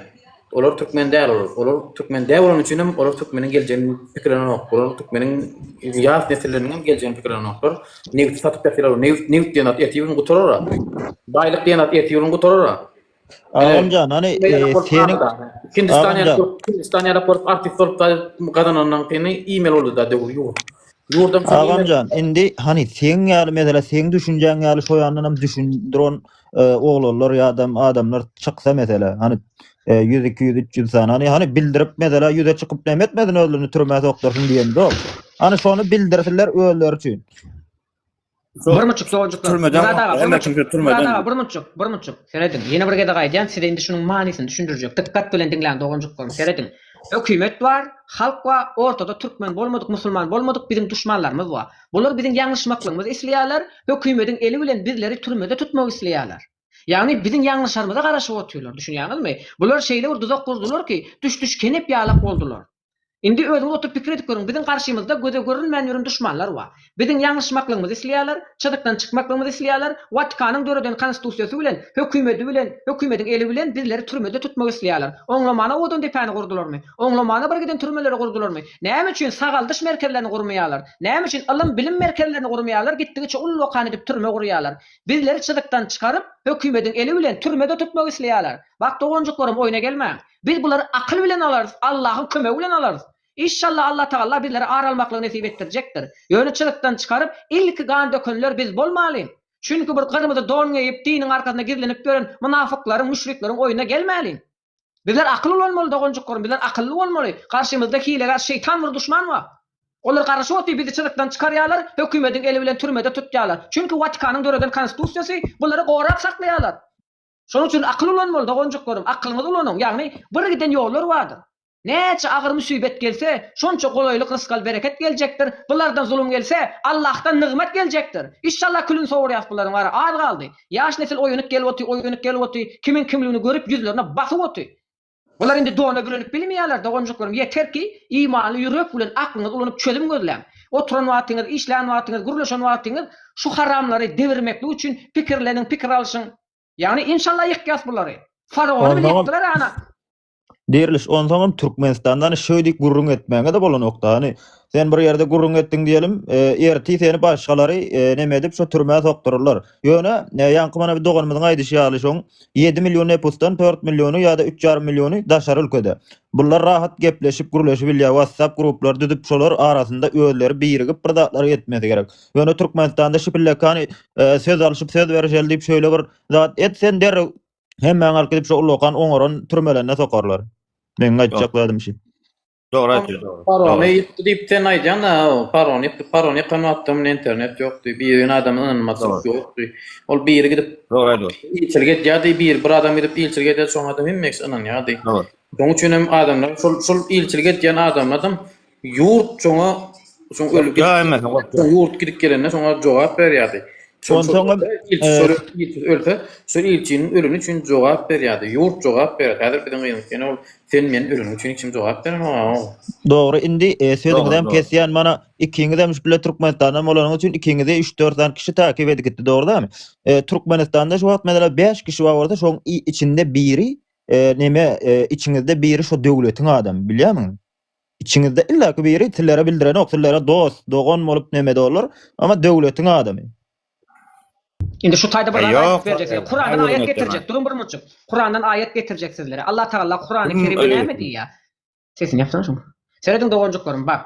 Olar türkmen däl, olar türkmen däl bolan üçin hem olar türkmeniň geljeğini pikirlen ok. Olar türkmeniň ýaş nesilleriniň geljeğini pikirlen oklar. Newt satyp berýär, newt diýen at ýetiň guturara. Baýlyk diýen at ýetiň guturara. Amcan hani senin Hindistan raport artist olup da gadanandan kene e-mail oldu da diyor. Amcan indi hani sen ýaly mesela sen düşünjäň ýaly şo ýandan düşündiren oglanlar ýa-da adamlar çyksa mesela hani 100 200 300 sana hani bildirip mesela ýüze çykyp näme etmedin özlerini türmäde oklarsyň diýen dok. Hani şonu bildirseler öýler üçin. Birmuçuk soğucuklar. Türmeden. Birmuçuk. Seredin. Yine bir gede gaýdýan, size indi şunun manysyny düşündirjek. Dikkat bilen dinleň dogonjuklarym. Seredin. Hökümet var, halk var, ortada Türkmen bolmadyk, musulman bolmadyk, bizim düşmanlarymız var. Bular bizim ýangyşmaklygymyzy isleýärler, hökümetin eli bilen bizleri türmede tutmak isleýärler. Yani bizim yanlışlarımıza garaşyp oturýarlar. Düşünýäňizmi? Bular şeýle tuzak kurdular ki düş kenep ýalap boldular. Indi özüňiz oturup pikir edip görüň. Bizim karşymyzda göze görünmeýän ýörün düşmanlar var. Bizim ýangyşmaklygymyzy isleýärler, çadykdan çykmaklygymyzy isleýärler, Watikanyň döreden konstitusiýasy bilen, hökümeti bilen, hökümetin eli bilen bizleri türmede tutmak isleýärler. Oňlamana odun depäni gurdularmy? Oňlamana bir giden türmeleri gurdularmy? Näme üçin sagal dış merkezlerini gurmaýarlar? Näme üçin ilim bilim merkezlerini gurmaýarlar? Gitdigiçe ullu kan edip türme gurýarlar. Bizleri çadykdan çykaryp hökümetin eli bilen türmede tutmak isleýärler. Bak dogonjuklarym oýuna gelmeň. Biz bulary akyl bilen alarys, Allahyň kömegi bilen alarys. İnşallah Allah Teala bizlere aralmaklygy nesip ettirecektir. Ýöneçilikden çykaryp ilki gan dökenler biz bolmaly. Çünkü bir kırmızı don giyip dinin arkasına gizlenip gören münafıkların, müşriklerin oyuna gelmeli. Bizler akıllı olmalı dogonjuklarym, bizler akıllı olmalı. Karşımızda hileler, şeytan var, düşman var. Onlar karşı oturup bizi çılıktan çıkarıyorlar, hökümetin eli bilen türmede tutýarlar. Çünkü Vatikanyň döreden konstitusiýasy buları gorak saklaýarlar. Şonuň üçin akıllı olmaly dogonjuklarym, akylyňyz ulanyň. Ýagny bir giden ýollar bardyr. Näçe agyr musibet gelse, şonça golaylyk, rızkal bereket geljekdir. Bulardan zulüm gelse, Allah'tan nigmet geljekdir. İnşallah külün sowurýas bularyň bara az galdy. Ýaş nesil oýunyp gelip oty, kimin kimligini görüp yüzlerine basyp oty. Bular indi doňa bürünip bilmeýärler dogonjuklarym. Yeter ki imanly ýürek bilen aklyňyz ulanyp çözüm gözlem. Oturan wagtyňyz, işlän wagtyňyz, gurulşan wagtyňyz şu haramlary devirmeklik üçin pikir alşyň. Yani inşallah ýykýas bulary. Faraony bilen ýetdiler ana. Derliş ondan Türkmenistandan şöýdik gurrun etmäňe de bolanokda. Hani sen bir ýerde gurrun etdiň diýelim, erti seni başgalary neme edip şu türmäge soktururlar. Ýöne ýanky mana bir doganymyzyň aýdyşy ýaly şoň 7 million nepustan 4 millionu ýa-da 3,5 millionu daşary ülkede. Bular rahat gepleşip gurulşyp bilýär, WhatsApp gruplar düdüp şolar arasynda özleri birigip bir zatlar etmesi gerek. Ýöne Türkmenistanda şipillekany söz alyşyp söz berýär diýip şöyle bir zat etsen der hemmeň alkyp şu ulokan oňoran türmelerine sokarlar. Men gaýtjakladım şi. Doğru aýtdy, doğru. Parony diýip sen aýdýan da, parony kanatdym internet ýokdy. Bir adamyň anmasyny ýokdy. Ol biri gidip doğru aýdy. İlçilget ýa-da bir adam gidip ilçilget eden şoň adam hemmex anan ýa-da. Doğru. Şoň üçin hem adamlar şol ilçilget eden adam ýurt şoňa ölüp ýurt gidip gelende şoňa jogap berýärdi. İlçinin ölümü için cevap berýärdi. Ýurt jogap berýär. Häzir biziň gynysken ol sen men ölümü için kim jogap berýär? Doğru. Indi sözüňizden kesýän mana ikiňiz bile Türkmenistandan bolanyň üçin ikiňizi 3-4 tane kişi takip edip gitdi, doğru dämi? Türkmenistanda şu wagt mesela 5 kişi bar bolsa, şoň içinde biri içiňizde biri şu döwletiň adamy, bilýärmiňiz? İçiňizde illaki biri tillere bildiren, oktillere dost, dogon bolup neme dolar, ama döwletiň adamy. Indi şu taýda bir aýat berjek. Kur'andan aýat getirjek. Durun bir muçuk. Kur'andan aýat getirjek sizlere. Allah Taala Kur'an-ı Kerimde näme diýär? Sesini ýapsaň şoň. Seredin dogonjuklarym bak.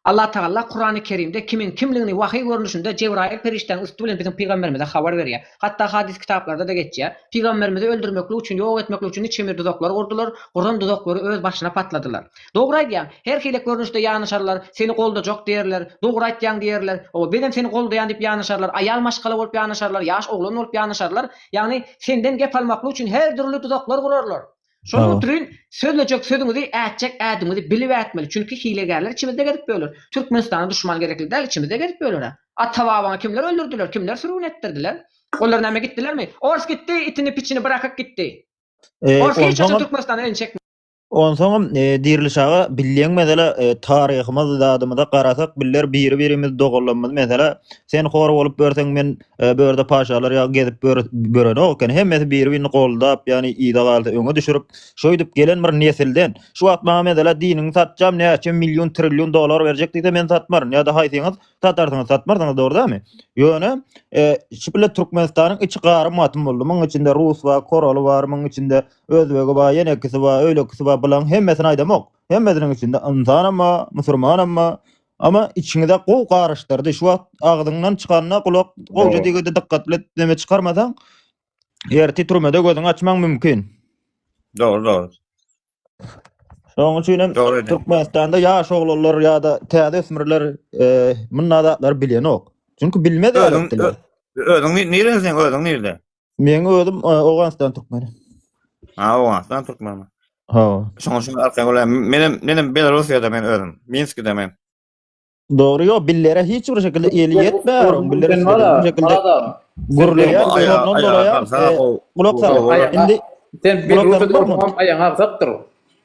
Allah Taala Kur'an-ı Kerimde kimin kimligini wahy görnüşinde Cebrail perişten üstü bilen bizim peygamberimize habar berýär. Hatta hadis kitaplarda da geçýär. Peygamberimizi öldürmeklik üçin, ýok etmeklik üçin çemir duzaklar urdular. Kur'an duzaklary öz başyna patladylar. Dogry aýdýan. Her hile görnüşde ýanyşarlar, seni golda jok diýerler, dogry aýtýan diýerler. O benem seni goldaýan diýip ýanyşarlar, aýal maşgala bolup ýanyşarlar, ýaş oglan bolup ýanyşarlar. Ýagny senden gep almaklyk üçin her türlü tuzaklar gurarlar. Şonuň üçin sözlejek sözüňizi ätjek ädimizi bilip ätmeli. Çünki hilegerler içimizde gelip böler. Türkmenistana düşman gerekli däl, içimizde gelip böler. Ata-babaňy kimler öldürdüler, kimler sürgün etdirdiler? Onlar näme gitdilermi? Ors gitdi, itini piçini bırakıp gitdi. Ors hiç Türkmenistana elini çekmedi. Onsoň dirilişaga bilýän mesela taryhymyz adamyda garasak biller biri-birimiz dogallanmaz. Mesela sen hor bolup berseň men börde paşalar ýa gezip börene oken hemmesi bir-birini goldap ýani ýyda galdy öňe düşürip şoýdup gelen bir nesilden şu wagt maňa mesela dinini satjam näçe million trillion dolar berjek diýse men satmaryn ýa-da haýsyňyz satarsyňyz satmarsyňyz, dogry dämi? Ýöne şipile Türkmenistanyň içi gary matym boldy. Muň içinde Rus we Koraly bar, muň içinde Özbegi bar, ýene-kisi bar, öýlekisi bar bilen hemmesini aýdamok. Hemmesiniň içinde insan ama, musulman ama içiňde gow garaşdyrdy. Şu wagt agdyňdan çykanyna kulak gowja diýgende dikkatli etme çykarmasaň erti türmede gözüňi açmaň mümkin. Doğru. Şoň üçin Türkmenistanda ýaş oglanlar ýa-da täze ösmürler munna zatlar bilýän ok. Çünkü bilmedi arap dili. Özüň nerede sen özüň nerede? Men özüm Awganistan türkmeni. Ha, Awganistan türkmeni. Ha. Şoňa arkaň bolan menem Belarusiýada men özüm. Minsk'de men. Doğru yo billere hiç bir şekilde eli yetmeýär. Billere bir şekilde gurulaýar, ondan dolayı kulak salak. Indi Sen bir Rusya'da okumam ayağa kalktır.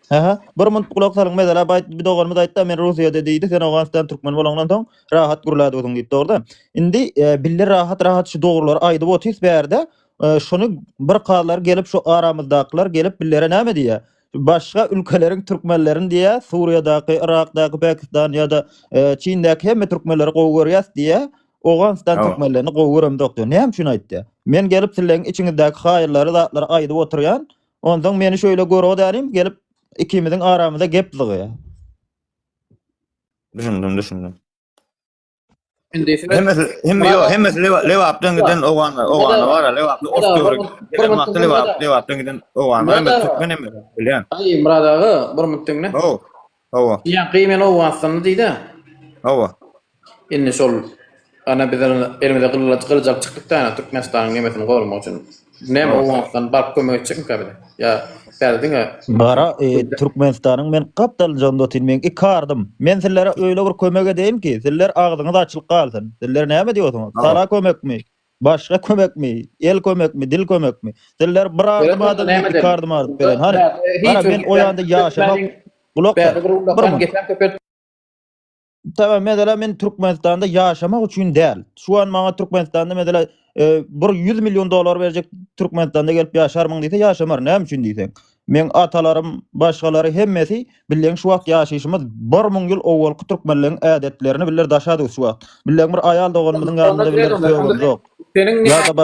Ha, bir mont kulak salyň mesela bayt bir doganmy aýtdy, men Russiýada diýdi, sen Awganistan türkmen bolandan soň rahat gurulady bolsaň diýdi, doğru. Indi biller rahat şu dogrular aýdy bu tis berde. Şonu bir qalar gelip şu aramızdakylar gelip billere näme diýär? Başga ülkeleriň türkmenlerini diýär, Suriýadaky, Irakdaky, Pakistan ýa-da Çin'däki hemme türkmenleri gowy görýäs diýär. Awganistan türkmenlerini gowy görem doktor. Näme şunu aýtdy? Men gelip sizlerin içinizdäki haýyrlary zatlary aýdyp oturýan, ondan meni şöyle görýärim, gelip ikimiziň aramyzda gep zygy. Düşündüm. Hemmesi lewapdan giden Awgana var, lewaply ostugry. Lewapdan giden Awgana, hemmesi türkmen emmi, bilýän. Ay Murad ağa, bir müttiňne. Hawa. Ýa gyýmen Awganistanyny diýdi. Hawa. Indi şol ana bizden elimizde kılıcak çykdykda Türkmenistanyň nemesini gormak üçin näme Awganistan barp kömek etjekmi käbide? Ýa bärdinge? Bara Türkmenistanyň men kaptal jondotin men ikardım. Men sizlere öyle bir kömek edeyim ki sizler agzyňyz açylyp galsyn. Sizler näme diýosyňyz? Sala kömekmi? Başga kömekmi? El kömekmi? Dil kömekmi? Sizler bir ardım ikardım ardyp beren. Hani bara men oýanda ýaşamak ulak. Tamam, mesela men Türkmenistanda ýaşamak üçin däl. Şu an maňa Türkmenistanda mesela bir 100 milyon dolar berjek Türkmenistanda gelip ýaşarmyň diýse ýaşamar. Näme üçin diýsen? Men atalarym, başgalary hemmesi bilen şu wagt ýaşaýşymyz 1000 ýyl owalky türkmenleriň ädetlerini biler daşady şu wagt. Bilen bir aýal doganymyzyň ýanynda bilen söýgüz ýok. Ýa-da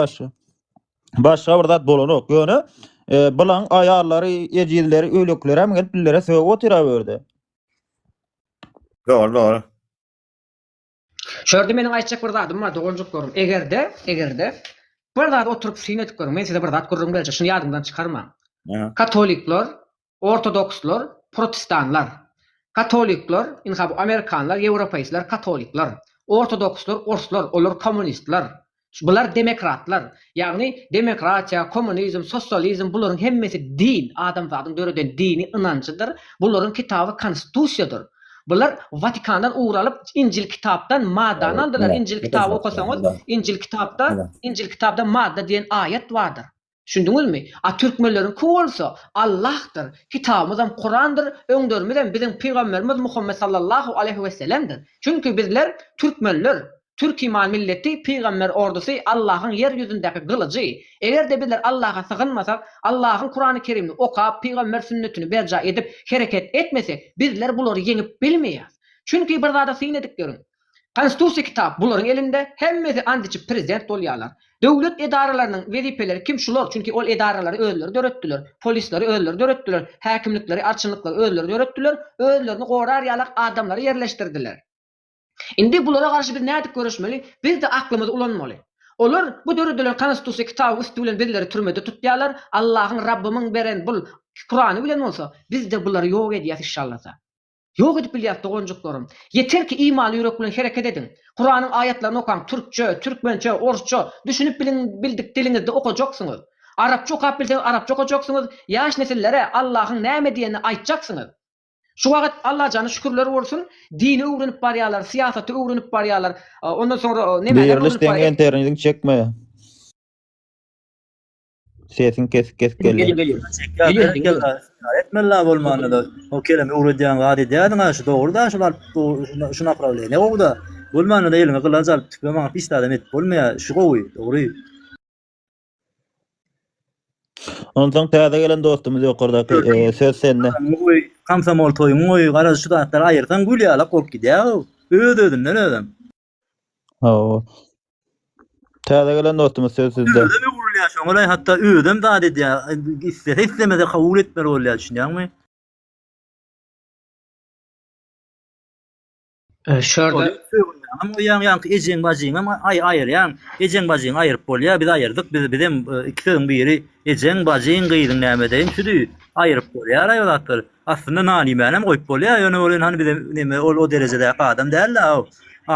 başga bir zat bolanok. Ýöne bilen aýallary, ejizleri, öýlekleri hem gelip billere söýüp otira berdi. Doğru. Şöyle meniň aýtjak bir zadym bar, dogonjuk görüm. Egerde bir zat oturup syny etip görüm. Men size bir zat gurrun beljek, şunu ýadymdan çykarma. Katolikler, Ortodokslar, Protestanlar. Katolikler, inhab Amerikanlar, Ýewropaýslar, Katolikler. Ortodokslar, Orslar, olar kommunistler. Bular demokratlar. Ýagny demokratiýa, kommunizm, sosializm bularyň hemmesi din, adamzadyň döreden dini ynançydyr. Bularyň kitaby konstitusiýadyr. Bular Vatikandan uğralıp İncil kitaptan maddan aldılar. İncil kitabı okusanız İncil kitapda madda diyen ayet vardır. Düşündünüz mü? Türkmenlerin kim olsa Allah'tır. Kitabımız hem Kur'an'dır. Öndörümüz hem bizim Peygamberimiz Muhammed sallallahu aleyhi ve sellem'dir. Çünkü bizler Türkmenler, Türk iman milleti, Peygamber ordusu Allah'ın yeryüzündeki kılıcı. Eğer de bizler Allah'a sığınmasak, Allah'ın Kur'an-ı Kerim'ini okap, Peygamber sünnetini berca edip hareket etmesek, bizler bunları yenip bilmeyiz. Çünkü bir daha da seynedik görün. Konstitusiya kitap bunların elinde, hemmesi andiçi prezident olyalar. Devlet edaralarının vezipeleri kim şular? Çünkü o edaraları öldürüp dörettiler. Polisleri öldürüp dörettiler. Hakimlikleri, arçınlıkları öldürüp dörettiler. Öldürüp qorar yalak adamları yerleştirdiler. Indi bulara karşı bir nädik görüşmeli? Biz de aklımız ulanmalı. Olar bu döredülen konstitusiya kitabı üstülen bizleri türmede tutýarlar. Allah'ın Rabbimin beren bul Kur'an'ı bilen olsa biz de bunları yok edýäs inşallah. Yok edip bilýär dogonjuklarym. Yeter ki iman ýürek bilen hareket edin. Kur'anyň aýatlaryny okan, türkçe, türkmençe, orsça, düşünüp bildik dilinizde okajaksyňyz. Arapça okap bilseniz Arapça okajaksyňyz. Ýaş nesillere Allah'ın näme diýeni aýtjaksyňyz. Şu wagt Allah jany şükürler bolsun, dini öwrenip barýarlar, siýasaty öwrenip barýarlar. Ondan sonra nemeler öwrenip barýarlar. Internetini çekme. Sesin kes geldi. Etmella bolmanyny da o kelime öwredýän gady diýädiň şu dogry da şular şuna problem. Ne o da bolmanyny da elime kılanjal tüpeme pis adam et bolmaýar şu gowy dogry. Ondan täze gelen dostumuz ýokardaky söz sende. Kamsamol toýuň garaz şu dağlar aýyrsan gülýärler golup gidýär. Ödödünden ödem. Täze gelen dostumuz söz sizde. Şoňlay hatta ödem da dedi ya. İstemede kabul etmeli bolýar düşünýärmi? Şurada ama ýa-ni ejeň bazyň ama aýyr ýa-ni ejeň bazyň aýyryp bolýar. Biz aýyrdyk. Bizem ikisiň biri ejeň bazyň gyýdyň nämedeň şudy aýyryp bolýar aýylatlar. Aslynda nany mänem goýup bolýar. Ýöne bolan hani bizem neme o derejede adam däl la.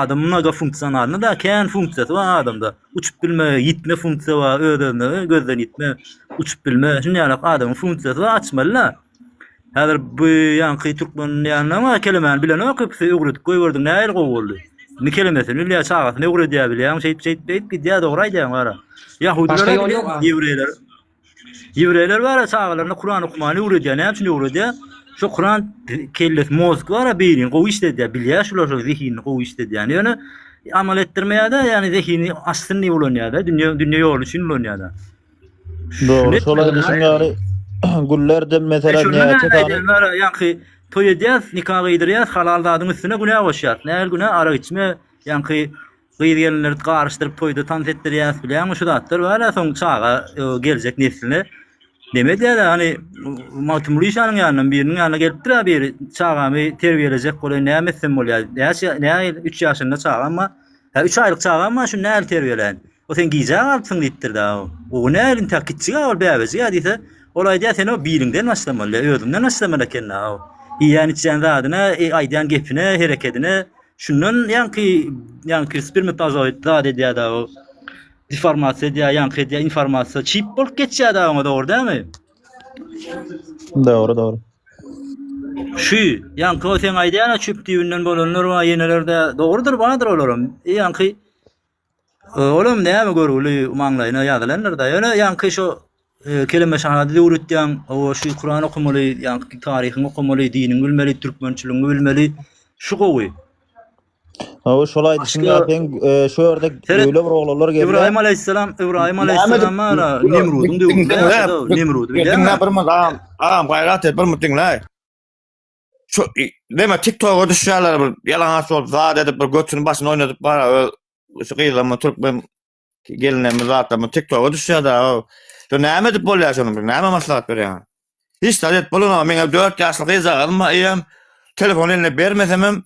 Adam naga funksiyonalny da kän funksiyasy var adamda. Uçup bilme, gitme funksiyasy var, ödönme, gözden gitme, uçup bilme. Şunýaly adamyň funksiyasy var açmalylar. Häzir bu ýanky türkmen ýanyna ama kelimäni bilen okypsy öwredip goýberdiň näil gowuldy. Ne kelimesini illa çağat ne öwredip bilýän şeýt gidýär dogry aýdýan gara. Yahudiler, Ýewreýler bara çağlarynda Kur'an okumany öwredýär. Näme üçin öwredýär? Şu Kur'an kellet mozg bara beýin gowy işledýär. Bilýär şular şu zihini gowy işledýär. Ýöne amal etdirmeýär da, ýani zihini aslyndy bolanýar da, dünýä ýol üçin bolanýar da. Doğru. Şolay düşünýär ýaly gullerden mesela näçe tane ýanky toý edýär, nikah gydyrýar, halal zadyň üstüne günah goşýar. Näil günah ara içme, ýanky gydyrgenleri garşdyryp toýda tans etdirýär bilen şu zatlar bara soň çağa geljek nesline demedi da hani Matmurişanyň ýanyna biriniň ýanyna gelip dur biri çağamy terbiýelejek bolan näme etsen bolýar. Näme 3 ýaşynda çağama, 3 aýlyk çağama şu näme terbiýelen. O sen gijak alpsyň diýipdir da. O näme takitçiga ol bäbezi ýa-da olay diýär sen o biriňden başlamaly, özüňden başlamaly eken ha. Ýani içen zadyna, aýdan gepine, hereketine şundan ýanky spermatozoid zat edýär da o. Deformasiýa edýär, ýanky edýär, informasiýa çip bolup geçýär da ona dogry dämi? Doğru. Şu ýanky o sen aýdýan çip diýinden bolanlar we ýenelerde dogrudur, banadyr olaram. Ýanky olam näme görüli maňlaýyna ýazylanlar da. Ýanky şu kelime şahady öwretýän, o şu Kur'an okumaly, ýanky taryhyny okumaly, dinini bilmeli, türkmençiligini bilmeli. Şu gowy. O şolay düşünýärken şu ýerde öýle bir oglanlar geldi. İbrahim aleyhisselam ara Nemrud'un diýdi. Nemrud. Dinle bir mızam. Ağam gayrat et bir mutinle. Şu deme TikTok'a düşýärler bir yalan asol zat edip bir götüni başyna oynadyp bara şu gylama türkmen gelinemiz zatda TikTok'a düşýär da. Şu näme edip bolýar şonu bir näme maslahat berýär. Hiç tadet bolan meňe 4 ýaşlyk gyzagym ýa telefon eline bermesem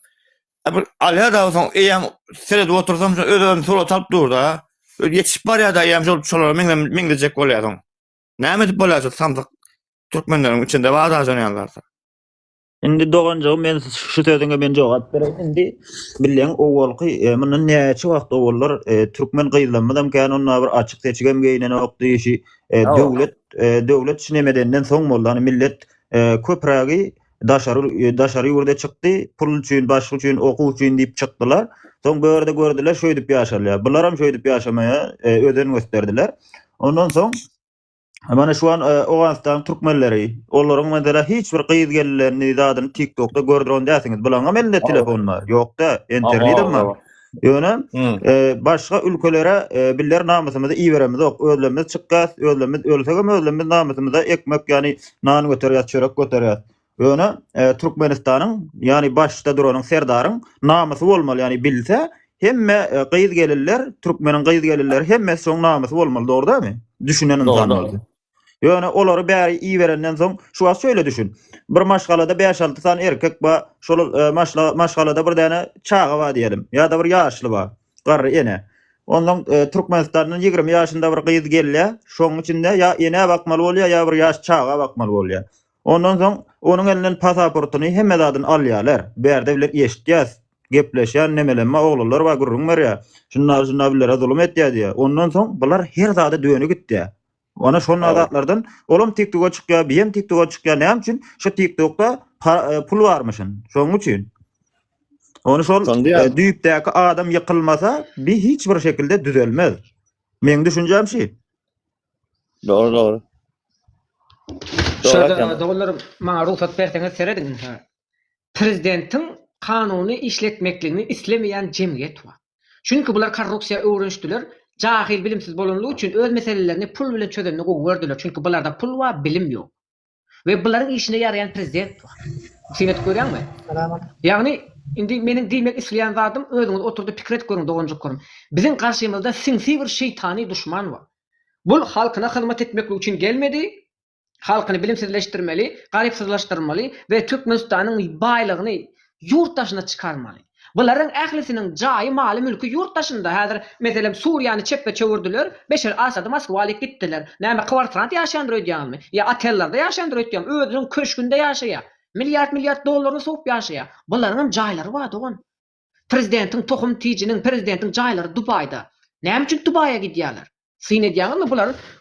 bir alya da olsun eýem serede otursam özüm sola talyp dur da. Ýetişip barýar da eýem şolar meňdejek bolýar. Näme edip bolýar samdyk türkmenleriň içinde var da janýarlar. Indi doganjy men şu sözüňe men jogap bereyim. Indi bilen owalky muny näçe wagt owallar türkmen gyzlanmadam kan onlar bir açyk seçigem geýnen ok diýişi döwlet şinemedenden soň boldy. Hani millet köprägi daşary ýurde çykdy, pul üçin, başly üçin, okuw üçin diýip çykdylar. Soň börde gördüler, şöý diýip ýaşarlar. Bular hem şöý diýip ýaşamaýa öden gösterdiler. Ondan soň mana şu an Oğuzistan türkmenleri, olaryň mesela hiç bir gyz gellerini zadyny TikTok'da gördiren däsiňiz. Bularga mende telefon bar, ýok da internetim bar. Ýöne başga ülkelere biller namysymyzy iýeremiz, özlemimiz çykýar, özlemimiz ölsegem özlemimiz namysymyza ekmek ýani nan göterýär, çörek göterýär. Ýöne Türkmenistanyň ýani başda duranyň serdaryň namysy bolmaly, ýani bilse hemme gyz gelirler, türkmeniň gyz gelirler hemme şoň namysy bolmaly, dogry dämi? Düşünen insan. Ýöne olary bäri iyi berenden soň şu was şöyle düşün. Bir maşgalada 5-6 tane erkek ba, şol maşgalada bir däne çağa ba diýelim. Ýa-da bir ýaşly ba, garry ene. Ondan Türkmenistanyň 20 ýaşynda bir gyz gelýär. Şoň içinde ýa ene bakmaly bolýar, ýa bir ýaş çağa bakmaly bolýar. Ondan soň onuň elinden pasaportuny hemme zadyny alýarlar. Berde bilen eşitýär, gepleşýär, nemelenme oglanlar ba gurrun berýär. Şunlar bilen zulüm etýär diýär. Ondan soň bular her zady döňe gitdi. Ona şol azatlardan olam TikTok'a çykýar, beýem TikTok'a çykýar. Näme üçin? Şu TikTok'da pul barmyşyn. Şoň üçin. Onu şol düýpdäki adam ýykylmasa, bir hiç bir şekilde düzelmez. Meň düşünjem şi. Doğru. Şurada dogullarym maňa ruhsat berseňiz serediň. Prezidentiň kanuny işletmekligini islemeýän jemgyýet bar. Çünki bular korrupsiýa öwrenişdiler. Jahil bilimsiz bolanlygy üçin öz meselelerini pul bilen çözenini gördüler. Çünkü bularda pul var, bilim yok. Ve bunların işine yarayan prezident var. Sen et görýärmi? Yani indi menin diýmek isleýän zatym özüňiz oturdy pikret görüň, doganjyk görüň. Biziň karşymyzda sinsi bir şeytani düşman var. Bu halkyna hyzmat etmek üçin gelmedi. Halkyny bilimsizleşdirmeli, garypsızlaşdyrmaly ve Türkmenistanyň baýlygyny ýurtdaşyna çykarmaly. Buların ählisiniň jaýy, maly, mülki ýurtdaşynda. Häzir meselem Suriýany çepde çöwürdiler, Beşer Asady Moskwa alyp gitdiler. Näme kwartant ýaşandyr öýdýärmi? Ýa otellarda ýaşandyr öýdýärmi? Özüniň köşkünde ýaşaýar. Milliard dollaryny soňup ýaşaýar. Bularning jaýlary bar dogan. Prezidentin tohum tijinin, prezidentin jaýlary Dubayda. Näme üçin Dubay'a gidýärler? Syny diýäňmi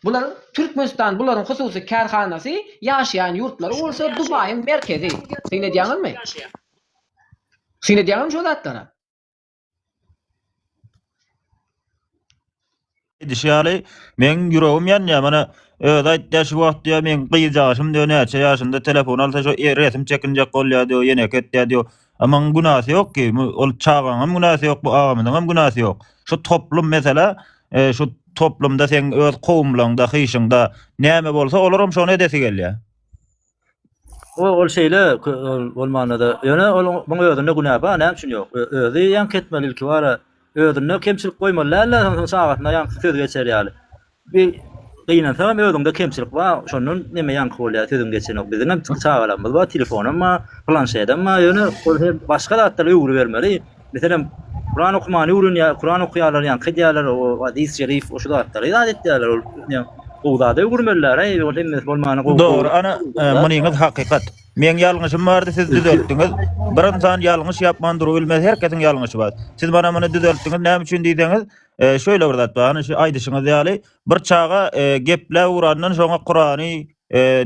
bular Türkmenistan bularyň hususy kärhanasy ýaşaýan ýurtlary bolsa Dubay'ın merkezi. Syny diýäňmi? Syny diýäňmi şo zatlara? Dişýaly men ýüregim ýanýar mana öýde aýtdy şu wagtda men gyýjaşym diýär näçe ýaşynda telefon alsa şu resim çekinjek bolýar diýär ýene ketdi diýär. Ama günahsy ýok ki ol çağanyň günahsy ýok bu agamynyň hem günahsy ýok. Şu toplum mesela şu toplumda sen öz kowumlaryňda hyşyňda näme bolsa olaram şonu edesi gelýär. Ol şeyle bolmanada ýöne ol bu özünde günah bar näme üçin ýok. Özü ýan ketmeli ki bara özüne kemçilik goýmaly. Sagatyna ýan söz geçer ýaly. Bir gyýnan tamam özüňde kemçilik bar. Şonun näme ýan bolýar sözüm geçenok. Bizim hem çağalarymyz bar, telefonum, planşetem, ýöne başga zatlara ýugur bermeli. Mesela Kur'an okumany urun Kur'an okuýarlar ýa-ni kydýarlar o hadis şerif o şu zatlara ýa etdiler ol. Owda da ugurmeller ey o demez bolmany gowy. Doğru ana munyňyz hakykat. Men ýalňyşym bardy siz düzeltdiňiz. Bir insan ýalňyş ýapmandyr bilmez herkesiň ýalňyşy bar. Siz bana muny düzeltdiňiz näme üçin diýdiňiz? Şöyle bir zat bar. Şu aýdyşyňyz ýaly bir çaga gepler urandan şoňa Kur'any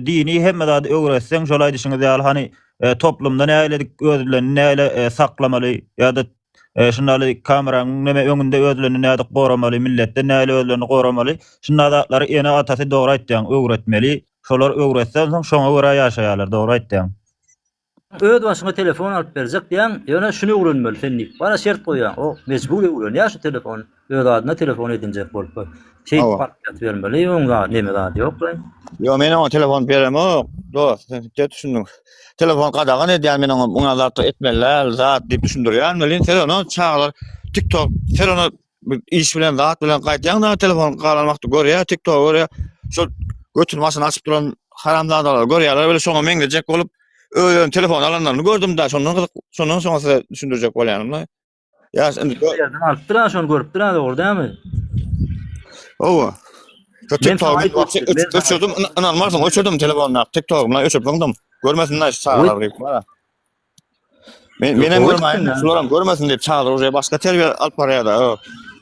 dini hemme zat öwretseň şol aýdyşyňyz ýaly hani toplumda näledik özlerini näle saklamaly ýa-da şundaly kameranyň näme öňünde özlerini näde goramaly, milletde näle özlerini goramaly. Şunda zatlary ene atasy dogry aýtdyň, öwretmeli. Şolar öwretsen soň şoňa görä ýaşaýarlar, dogry aýtdyň. Öz başyna telefon alyp berjek diýen, ýöne şunu öwrenmeli senlik. Bara şert goýan, o mejbur öwrenýär şu telefon. Öz adyna telefon edinjek bolup. Şey parçat bermeli, ýa-da näme zat ýok. Yo men o telefon beremok. Dost, sen düşündüň. Telefon qadagan edýän men oňa muňa zat etmeler, zat diýip düşündirýän. Melin sen onu çağlar TikTok, sen onu iş bilen zat bilen gaýtýan da telefon galanmakdy görýär, TikTok görýär. Şol götürmäsin açyp duran haramzadalar görýärler, böyle şoňa meňdejek bolup öýün telefon alanlaryny gördüm da şondan soňa size düşündirjek bolýanym. Ya sen ýerden alyp duran şonu görüp duran dämi? Owa. Öçürdüm, inanmarsın, öçürdüm telefonuna, TikTok'umla öçüp baktım. Görmesinler çağırlar deyip bana. Menem görmeyin, şularım görmesin deyip çağırlar, oraya başka terbiye alıp paraya da.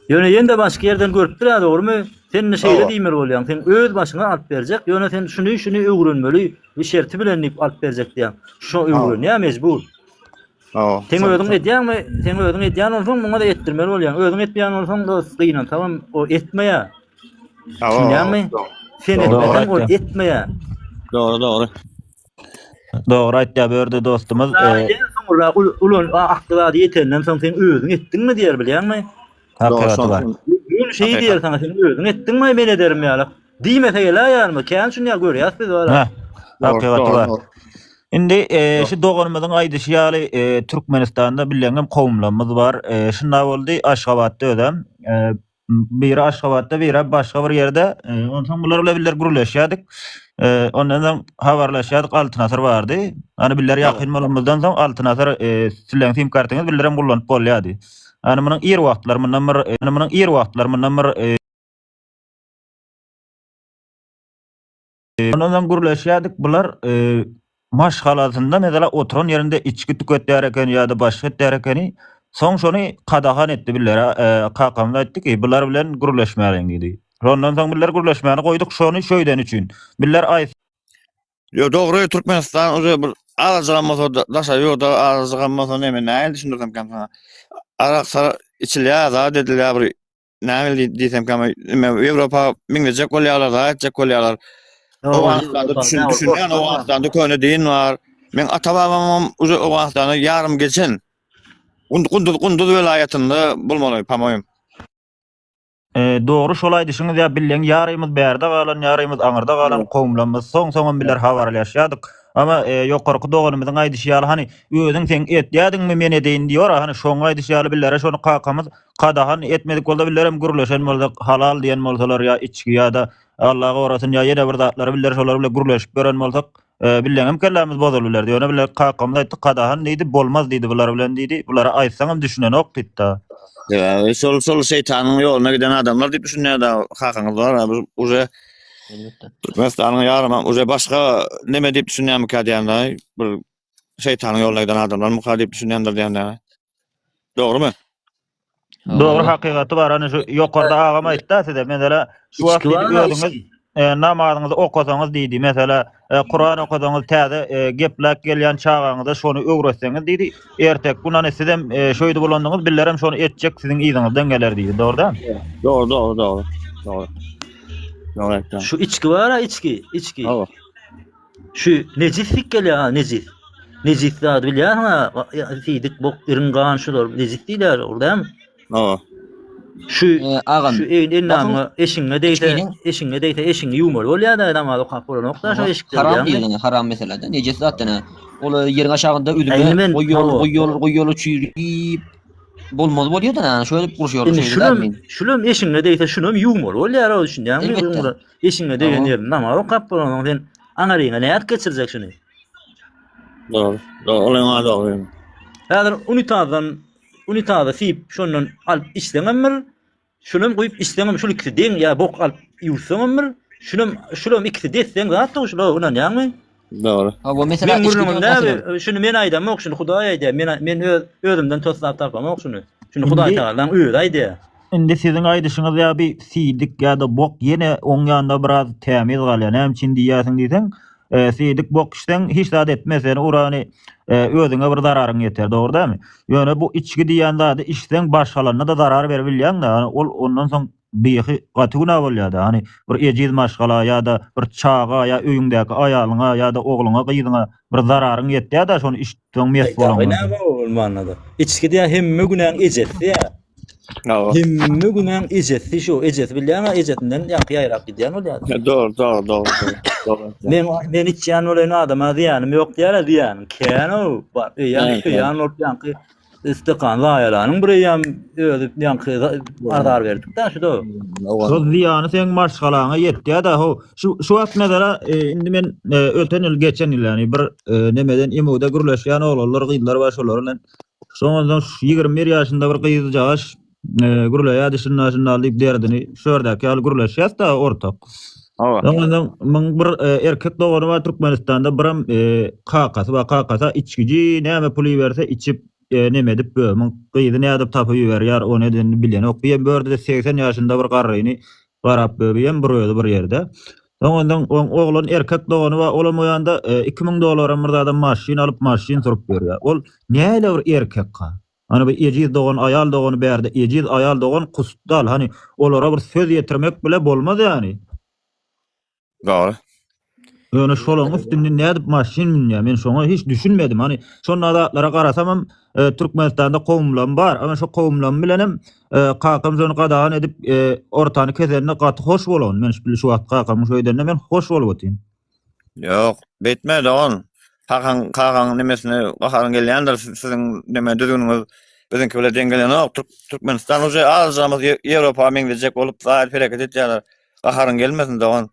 Ýöne ýende başga ýerden görüp duran dogrymy? Sen şeýle diýmer bolýan, sen öz başyna alyp berjek, ýöne sen şunu öwrenmeli, bir şerti bilen diýip alyp berjek diýen. Şu öwrenýär mejbur. Sen özüň edýänmi? Sen özüň edýän bolsaň muňa da etdirmeli bolýan. Özüň etmeýän bolsaň da gyýnan, tamam, o etmeýär. Näme? Sen etmesen o etmeýär. Doğru. Doğru aýtdy berdi dostumuz. Sonra ulan aklyga ýetenden soň sen özüň etdiňmi diýer bilýärmi? Hakykatly bar. Bu şey diýer sana sen özüň etdiňmi ben ederim ýaly. Diýmese gelýärmi? Kän şunu görýäs biz wala. Hakykatly bar. Indi şu doganymyzyň aýdyşy ýaly Türkmenistanda bilen kowumlarymyz bar. Şunda boldy Aşgabatda ödem. Biri Aşgabatda, biri başga bir ýerde. Ondan bular bilen birler gurulýaşýadyk. Ondan habarlaşýadyk, Altynasar bardy. Hani birler ýakyn bolanmazdan soň Altynasar silen sim kartyňyz birlerem gullanyp bolýady. Hani munyň ýer wagtlarymyndan bir ondan gurulýaşýadyk bular maşgalatynda mesela oturan ýerinde içki tüketýär eken ýa-da başga etýär ekeni soň şonu qadagan etdi birlere. Kakamda aýtdy ki bular bilen gurulýaşmaýan diýdi. Ondan soň birler gurulýaşmagyny goýduk şonu şöýden üçin. Birler Yo doğru Türkmenistan o bir araşdırmasa daşa ýokda araşdırmasa näme näme düşündirdim kan sana. Arak sara içilýär da dediler bir näme diýsem kan Ýewropa meňdejek bolýarlar da etjek bolýarlar. O wagtda düşünýän o wagtda köne diýin bar. Men ata-babam o wagtda ýarym geçen Gunduz welaýatynda bolmaly pamoýum. Doğru şol aýdyşyňyz ýa bilen ýarymyz bärde galan, ýarymyz aňyrda galan kowumlarymyz soň biler habarlaşýadyk. Ama ýokarky doganymyzyň aýdyşy ýaly hani özüň sen etýärdiňmi men edeýin diýor, hani şoň aýdyşy ýaly billere şonu kakamyz qadahan etmedik bolda billerem gurulýaşan bolsa halal diýen bolsalar ýa içki ýa-da Allaha gorasyn ýa ýene bir zatlary biller şolar bilen gurulýaşyp gören bolsak bileňem kellemiz bozulurlar diýär. Ona biler kakamyz aýtdy qadahan diýdi, bolmaz diýdi bular bilen diýdi. Bulara aýtsaňam düşünen ok diýdi. Ya sol şeytanın yoluna giden adamlar diýip düşünýär da hakyňyz bar. Uje Türkmenistan'ın yarım uje başga neme diýip düşünýärmi ka diýende bir şeytanın yoluna giden adamlar muka diýip düşünýändir diýende. Dogrymy? Dogry hakykaty bar. Hani şu ýokarda agam aýtdy size mesela şu wagt özüňiz namazyňyzy okasaňyz diýdi. Mesela Kur'an okasaňyz täze gepläp gelýän çağaňyzda şonu öwretseňiz diýdi. Ertek bundan sizem şoýdy bolandyňyz billerem şonu etjek siziň iziňizden geler diýdi. Dogry da? Doğru. Doğru. Şu içki var ha içki. Şu necislik geliyor ha necis. Necis adı biliyor ha. Fidik bok ırıngan şular necis değiller orada mı? Şu en namı eşinle deyte eşinle yumur oluyor da adam alıp kapıra nokta şu eşikte. Haram değil haram mesela da necis zaten o yerin aşağında üdüme koyuyor çürüyüp bolmaz bolýar da şöyle kuruşuyor şulum eşinle deyte şunum yumur oluyor o için yani eşinle deýen ýerim nama kapıra sen anaryňa näet geçirecek şunu. Doğru. Doğru. Häzir unitada sip şondan alıp içseňemir, şunum goýup içseňem şol ikisi deň ya bok alıp ýursaňemir, şunum ikisi desseň zatda şol onan ýagmy? Doğru. Ha bu mesela şunu men aýdamok, şunu Hudaý aýdy. Men özümden toslap tapamok şunu. Şunu Hudaý taýdan öýüp aýdy. Indi siziň aýdyşyňyz ýa bir sidik ýa-da bok ýene oň ýanda biraz tämiz galýar. Näme üçin diýýäsiň diýseň, sidik bok işden hiç zat etmesen urany özüňe bir zararyň ýeter, dogry dämi? Ýöne bu içki diýen zat işden başgalarına da zarar berebilýär da, ol ondan soň bihi gatyguna bolýar da. Hani bir ejiz maşgala ýa-da bir çağa ýa öýüňdäki aýalyňa ýa-da ogluňa gyýdyňa bir zararyň ýetdi da şonu işden mes bolan. Näme bolmandy? İçki diýen hemme günäň ejetdi ýa. Hemme günäň ejetdi şu ejet bilýärmi? Ejetinden ýaky ýaýrak gidýän bolýar. Doğru. Men içýän bolan adama diýanym ýok diýär diýän. Keno bar. Ýa-ni olup ýaky istiqan laýalanyň bir ýam ödüp ýaky ardar berdik da şu da. Şu ziýany seň maşgalaňa ýetdi da şu wagt mesela indi men öten ýyl geçen ýyl ýani bir nemeden Emowda gürleşýän oglanlar gyýdylar we şolar bilen soňdan 21 ýaşynda bir gyýdyjaş gürleýär şundan alyp derdini şördäki al gürleşýär da ortak. Soňdan men bir erkek dogany var Türkmenistanda biram kakasa içkici näme puly berse içip neme edip men gyýdy nädip tapy ýerýär o nedeni bilýän ok. Bir börde 80 ýaşynda bir garryny garap beýen bir ýerde bir ýerde. Soňdan oglan erkek dogany we olam ýanda $2000 bir adam maşyn alyp maşyn sürup berýär. Ol näle bir erkekka? Hani bir ejiz dogan ayal dogany berdi. Ejiz ayal dogan kustdal. Hani olara bir söz ýetirmek bile bolmaz ýani. Doğru. Ýöne şolaň üstünde nädip maşyn minýär? Men şoňa hiç düşünmedim. Hani şol adatlara garasamam Türkmenistanda gowumlar bar. Ama şu gowumlar bilenem kakam şonu gadagan edip ortany keserine gaty hoş bolan. Men şu wagt kakam şöýdende men hoş bolup otyn. Yok, betme dogan. Kakan nemesine bakarın gelýändir siziň neme düzgünüňiz bizimki bile dengelene Türkmenistan uje azamyz Ýewropa meňdejek bolup zaýat hereket etýärler. Bakarın gelmesin dogan.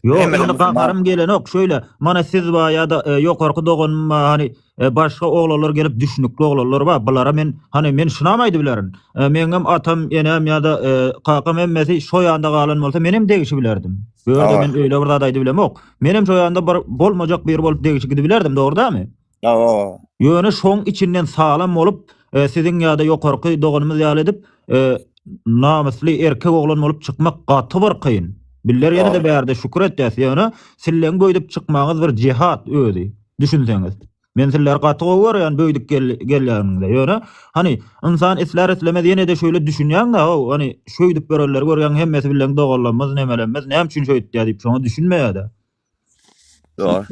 Yok, indi kakarım gelen ok şöyle mana siz ba ya da ýokarky dogan hani başga oglanlar gelip düşünükli oglanlar ba bulara men hani men şunamaydy bilerin. Meňem atam enem ya da kakam emmesi şo ýanda galan bolsa menem degişi bilerdim. Böyle men öyle bir adaydy bilem ok. Menem şo ýanda bolmajak bir bolup degişi bilerdim, dogry dämi? Ýöne şoň içinden salam bolup siziň ýa-da ýokarky doganymyz ýaly edip namusly erkek oglan bolup çykmak gaty bir kıyın. Biller ýene de bärde şükür etdiňiz ýöne silleň boýdup çykmagyň bir jihat özi. Düşünseňiz. Men siller gaty gower ýani boýdup gelýärminde ýöne hani insan isler islemez ýene de şöyle düşünýän da hani şöýdüp bererler görýän hemmesi bilen doganlanmaz nemelenmez näme üçin şöýtdi diýip şoňa düşünmeýär-de. Doğru.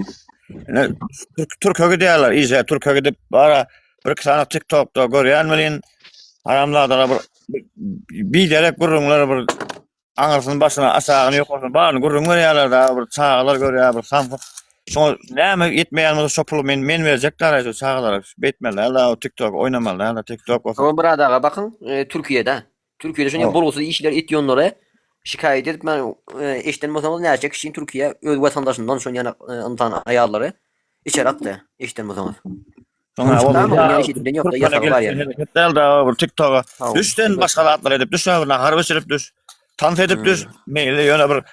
Türkiýe diýerler, iýje Türkiýe dip bara bir sana TikTok'da görýän bilen haramlarda bir derek gurrunlar bir aňarsyn başyna aşagyny ýokarsyn barny gurrun görýärler da bir çağlar görýär bir sam. Şoň näme etmeýän şo puly men berjekler şu çağlara betmeler la TikTok oynamalar la TikTok. Ama buradaga bakın Türkiýede şoňa bolgusy işler etýänlere şikayet edip men eşden bolsaňyz näçe kişi Türkiýe öz watandaşyndan şoň ýana yntan aýallary içeri atdy eşden bolsaňyz. TikTok'a düşten başgalar edip düşäwine harby sürüp düş. Tanf edip düş. Meýle ýöne bir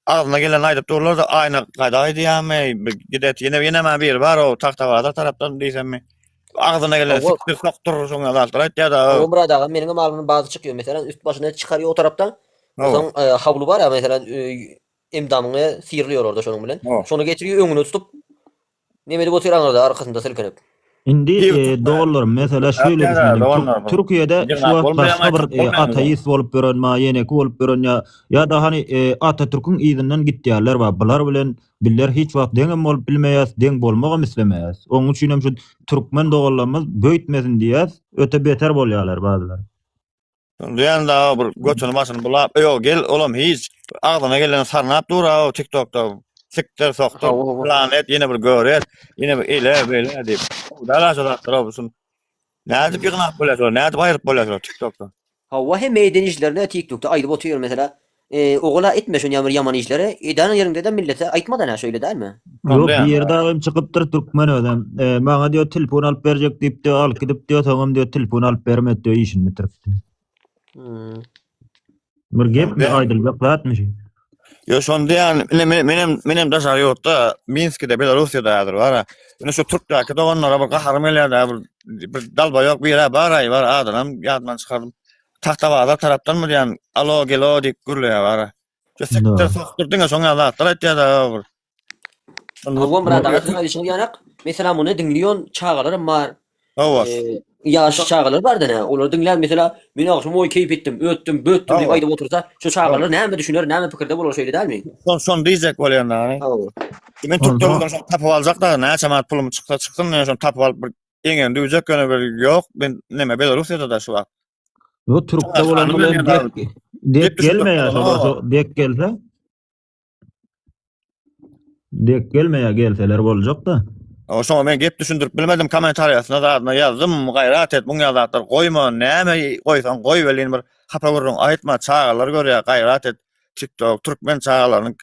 ağzına gelen aýdyp durlar da aýna gaýda aýdýarmy? Gidet ýene men bir bar o taxtawada tarapdan diýsemmi? Ağzına gelen siktir soktur şoňa daldyr aýtýar-da. O burada meniň malymyň bazı çıkıyor mesela üst başına çıkarıyor o taraftan. Son havlu var ya mesela emdamını sıyırlıyor orada şonun bilen. Şonu getiriyor öňüne tutup nemeli botyranlarda arkasında silkenip. Indi doğrular mesela şöyle düşünelim. Türkiye'de şu an başka bir ateist olup gören ma yenek olup gören ya da hani Atatürk'ün izinden gitdiýärler var. Bular bilen biller hiç wagt deňem bolup bilmeýäs, deň bolmagy islemeýäs. Onuň üçin hem şu türkmen doğrularymyz böýtmesin diýäs, öte beter bolýarlar bazılar. Ýa-da bir göçüni başyny bulap, "Ýok gel olam hiç agdyna gelen sarnap dura TikTok'da siktir soktur planet yine bir göret, yine bir ile böyle diýip. Dalaşalar olsun. Nädip ýygnap bolýar, nädip aýryp bolýar TikTok'da. Hawa hem meýden işlerine TikTok'da aýryp oturuyor mesela. Ogula etme şun yaman işleri. Edan yerinde de millete aýtmadan ha şöyle değil mi? Yok bir yerde ağım çıkıptır Türkmen ödem. Bana diyor telefon alıp verecek deyip diyor al gidip diyor tamam diyor telefon alıp vermet diyor işin bitirip diyor. Bir gep mi aydıl beklatmış. Yo şonda yani benim daşar ýokda Minsk'de Belarus'da var ha. Ine şu Türk'däki doganlara bir gaharym elýär bir dalba ýok bir ýere baray var adam ýadman çykardym. Tahtabaza tarapdan mı diýen alo gelo diýip gürleýär var. Şu sekter sokturdyň şoňa zatlar aýtýar. Hawa burada şuna işin ýanak. Mesela muny dinliýän çağalarym var. Yaş çağalar var da ne? Olar dinlär mesela men akşam oy keyip etdim, öttüm, böttüm diýip aýdyp otursa, şu çağalar näme düşünýär, näme pikirde bolar şeýle dälmi? Son diýjek bolýanlar. Men Türkçe şol tapyp aljak da näçe mat pulum çyksa çykdym, şol tapyp alyp bir eňen düýjek göne bir ýok, ben näme Belarus'da da şu wagt. O Türkçe bolan dek gelmeýär, dek gelse. Dek gelmeýär gelseler boljak da. O şoňa men gep düşündirip bilmedim kommentariýasyna da ýazdım, gaýrat et, muňa zatlar goýma, näme goýsan goý welin bir hapa görüň, aýtma, çağalar görýär, gaýrat et. TikTok, Türkmen çağalaryny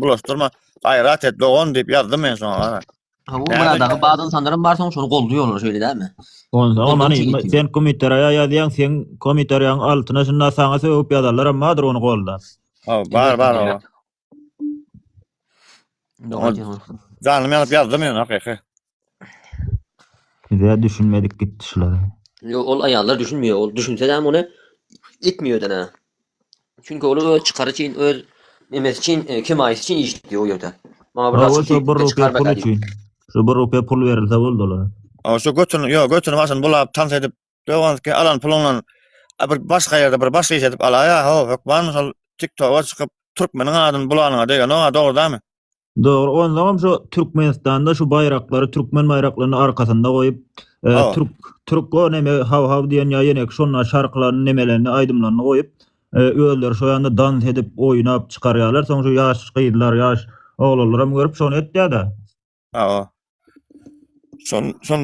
bulaşdyrma, gaýrat et, dogon diýip ýazdım men şoňa. Hawa burada bazı insanlarım var şonu golluyorlar şöyle değil mi? Ondan hani sen komitariýa ýazýan, sen komitariýaň altyna şunda saňa söwüp ýazarlar ammadyr onu goldan. Bar. Canım ýazyp ýazdım men hakyky. Bize düşünmedik gitti şulara. Yok ol ayarlar düşünmüyor. Ol düşünse de onu etmiyor da ne. Çünkü onu çıkarı için öz emes için kim ait için iş diyor o yerde. Ama biraz çıkar bakalım. Şu bir rupiye pul verilse boldular. Şu götünü başını bulap tans edip diyorlar ki alan pulunla bir başka yerde bir başka iş edip alaya yok var TikTok'a çıkıp Türkmenin adını bulana diyor. No doğru değil mi? Doğru. O zaman şu Türkmenistan'da şu bayrakları, Türkmen bayraklarının arkasında koyup Türk o neme hav diyen ya yenek şonla şarkılarının nemelerini aydımlarını koyup öğüler şu anda dans edip oynayıp çıkarıyorlar. Sonra şu yaş kıydılar, yaş oğullarım görüp şonu etti ya da.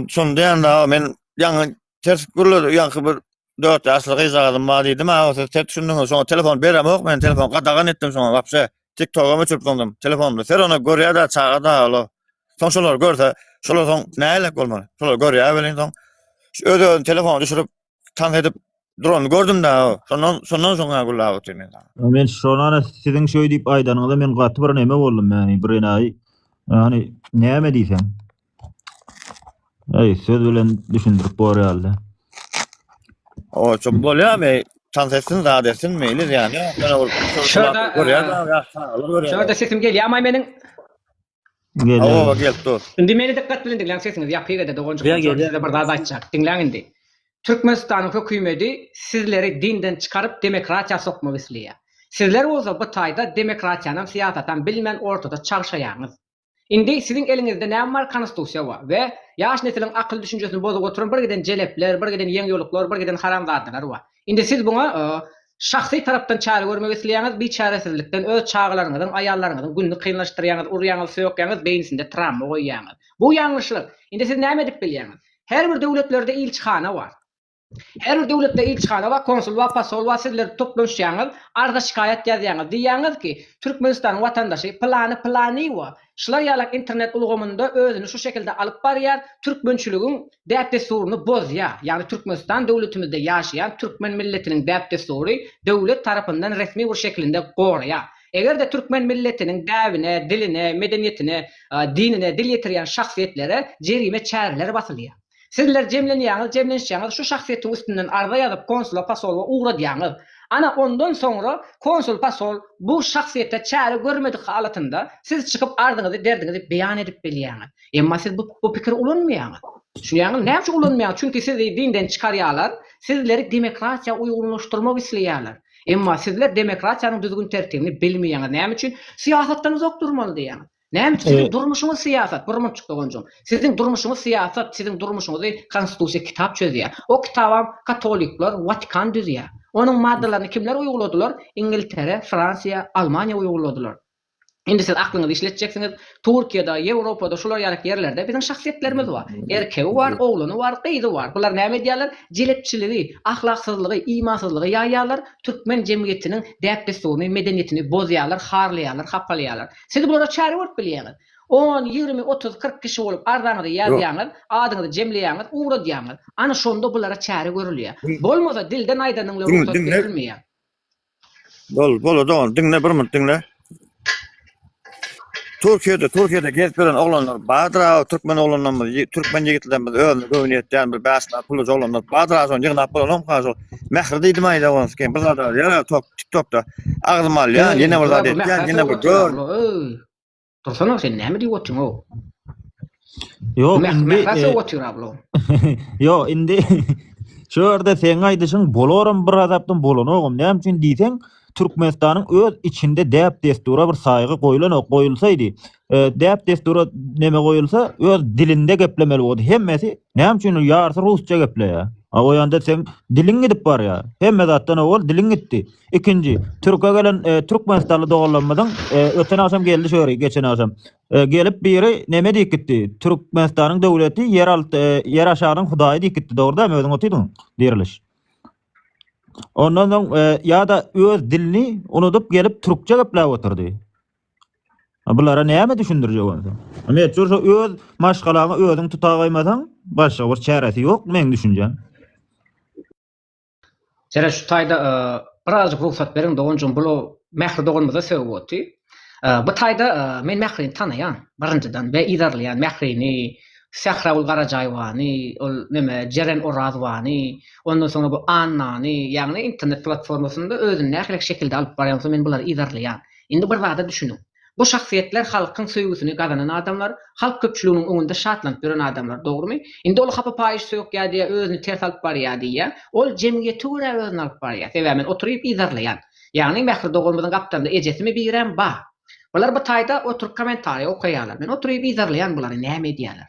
Son diyen de men yani ters gürlü yankı bir 4 yaşlı kıyzağıdım var dedim ha. Ters düşündüm sonra telefon berem yok ben telefon qadağan ettim sonra vapse. TikTok'a mı çırptım telefonumda. Sen onu görüyor da çağda alo. Son şolar görse, şolar son näle olmalı. Şolar görüyor belin son. Öde telefonu düşürüp tan edip drone gördüm da. Sondan sonra güllä otayım. Men şonana sizin şöý diýip aýdanyňda men gaty bir neme boldum yani bir ay. Yani näme diýsem. Söz bilen düşündirip borýardy. O çok bolýarmy? Tansesin da dersin meyli yani. Şurada sesim geliyor ama meniň geldi. Indi meni dikkat bilen dinleň sesiniz ýapyga da dogonjak sizde bir zat aýtjak. Dinleň indi. Türkmenistanyň hökümeti sizleri dinden çıkarıp demokratiýa sokmak isleýär. Sizler olsa bu taýda demokratiýanyň siýasatan bilmän ortada çagşaýaňyz. Indi sizin elinizde näme var? Konstitusiýa bar we ýaş nesiliň akıl düşünjesini bozup oturan bir giden jelepler, bir giden ýeňýoluklar, bir giden haramzadalar bar. Indi siz buna şahsy tarapdan çare görmek isleýäňiz, bir çaresizlikden öz çağlaryňyzyň, aýallaryňyzyň günni kynlaşdyrýaňyz, urýaňyz, söýýäňiz, beýnisinde travma goýýaňyz. Bu ýalňyşlyk. Indi siz näme edip bilýäňiz? Her bir döwletlerde ilçihana bar. Her bir döwletde ilçihana bar, konsul we posol we sizler toplanýaňyz, arda şikayet ýazýaňyz. Diýýäňiz ki, Türkmenistan watandaşy plany we şular ýalak internet ulgamynda özüni şu şekilde alyp barýar, türkmençiligiň däp desturuny bozýar. Ýani Türkmenistan döwletimizde ýaşaýan türkmen milletiniň däp destury döwlet tarapyndan resmi bir şekilde gorýar. Eger de Türkmen milletiniň däwine, diline, medeniýetine, dinine dil ýetirýän şahsiýetlere jerime çäreler basylýar. Sizler jemlenýäňiz, şu şahsiýetiň üstünden arda ýazyp konsula, pasola ugra diýäňiz. Ana ondan sonra konsul, pasol bu şahsiýete çäre görmedik halatynda siz çykyp ardyňyzy derdiňizi beýan edip bilýäňiz. Emma siz bu pikir ulanmaýaňyz. Şu ýaňy näme ulanmaýaň? Çünki sizi dinden çykarýarlar, sizleri demokratiýa uýgurlaşdyrmak isleýärler. Emma sizler demokratiýanyň düzgün tertibini bilmeýäňiz. Näme üçin siýasatdan uzak durmaly diýäňiz. Näme üçin sizin durmuşuňyz siýasat, burmunçuk dogonjum. Sizin durmuşuňyz siýasat, sizin durmuşuňyzy konstitusiýa kitap çözýär. O kitaba katolikler Vatikan düzýär. Onun maddalaryny kimler uyguladylar? İngiltere, Fransiýa, Almaniýa uyguladylar. Indi siz aklyňyzy işletjeksiniz. Türkiýede, Ýewropada şular ýarak ýerlerde bizim şahsiýetlerimiz bar. Erkegi bar, oglany bar, gyzy bar. Bular näme diýerler? Jelepçiligi, ahlaksyzlygy, imansyzlygy ýaýýarlar. Türkmen jemgyýetiniň däpdestuny, medeniýetini bozýarlar, harlaýarlar, hapalýarlar. Siz bulara çäre bolup bilýäňiz. 10, 20, 30, 40 kişi bolup ardaňyzy ýazýaňyz, adyňyzy jemleýäňiz, ugra diýäňiz. Ana şonda bulara çäre görülýär. Bolmasa dilden aýdanyňlar ruhsat berilmeýär. Bol, dinle bir minut dinle. Türkiýede gezip bilen oglanlar, badra Türkmen oglanlarymyz, Türkmen ýigitlerimiz özüni göwnýetden bir bäsler pully oglanlar, badra soň ýygnap bolan gaşy. Mähri diýdim aýda bir zada ýa TikTokda agzmal ýa ýene bir zada ýene bir gör. Tursana sen näme diýip otyň o? Yok, Yo, indi şu ýerde sen aýdyşyň bolaram bir azapdan bolanogum. Näme üçin diýsen, Türkmenistanyň öz içinde däp destura bir saýgy goýulsaýdy. Däp destura näme goýulsa, öz dilinde geplemeli boldy. Hemmesi näme üçin ýarsy rusça gepleýär. O ýanda sen diliň gidip bar ýa. Hemme zatdan ol diliň gitdi. Ikinji, Türkiýe gelen Türkmenistanly doganlamadan öten akşam geldi şöyle, geçen akşam. Gelip biri näme diýip gitdi? Türkmenistanyň döwleti yer aşagyň hudaýy diýip gitdi. Dogry mı özüň otydyň? Diriliş. Ondan ya da öz dilini unutup gelip Türkçe gepläp oturdy. Bulara näme düşündirjek bolsa? Men şu öz maşgalaňy özüň tuta goýmasaň, başga bir çäresi ýok men düşünjem. Şere şu taýda birazjyk ruhsat beriň dogonjum bu mähri dogonmaza sebäp boldy. Bu taýda men mährini tanaýan, birinjiden we izarlaýan mährini, Sahraul Garajayvany, ol näme Jeren Orazwany, ondan sonra bu Annany, ýagny internet platformasynda özüni nählik şekilde alyp barýan, men bulary izarlaýan. Indi bir wagtda düşünün. Bu şahsiýetler halkyň söýgüsini gazanan adamlar, halk köpçüliginiň öňünde şatlanyp beren adamlar, dogrymy? Indi ol hapa paýyş söýükýär diýe özüni ters alyp barýar diýe, ol jemgyýete görä özüni alyp barýar. Sebäbi oturyp izarlaýan. Ýagny mähri dogulmadan gapdanda ejesimi birem ba. Bular bu taýda oturup kommentariýa okaýarlar. Men oturyp izarlaýan bulary näme diýerler.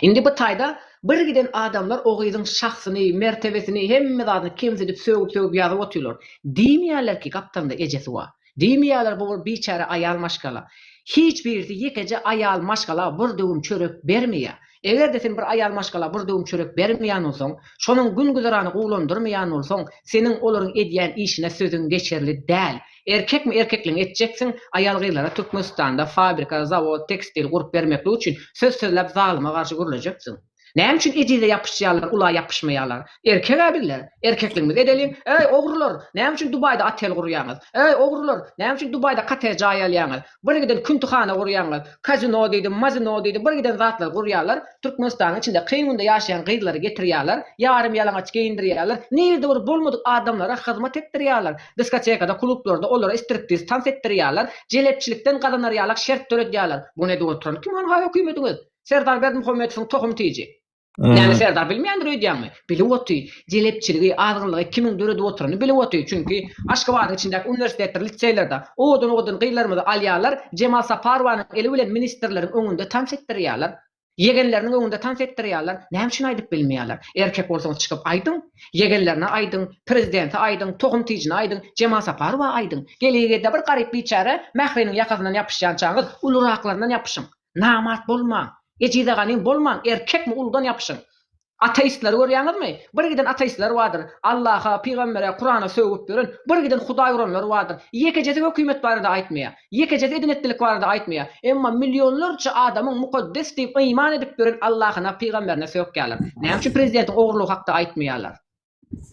Indi bu taýda bir giden adamlar o gyzyň şahsyny, mertebesini, hemme zadyny kimsedip söýüp ýazyp otyrlar. Diýmeýärler ki gapdanda ejesi wa. Diýmeýärler bu biçare aýal maşgala. Hiç birisi ýekece aýal maşgala bir döwüm çörek bermeýär. Eger de sen bir aýal maşgala bir döwüm çörek bermeýän bolsaň, şonuň gün güzarany gowlandyrmaýan bolsaň, seniň olaryň edýän işine sözüň geçerli däl. Erkek mi erkekliň etjeksin, aýal gylara Türkmenistanda fabrika, zawod, tekstil gurup bermekli üçin söz sözläp zalyma garşy gürlejeksin. Näme üçin ejide ýapyşýarlar, ula ýapyşmaýarlar? Erkek abiller, erkekligimiz edelim. Ey ogrular, näme üçin Dubayda otel gurýaňyz? Ey ogrular, näme üçin Dubayda kater jaýalýaňyz? Bir giden küntühana gurýaňyz, kazino diýdi, mazino diýdi, bir giden zatlar gurýarlar. Türkmenistanyň içinde kynunda ýaşaýan gyzlary getirýärler, ýarym ýalaňaç giyindirýärler. Nerede bir bolmadyk adamlara hyzmat etdirýärler. Diskotekada, klublarda olara striptiz tans etdirýärler. Jelepçilikden gazanarýarlar, şert töredýärler. Bu ne diýip oturan? Kim onu haýa hökümetiňiz? Serdar Berdimuhammedowyň tohum tiýji. Yani Serdar bilmeýändir öýdýärmi? Bilip oty. Jelepçiligi, azgynlygy kimin döredi oturany bilip oty. Çünki Aşgabat içindäki universitetler, liseýlerde odan gyýlarymyzy alýarlar, Cemal Saparwanyň eli bilen ministrleriň öňünde tans etdirýärler. Yegenleriniň öňünde tans etdirýärler. Näme üçin aýdyp bilmeýärler? Erkek bolsaňyz çykyp aýdyň, yegenlerine aýdyň, prezidente aýdyň, tohum tiýjine aýdyň, Cemal Saparwa aýdyň. Gelegede bir garyp biçare mähriniň ýakasyndan ýapyşýan çaňyz uluraklaryndan ýapyşyň. Namat bolma. Ejidaganin bolmaň, erkek mi uldan ýapyşyň. Ateistler görýäňizmi? Bir giden ateistler vardır. Allah'a, peygambere, Kur'ana söýüp beren, bir giden Hudaý uranlar vardır. Ýekejede hökümet barada aýtmaýar. Ýekejede edinetlik barada aýtmaýar. Emma milyonlarca adamyň mukaddes diýip iman edip beren Allah'ına, peygamberine söýüpýärler. Näme üçin prezidentiň ogurlugy hakda aýtmaýarlar?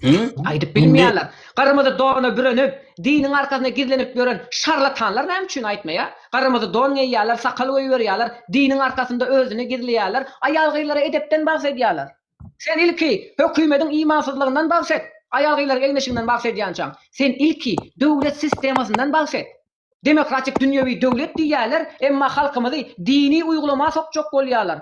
Aýdyp bilmeýärler. Garymyzy doguna bürenip, diniň arkasynda gizlenip gören şarlatanlar näme üçin aýtmaýa? Garymyzy don giýýärler, sakal goýberýärler, diniň arkasynda özüni gizleýärler, aýalgylara edepden bahsedýärler. Sen ilki hökümetiň imansyzlygyndan bahset. Aýalgylara gelmeşiginden bahsedýänçaň. Sen ilki döwlet sistemasyndan bahset. Demokratik dünýäwi döwlet diýýärler, emma halkymyzy dini uygulama sokjak bolýarlar.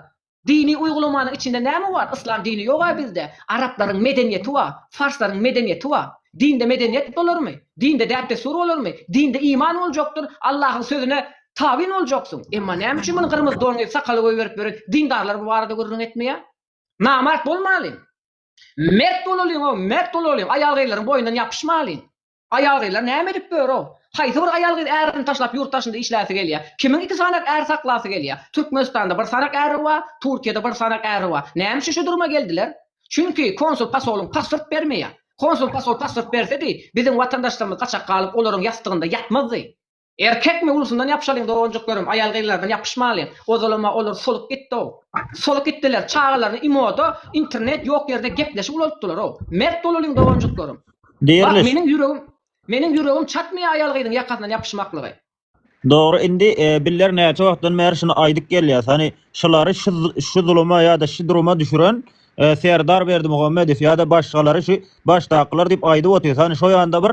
Dini uygulamanyň içinde näme bar? İslam dini ýok bizde. Araplaryň medeniyeti bar, farslaryň medeniyeti bar. Dinde medeniyet bolarmy? Dinde däpdesur bolarmy? Dinde iman boljakdyr. Allahyň sözüne tabi boljaksyň. Emma näme üçin muny kırmızı don gelip sakaly goýberip beren dindarlar bu barada gurrun etmeýär? Namart bolmaly. Mert bolalım, mert bolalım. Aýalgylaryň boýundan ýapyşmaly. Aýalgylar näme edip böro? Haýsy bir aýalgy ärini taşlap ýurtdaşynda işläse gelýär. Kimiň iki sanak är saklasy gelýär. Türkmenistanda bir sanak äri bar, Türkiýede bir sanak äri bar. Näme üçin şu duruma geldiler? Çünki konsul pasolun pasport bermeýär. Konsul pasol pasport bersedi, bizim watandaşlarymyz gaçak galyp olaryň ýastygynda ýatmazdy. Erkekmi ulusundan ýapşalyň dogonjuklarym, aýalgylardan ýapyşmaly. O zalama olar solup gitdi o. Solup gitdiler, çağalaryny imoda, internet ýok ýerde gepleşip ulutdylar o. Mert dolalyň dogonjuklarym. Bak Meniň ýüregim çatmaýar aýalgyň ýakasyndan ýapyşmaklygy. Doğru indi biller näçe wagtdan bäri şunu aýdyp gelýär. Hani şulary şu zuluma ýa-da şu duruma düşüren Serdar Berdimuhammedow ýa-da başgalary şu başdaklar diýip aýdyp otyr. Hani şo ýanda bir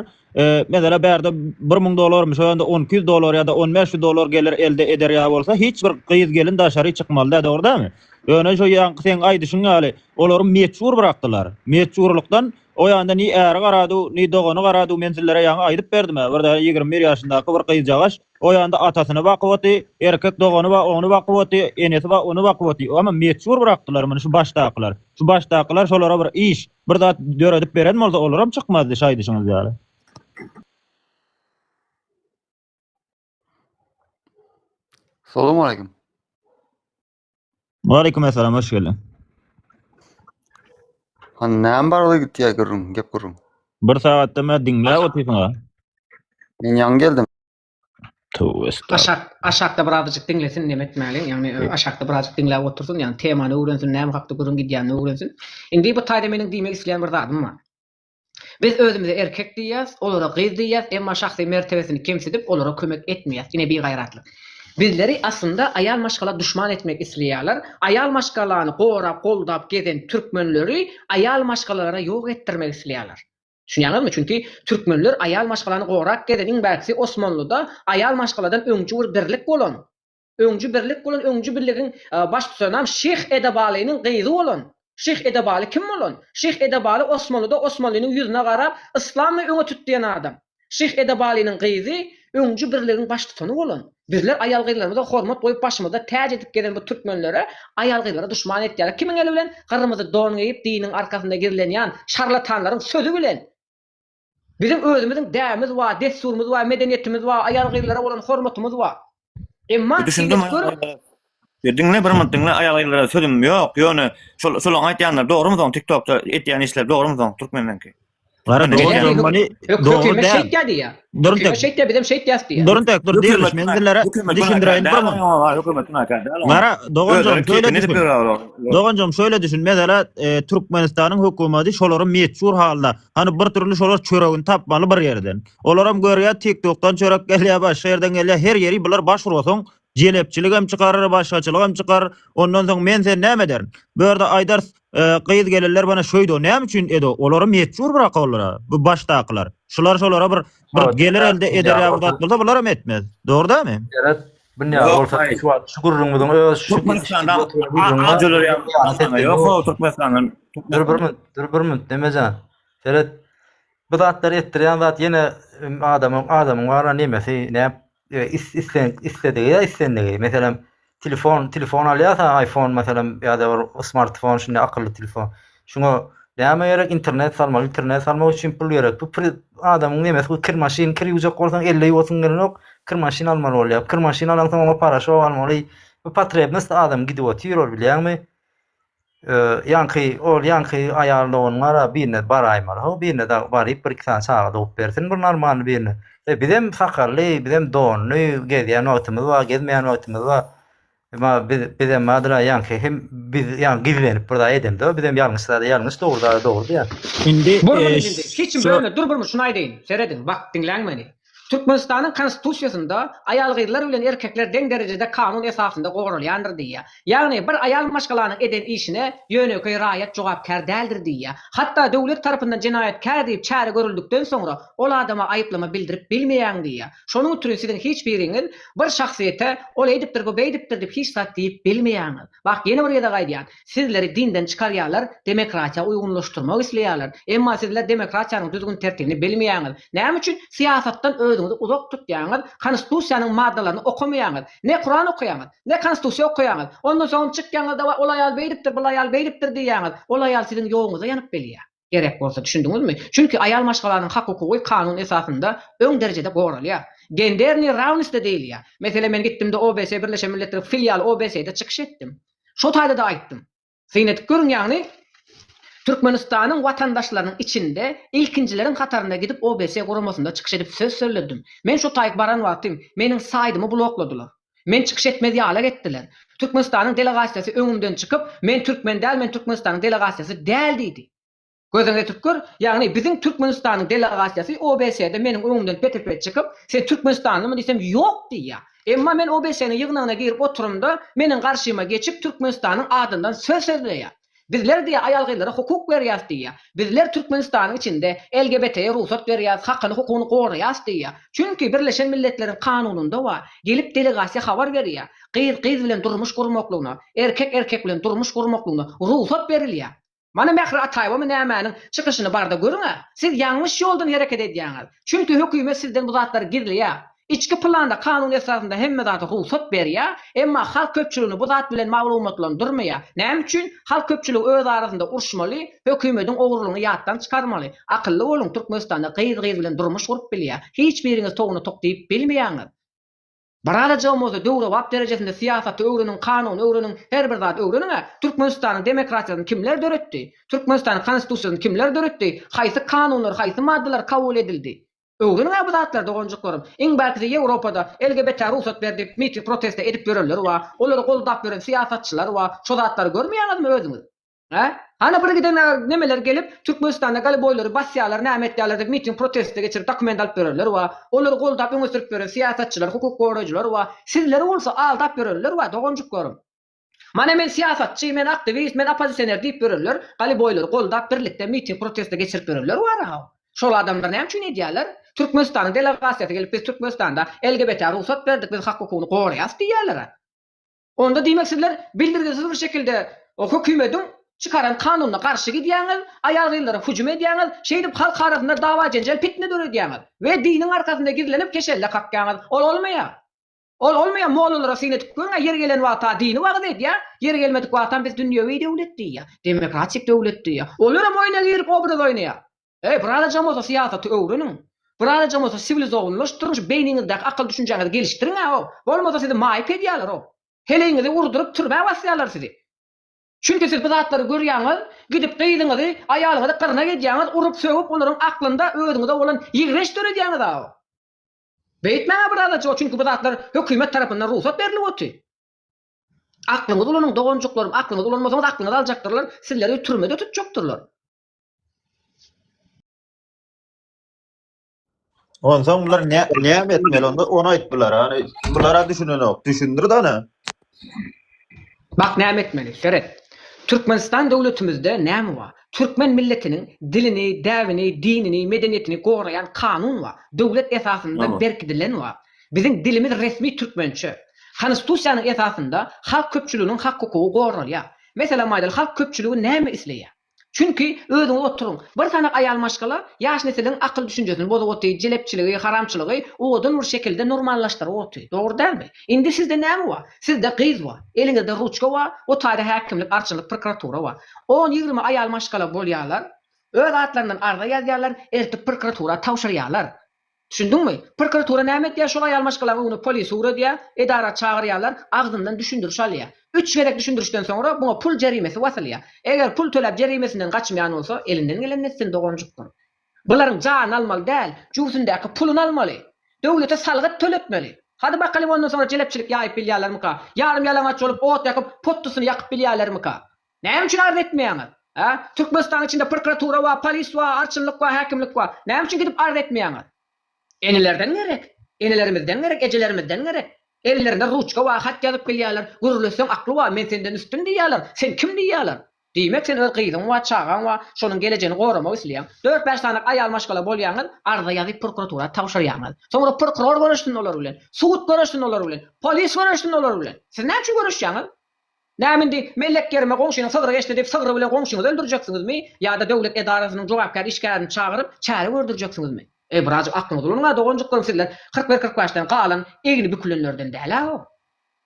mesela bärde $1000 şo ýanda $1200 ýa-da $1500 gelir elde eder ýa bolsa hiç bir gyýyz gelin daşary çykmaly, doğru dämi? Öňe şo ýanky sen aýdyşyň ýaly olary meçhur bırakdylar. Meçhurlukdan o ýanda ni äri garady, ni dogany garady, men sizlere ýa aýdyp berdim. Birde 21 ýaşyndaky bir gyzjagaş o ýanda atasyny bakyp oty, erkek dogany ba onu bakyp oty, enesi ba onu bakyp oty. Ama meçhur bırakdylar muny şu başdakylar. Şu başdakylar şolara bir iş, bir zat döredip beren bolsa olaram çykmazdy şaýdyşyňyz ýaly. Assalamu alaikum. Wa alaikum assalam, hoş geldin. Han näme barada gitdiýär görüň, gep görüň. Bir saatda mä dinläp otyryň. Men ýaňy geldim. Aşakda birazcık dinlesin demetmeli. Yani aşakda birazcık dinläp otursun. Yani temany öwrensin, näme hakda görün gidýän öwrensin. Indi bu taýda meniň diýmek isleýän bir zadym bar. Biz özümüze erkek diýýäs, olara gyz diýýäs, emma şahsy mertebesini kemsedip olara kömek etmeýäs. Ine bir gaýratlyk. Bizleri aslında ayal maşgala düşman etmek isleýärler. Ayal maşgalany gorap, goldap gezen türkmenleri ayal maşgalara ýok etdirmek isleýärler. Düşünýäňizmi? Çünki türkmenler ayal maşgalany gorap gezen iň bäksi Osmanlyda ayal maşgaladan öňçü birlik bolan. Öňçü birligiň baş tutanam Şeyh Edebaly'nyň gyzy bolan. Şeyh Edebaly kim bolan? Şeyh Edebaly Osmanlyda Osmanlynyň ýüzüne garap islamy öňe tutýan adam. Şeyh Edebaly'nyň gyzy öňçü birligiň baş tutany bolan. Bizler aýalgylarymyza hormat goýup başymyzda täze edip gelen bu türkmenlere aýalgylara düşman etýär. Kimiň eli bilen? Kırmızı don giýip diniň arkasynda gizlenýän şarlatanlaryň sözü bilen. Bizim özümüziň däwimiz bar, desturumyz bar, medeniyetimiz bar, aýalgylara bolan hormatymyz bar. Emma düşündim. Dinle bir minut dinle, aýalgylara sözüm ýok. Ýöne şolaň aýtýanlar dogrymy? TikTokda etýän işler dogrymy? Türkmenlenki. Lara doğru mani doğru da. Durun tek. Durun tek. Dur diýerler men sizlere düşündireyim bir. Lara dogonjom şöyle düşün. Dogonjom şöyle düşün. Mesela Türkmenistanyň hökümeti şolary meçhur halda. Hani bir türlü şolar çöregini tapmaly bir yerden. Olaram görýär TikTokdan çörek gelýär, başga yerden gelýär. Her ýeri bular başvursaň jelepçilik hem çıkarır, başgaçylyk hem çıkar. Ondan soň men sen näme ederim? Bu ýerde aýdar gyýyz gelirler bana şöýdi, näme üçin edi? Olary meçhur bırakallar. Bu başdaklar. Şolara bir gelir elde eder ýa-da bolsa bular hem etmez. Doğru da mı? Evet. Bunya bolsa şu gurrunmyň öz şu ajolar ýa-da ýok, Türkmenistanyň. Dur bir minut demejan. Ferhat bu zatlar etdirýän zat ýene adamyň bara nemesi, näme istediği. Mesela telefon alýarsa iPhone mesela ýa-da bir smartphone şunda akıllı telefon. Şunu näme gerek internet salmak üçin pul gerek. Bu adamyň nemesi bu kir maşin ýujak bolsaň 50 ýotyň gerenok kir maşin almaly bolýar. Kir maşin alansaň ona para şo almaly. Bu patrebnes adam gidip otyr bilýärmi? Yankı ayarlığınlara birine baraymalı, birine de barayıp bir iki tane sağa doğup versin, bir normal birine. Bizim sakallı, bizim donlu, gezmeyen vaktimiz var. Ama bizim madra yani hem biz yani gizlenip burada edem de bizim yanlışlar yanlış doğru ya. Şimdi hiç böyle dur şunu aydayın. Seyredin bak dinleyin beni. Türkmenistan'ın konstitusiyasında ayal gıylar bilen erkekler den derecede kanun esasında gogurulyandır diye. Yani bir ayal maşgalaryny eden işine yönökey raýat jogapkar däldir diye. Hatta döwlet tarapyndan jenaýatkar diýip çäre görüldükden soňra ol adama aýyplama bildirip bilmeýän diye. Şonuň üçin sizin hiç biriňiz bir şahsiýete ol edipdir bu beýdipdir diýip hiç zat diýip bilmeýän. Bak ýene bir ýerde gaýdýan. Sizleri dinden çykarýarlar, demokratiýa uýgunlaşdyrmak isleýärler. Emma sizler demokratiýanyň düzgün tertibini bilmeýäňiz. Näme üçin siýasatdan uzak tutýaňyz, konstitusiýanyň maddalaryny okumaýaňyz, ne Kur'an okuýaňyz, ne konstitusiýa okuýaňyz. Ondan soň çykýaňyzda ol aýal beýdipdir, bu aýal beýdipdir diýäňiz. Ol aýal siziň ýoluňyza ýanyp belýär. Gerek bolsa düşündiňizmi? Çünki aýal maşgalarynyň hak hukuky kanun esasında öň derejede gogurulýar. Genderni rawnysda diýilýär. Mesela men gitdim-de OBS Birleşen Milletler filial OBS'de çykyş etdim. Şo taýda da aýtdym. Seýnetip görüň ýagny Türkmenistan'ın vatandaşlarının içinde ilkincilerin katarına gidip OBS korumasında çıkış edip söz söyledim. Men şu tayık baran vaktim, menin saydımı blokladılar. Men çıkış etmedi hala ettiler. Türkmenistan'ın delegasiyası önümden çıkıp, men Türkmen değil, men Türkmenistan'ın delegasiyası değil dedi. Gözüne tükür, yani bizim Türkmenistan'ın delegasiyası OBS'de menin önümden petepet çıkıp, sen Türkmenistanlı mı desem yok diye. Emma men OBS'nin yığınağına girip oturumda, menin karşıma geçip Türkmenistan'ın adından söz söylüyor. Bizler diye ayal gıylara hukuk berýäs diye. Bizler Türkmenistan'ın içinde LGBT'ye ruhsat berýäs, hakkını hukukunu goraýas diye. Çünkü Birleşen Milletlerin kanununda var. Gelip delegasiýa habar berýär. Gyz bilen durmuş gurmaklygyna, erkek bilen durmuş gurmaklygyna ruhsat berilýär. Mana Mehri Ataýew nämäniň çykyşyny barda görüňä. Siz ýalňyş ýoldan hereket edýäňiz. Çünkü hökümet sizden bu zatlary gizleýär. İçki planda kanun esasında hemme zatı ruhsat berýär, emma halk köpçüligini bu zat bilen maglumatlandyrmaýar. Näme üçin? Halk köpçüligi öz arasynda urşmaly, hökümetiň ogurlygyny ýatdan çykarmaly. Akylly boluň, Türkmenistanda gyz bilen durmuş gurup bilýär. Hiç biriňiz togyny tokdyp bilmeýäňiz. Barada jawmoza döwre wap derejesinde siýasaty öwreniň, kanun öwreniň, her bir zat öwreniň. Türkmenistanyň demokratiýasyny kimler döretdi? Türkmenistanyň konstitusiýasyny kimler döretdi? Haýsy kanunlar, haýsy maddeler kabul edildi? Öwreniň bu zatlar dogonjuklarym. Iň belki Ýewropada LGBT ruhsat berdi, miting protest edip görenler var. Olary goldap beren siýasatçylar var. Şo zatlary görmeýäňizmi özüňiz? Ha? Hana bir giden nemeler gelip Türkmenistanda gali boýlary basýarlar, näme etýärler dep miting protest geçirip dokument alyp berenler var. Olary goldap öňe beren siýasatçylar, hukuk goraýjylar var. Sizler bolsa aldap berenler var dogonjuklarym. Mana men siýasatçy, men aktivist, men opozitsioner diýip berenler, gali boýlary goldap birlikde miting protest geçirip berenler var ha. Şol adamlar näme üçin edýärler? Türkmenistan'ın delegasiyası gelip biz Türkmenistan'da LGBT ruhsat verdik, biz hak hukukunu goraýas diýerler. Onda diýmeksizler bildirgisiz bir şekilde o hökümetin çıkaran kanununa karşı gidýäňiz, ayal gıylara hüjüm edýäňiz, şeýdip halk arasynda dawa jenjel pitne döredýäňiz we diniň arkasynda gizlenip keşelle kakýaňiz. Ol olmaýar. Ol olmaýar mollalara sinetip görňä yer gelen wagta dini wagt edýär. Yer gelmedik wagtdan biz dünýäwi döwlet diýär. Demokratik döwlet diýär. Olara moýna girip obraz oýnaýar. Burada jamoza siýasaty öwreniň. Burada jamoza sivilizowlaşdyrýan beýniňizdäki akıl düşünjeňizi gelişdiriň ha. Bolmasa sizi maýyp edýärler o. Heleňizi urdurup türmäge basýarlar sizi. Çünkü siz bu zatlary görýäňiz, gidip gyýdyňyzy, aýalyňyzy qyrna gedýäňiz, urup söwüp olaryň aklynda özüňizde bolan ýigreş döredýäňiz ha. Beýtmäňe burada çünkü bu zatlar hökümet tarapyndan ruhsat berilip otdy. Aklyňyz ulanyň dogonjuklarym, aklyňyz ulanmasaňyz aklyňyzy aljakdyrlar, sizleri türmede tutjakdyrlar. Ondan bunlar näme etmeli onda onu aýtdylar. Hani bulara düşünenok, düşündir da ne? Bak näme etmeli? Seret. Türkmenistan döwletimizde näme var? Türkmen milletinin dilini, däwini, dinini, medeniýetini goraýan kanun var. Döwlet esasında berkidilen var. Bizim dilimiz resmi Türkmençe. Konstitusiýanyň esasında halk köpçüliginiň hak hukuky goralýar. Mesela maýdal halk köpçüligi näme isleýär? Çünkü özüňiz oturun. Bir tane ayal maşgala ýaş nesiliň akıl düşünjesini bozup otdy, jelepçiligi, haramçylygy odan bir şekilde normallaşdyryp otdy. Dogry dälmi? Indi sizde näme bar? Sizde gyz bar, eliňizde ruçka bar, o taýda häkimlik, arçylyk, prokuratura bar. 10-20 ayal maşgala bolýarlar, öz atlaryndan arda ýazýarlar, ertip prokuratura tawşyrýarlar. Düşündiňmi? Prokuratura näme etýär? Şol ayal maşgala onu polis uğradýar, edara çağırýarlar, agzyndan düşündiriş alýar. 3 gerek düşündürüşden sonra buna pul jerimesi wasylýar. Eger pul töläp jerimesinden gaçmaýan bolsa, elinden gelen netsin dogonjuklar. Bularyň jany almaly däl, juwsundäki puluny almaly. Döwlete salgat töletmeli. Hadi bakalım ondan sonra celepçilik yayıp bilýärler mıka? Yarım yalamaç olup ot yakıp pottusunu yakıp bilýärler mıka? Näme üçin arz etmeýäňiz? Ha? Türkmenistan içinde prokuratura wa, polis wa, arçynlyk wa, häkimlik wa. Näme üçin gidip arz etmeýäňiz? Enilerden gerek. Enilerimizden gerek, ejelerimizden gerek. Ellerinde ruçka wa hat yazıp bilýärler. Gurulysyn akly wa, men senden üstün diýärler. Sen kim diýärler? Diýmek sen öz gyýdyň wa, çağan wa, şonuň gelejegini goramak isleýän. 4-5 tane aýal maşgala bolýaňyz, arda ýazyp prokuratura tawşyrýaňyz. Soňra prokuror görüşdün olar bilen, suwut görüşdün olar bilen, polis görüşdün olar bilen. Siz näme üçin görüşýäňiz? Nämendi mellek germe goňşyny sygyra geçdi diýip sygyra bilen goňşyňyzy öldürjeksiňizmi? Ýa-da döwlet edaresynyň jogapkar işgärini çağıryp çäre gördürjeksiňizmi? Birazcık aklınız olun ha, dogonjuklarım sizler 41-45'tan kalan egli bükülünlerden değil ha.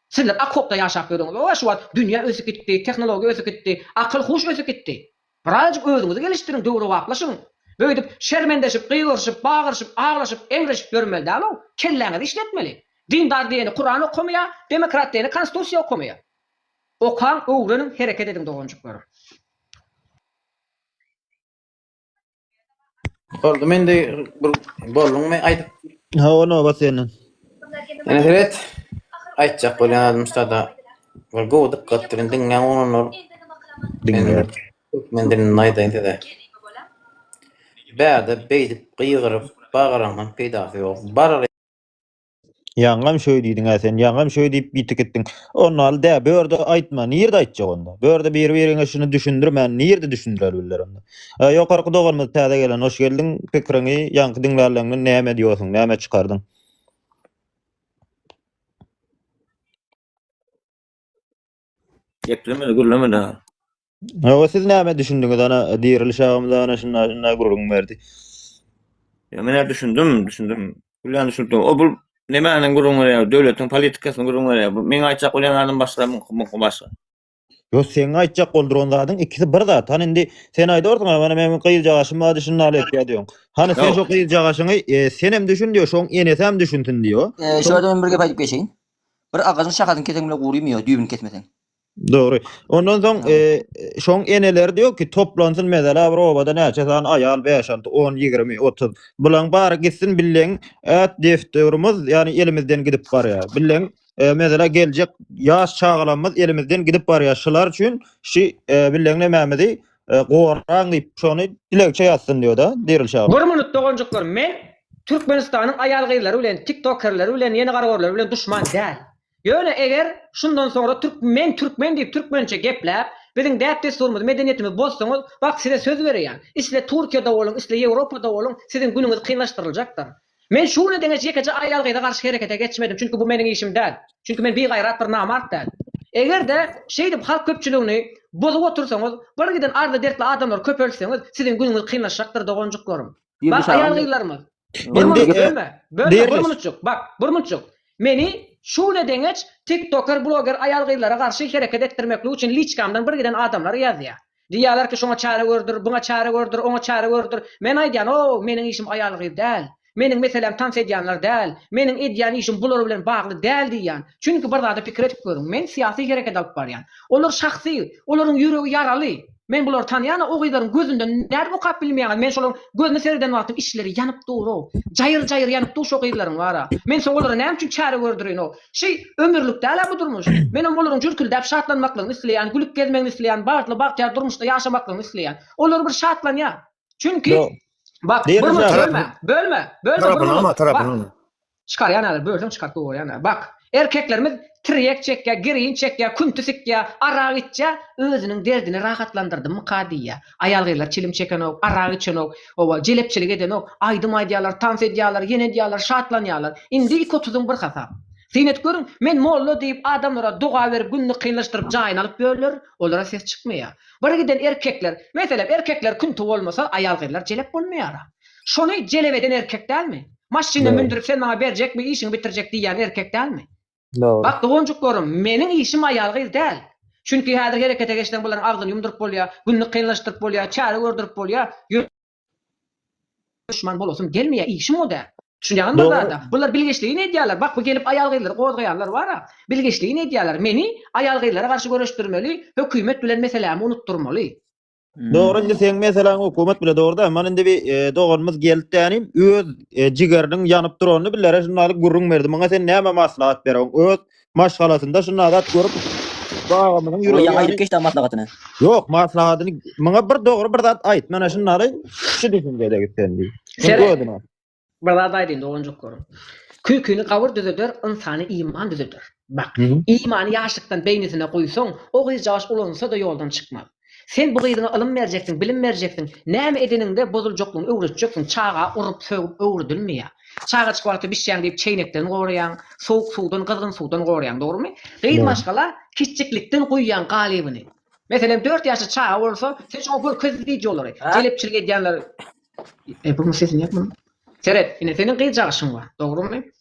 Sizler akopda yaşap gördünüz. O şu an dünya ösüp gitti, teknoloji ösüp gitti, akıl huş ösüp gitti. Birazcık özünüzü geliştirin, doğru vaplaşın. Böyle edip şermendeşip, kıygırışıp, bağırışıp, ağırlaşıp, emreşip görmeli değil mi? Kelleğinizi işletmeli. Dindar diyeni Kur'an okumaya, demokrat diyeni konstitusya okumaya. Okan, öğrenin, hareket edin dogonjuklarım. Oldu, men de bollum men aytıp. Ha onu bas senin. Yani evet, aytjak bolýan adam ustada bir gowy dikkatlerin diňe onur. Dinle. Men diňe naýdaýyn de. Bäde beýdip gıýgyryp bagyraman peýdasy ýok. Barar Yaňam şöý diýdiň ha sen, yaňam şöý diýip bitik etdiň. Onu al da börde aýtma, nirde aýtjak onda. Börde bir-biriňe şunu düşündirmän, nirde düşündirer biller onda. Ýokarky doganmyz täze gelen, hoş geldiň. Pikiriňi, ýanky diňlerleňden näme diýorsyň, näme çykardyň? Geplemeli gürlemeli ha. O siz näme düşündiňiz ana diýerli şagymyza ana şuna gurulgyň berdi. Ya men düşündüm. Ulan düşündüm. O bu nemäniň gurulgyň ya, döwletiň politikasynyň gurulgyň ya. Men aýtjak bolan adam başga başga. Yo sen aýtjak bolduran zadyň ikisi bir zat. Hani indi sen aýdyrdyň, mana men gyýyljagy aşyma adyşyny alyp ýa-diýoň. Hani sen şo gyýyljagy aşyny sen hem düşün diýor, şoň enesem hem düşündün diýor. Şöyle men bir gep aýdyp geçeýin. Bir agazyň şakadyň keteň bilen gurymýar, düýbün ketmeseň. Doğru. Ondan soň şoň eneler diýor ki toplansyn mesela bir obada näçe san aýal 5-6 10 20 30 bulan bary gitsin bilen at defterimiz ýani elimizden gidip barýar. Bilen mesela geljek ýaş çağalanmaz elimizden gidip barýar. Şular üçin şi bilen nämämidi goraň diýip şonu dilekçe ýatsyn diýor da deril şahy. Bir minut dogonjuklar, men Türkmenistanyň aýal gyýlary bilen, TikTokerleri bilen, ýeni garawarlary bilen duşman däl. Ýöne eger şundan sonra Türkmen diýip türkmençe gepläp, biziň däp desturymyzy, medeniýetimizi bozsaňyz, bak size söz berýän. Isle Türkiýede bolun, isle Ýewropada bolun, siziň günüňiz kynlaşdyryljakdyr. Men şunu deňe ýekeje aýal gyýda garşy herekete geçmedim, çünki bu meniň işim däl. Çünki men begaýrat bir namart däl. Egerde şeýdip halk köpçüligini bozup otursaňyz, bir giden arda dertli adamlar köp ölseňiz, siziň günüňiz kynlaşjakdyr dogonjuklarym. Bak aýal gyýlarymyz. Bir minutçuk, bak, bir minutçuk. Meni şu ne deňeç TikToker, blogger aýal gyýlara garşy hereket etdirmeklik üçin liçkamdan bir giden adamlar ýazýar. Diýýärler ki şoňa çare gördür, buňa çare gördür, oňa çare gördür. Men aýdýan, "O, meniň işim aýal gyýy däl. Meniň meselem tans edýänler däl. Meniň edýän işim bular bilen bagly däl" diýýän. Çünki bir zada pikir etip görüň. Men syýasy hereket alyp barýan. Olar şahsy, olaryň ýüregi ýaraly. Men bular tanýan o gyýlaryň gözünden näme okap bilmeýän. Men şolaryň gözüne serden wagtym işleri ýanyp durýar. Jaýyr ýanyp dur şo gyýlaryň bara. Men soň olary näme üçin çare gördürýän o? Şeý ömürlük däl bu durmuş. Men olaryň jürküldäp şatlanmaklygyny isleýän, gülüp gezmekni isleýän, bagly bagtyar durmuşda ýaşamaklygyny isleýän. Olar bir şatlanýar. Çünki bak, bölme. Çıkar ýa-da bölsem çıkar gowy ýa-da. Bak, erkeklerimiz triyek çekýär, girin çekýär, kuntu sikýär, arak içýär, özüniň derdini rahatlandyrdy mıka diýär. Aýal gyýlar çilim çeken ok, arak içen ok, owa jelepçilik eden ok, aýdym aýdýarlar, tans edýärler, ýene edýärler, şatlanýarlar. Indi 2-30'yň bir hasap. Senet görün, men molla diýip adamlara duga berip günni kynlaşdyryp jaýyny alyp berler, olara ses çykmaýar. Bir giden erkekler, meselem erkekler kuntu bolmasa aýal gyýlar jelep bolmaýar. Şonu jelep eden erkek dälmi? Maşyna mindirip sen bana berjekmi, işini bitirjek diýen erkek dälmi? Bak dogonjuklarym, meniň işim aýal gyýy däl. Çünki häzir herekete geçden bolaryň agdyny ýumduryp bolýar, günni kynlaşdyryp bolýar, çare gördürip bolýar. Düşman bolasym gelmeýär, işim o däl. Düşünýäňmi da? Bular bilgeçligini edýärler. Bak bu gelip aýal gyýlary gozgaýanlar bar-a. Bilgeçligini edýärler. Meni aýal gyýlara garşy görüşdirmeli, hökümet bilen meselemi unutturmaly. Doğru, indi sen mesela hökümet bile doğru da man indi bir doğanımız geldi yani öz jigerinin yanıp duranyny biller şundaly gurrun berdi. Maňa sen näme maslahat berýän? Öz maşgalasynda şunu adat görüp bagamynyň O ýüregi. ýaňa edip geçdi maslahatyny. Yok, maslahatyny maňa bir doğru bir zat aýt. Mana şundaly şu düşünjede gitsendi. Şere- Bir zat aýdyn doganjak görüm. Küküni gawur düzeder, insany iman düzeder. Bak, imany ýaşlykdan beýnisine goýsaň, o gyz jaş ulansa da ýoldan çykmaz. Sen bu gyzyňa ilm berjeksin, bilim berjeksin. Näme edeninde bozuljaklygyny öwretjeksin, çağa urup söwüp öwredilmeýär. Çağa çykyp atyp işýän diýip çeýnekden goraýan, soğuk suwdan, kızgın suwdan goraýan, dogrymy? Gyz maşgala kiçiklikden goýýan galybyny. Meselem 4 ýaşly çağa bolsa, sen şoňa bir közleýiji bolary. Jelepçilik edýänler. Bu sesini ýapma. Seret, ine senin gyz jaşyň bar, dogrymy?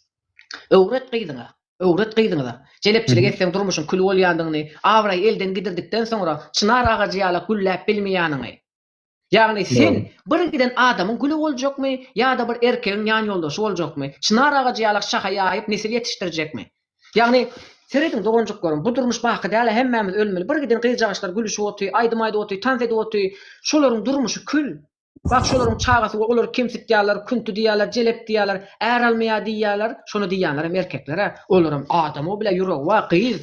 Öwret gyzyňa. Öwret gyzyňa. Jelepçilik etseň durmuşyň kül bolýandygyny, awray elden gidirdikden soňra çınar agacı ýaly gülläp bilmeýäniňi. Ýagny sen bir giden adamyň gülü boljakmy ýa-da bir erkegiň ýan ýoldaşy boljakmy? Çınar agacı ýaly şaha ýaýyp nesil ýetişdirjekmi? Ýagny seredin doganjak görüm. Bu durmuş baky däl hemmemiz ölmeli. Bir giden gyz jaşlar gülüşip otuy, aýdymaýda otuy, tans edip otuy. Şolaryň durmuşy kül. Bak şolaryň çağasy olar kimsik diýerler, küntü diýerler, jelep diýerler, är almaýa diýerler. Şonu diýenler hem erkekler, olaram adam o bile ýüregi wakyz.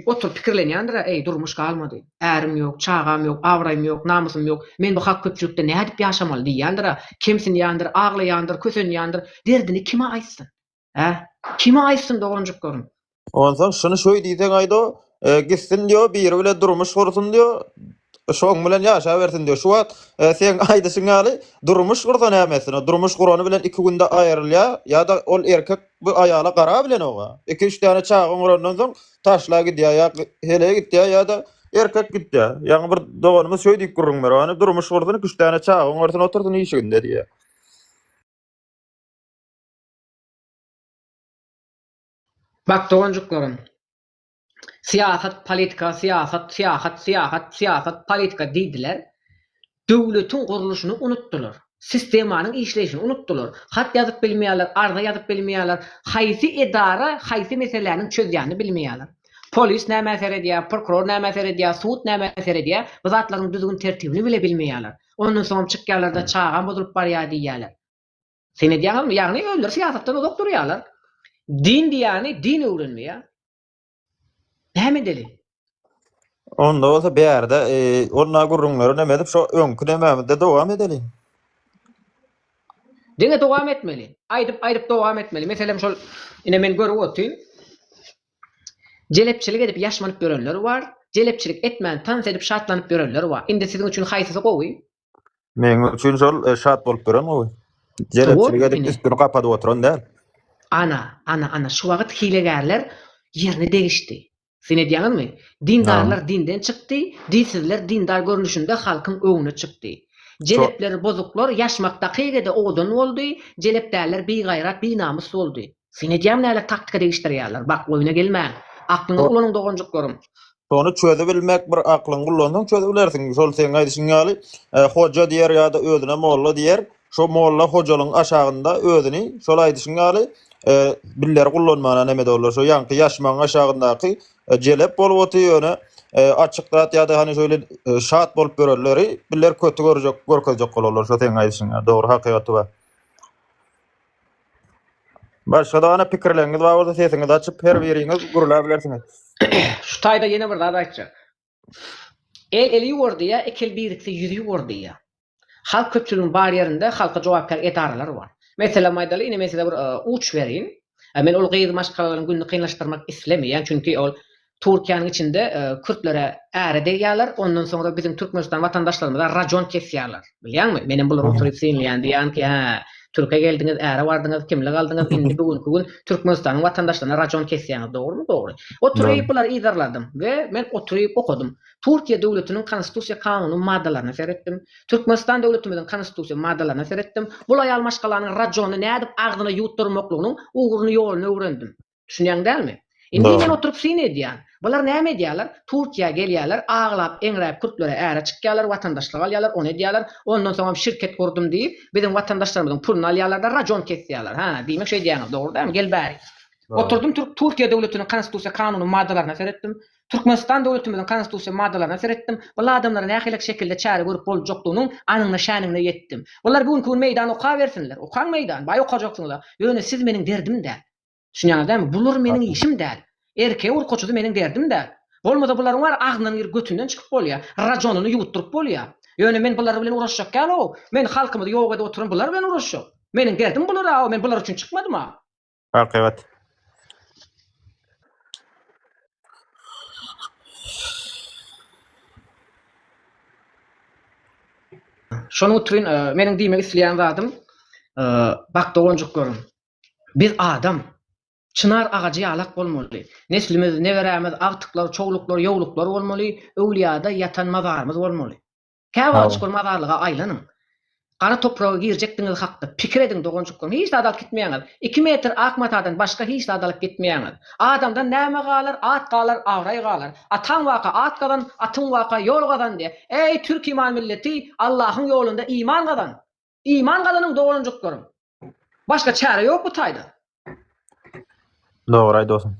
Oturup pikirlenýändir, ey durmuş galmady. Ärim ýok, çağam ýok, awraym ýok, namusym ýok. Men bu hak köpçülikde näme dip ýaşamaly diýendir, kimsin ýandyr, aglaýandyr, kösenýändir. Derdini kime aýtsyn? Kime aýtsyn doganjak görüm. Ondan şunu şöý diýseň aýdo, gitsin diýo, biri bile durmuş gursun diýo. Şoň bilen ýaşa bersin diýo. Şu wagt sen aýdysyň ýaly durmuş gursan ämesine, durmuş gurany bilen 2 günde aýrylýa, ýa-da ol erkek bu aýala gara bilen oga. 2-3 tane çağın gurandan soň taşla gidýär, ýa hele gidýär, ýa-da erkek gidýär. Ýa-ni bir doganymyz şöý diýip gurrun berýär, durmuş gurdan 2-3 tane çağın ortasyna oturdun işiginde diýär. Bak doganjak görüm. Siyasat, politika, siyasat, politika diýdiler. Döwletiň guruluşyny unutdular. Sistemanyň işleýişini unutdular. Hat ýazyp bilmeýärler, arda ýazyp bilmeýärler. Haýsy edara, haýsy meselelerini çözýäni bilmeýärler. Polis näme eser edýär, prokuror näme eser edýär, suud näme eser edýär, bu zatlaryň düzgün tertibini bile bilmeýärler. Ondan soň çykýarlarda çağan bozulup barýar diýýärler. Sen edýärmi? Ýagny öller siyasatdan uzak durýarlar. Din diýäni din öwrenmeýär. Näme deli? Onda olsa bäerde onna gurrunlary näme dip şo öňkü näme dowam edeli. Dine dowam etmeli. Aýdyp dowam etmeli. Meselem şol ine men görüp otyn. Jelepçilik edip ýaşmanyp görenler bar. Jelepçilik etmän tans edip şatlanyp görenler bar. Indi siziň üçin haýsysy gowy? Men üçin şol şat bolup gören gowy. Jelepçilik edip üstüni kapadyp oturan däl. Ana şu wagt hilegärler ýerini degişdi. Sen edýänmi? Dindarlar dinden çykdy, dinsizler dindar görünüşinde halkyň öňüne çykdy. Jelepler bozuklar ýaşmakda kygede odan boldy, jelepdäler beýgaýrat, beýnamus boldy. Sen edýäm näle taktika degişdirýärler. Bak oýuna gelmä. Aklyňy ulanyň doganjak görüm. Şonu çöze bilmek bir aklyň gullandyň çöze bilersiň. Şol sen aýdyşyň ýaly hoja diýer ýa-da özüne molla diýer. Şo molla hojalyň aşagynda özüni şol aýdyşyň ýaly biller gullanmana näme dolar. Şo ýanky ýaşmaň aşagyndaky jelep bolup otýany açyklat ýa-da hani şöyle şat bolup görenleri biller kötü görkezjek bolarlar. Şo sen aýdyşyň dogry hakykaty bar. Başga da ana pikirleňiz bar bolsa sesiňizi açyp her biriňiz gurula bilersiňiz. Şu taýda ýene bir zat aýtjak. Eli ýurdy ýa, ekel birikse ýüzi ýurdy ýa. Halk köpçülüğün bar ýerinde halka jogapkar edareler bar. Mesela maýdaly ine mesela bir uç berin. Men ol gyzy maşgalaryň günni kynlaşdyrmak islemeýän, çünki ol Türkiýanyň içinde Kürtlere äre diýýärler, ondan soňra bizim Türkmenistan watandaşlarymyza rajon kesýärler. Bilýärmi? Menem bular oturup seýleýän diýän ki, Türkiýe geldiňiz, äre bardyňyz, kimle galdyňyz, indi bugünkü gün Türkmenistanyň watandaşlaryna rajon kesýäňiz, dogrymy? Dogry. Oturup bular izarladym we men oturup okudum. Türkiýe döwletiniň konstitusiýa kanuny maddalaryny seretdim. Türkmenistan döwletimiziň konstitusiýa maddalaryny seretdim. Bulay almaşgalanyň rajony nädip agdyna ýutdurmaklygynyň ugruny ýoluny öwrendim. Düşünýäň dälmi? Indi men oturup sen edýän. Bular näme edýärler? Türkiýe gelýärler, aglap, eňräp Kürtlere äre çykýarlar, watandaşlyk alýarlar, onu edýärler. Ondan soň şirket kurdum diýip, bizim watandaşlarymyzyň pulunu alýarlar da rajon kesýärler. Diýmek şey diýäňiz, dogry dämi? Gel bäri. Oturdum Türkiye devletinin konstitusiya kanunu maddalaryna seretdim. Türkmenistan devletimizin konstitusiya maddalaryna seretdim. Bular adamlara nähilek şekilde çare görüp bolup jokdugynyň anyňyna şanyňyna yetdim. Bular bugün meydan oka bersinler. Okan meydan, bay okajaksınlar. Ýöne siz meniň derdim däl. Düşünýäňiz däl mi? Bular meniň işim däl. Erkeğe urkoçudy meniň derdim däl. Bolmasa bularyň var agnyň bir götünden çykyp bolýar. Rajonuny ýuwutdyryp bolýar. Ýöne men bular bilen uğraşjak galo. Men halkymyzy ýok edip oturan bular bilen uğraşjak. Meniň derdim bular, men bular üçin çykmadym ha. Hakykat. Şonu uturun, meniň diýmek isleýän zatym, bak dogonjuk görün. Biz adam, çınar agacı ýalak bolmaly. Neslimiz, neweremiz, agtyklar, çogluklar, ýowluklar bolmaly. Öwliýada ýatan mazarymyz bolmaly. Käwa çykyr mazarlyga aýlanyň. Qara toprağa girjekdiňiz hakda pikir ediň dogonjuk görün. Hiç adalyk gitmeýäňiz. 2 metr akmatadan başga hiç adalyk gitmeýäňiz. Adamdan näme galar, at galar, awray galar. Atan waka at gadan, atyn waka ýol gadan diye. Ey Türk iman milleti, Allahyň ýolunda iman gadan. İman gadanyň dogonjuk görün. Başga çare ýok bu taýda. Doğru aýdysyn.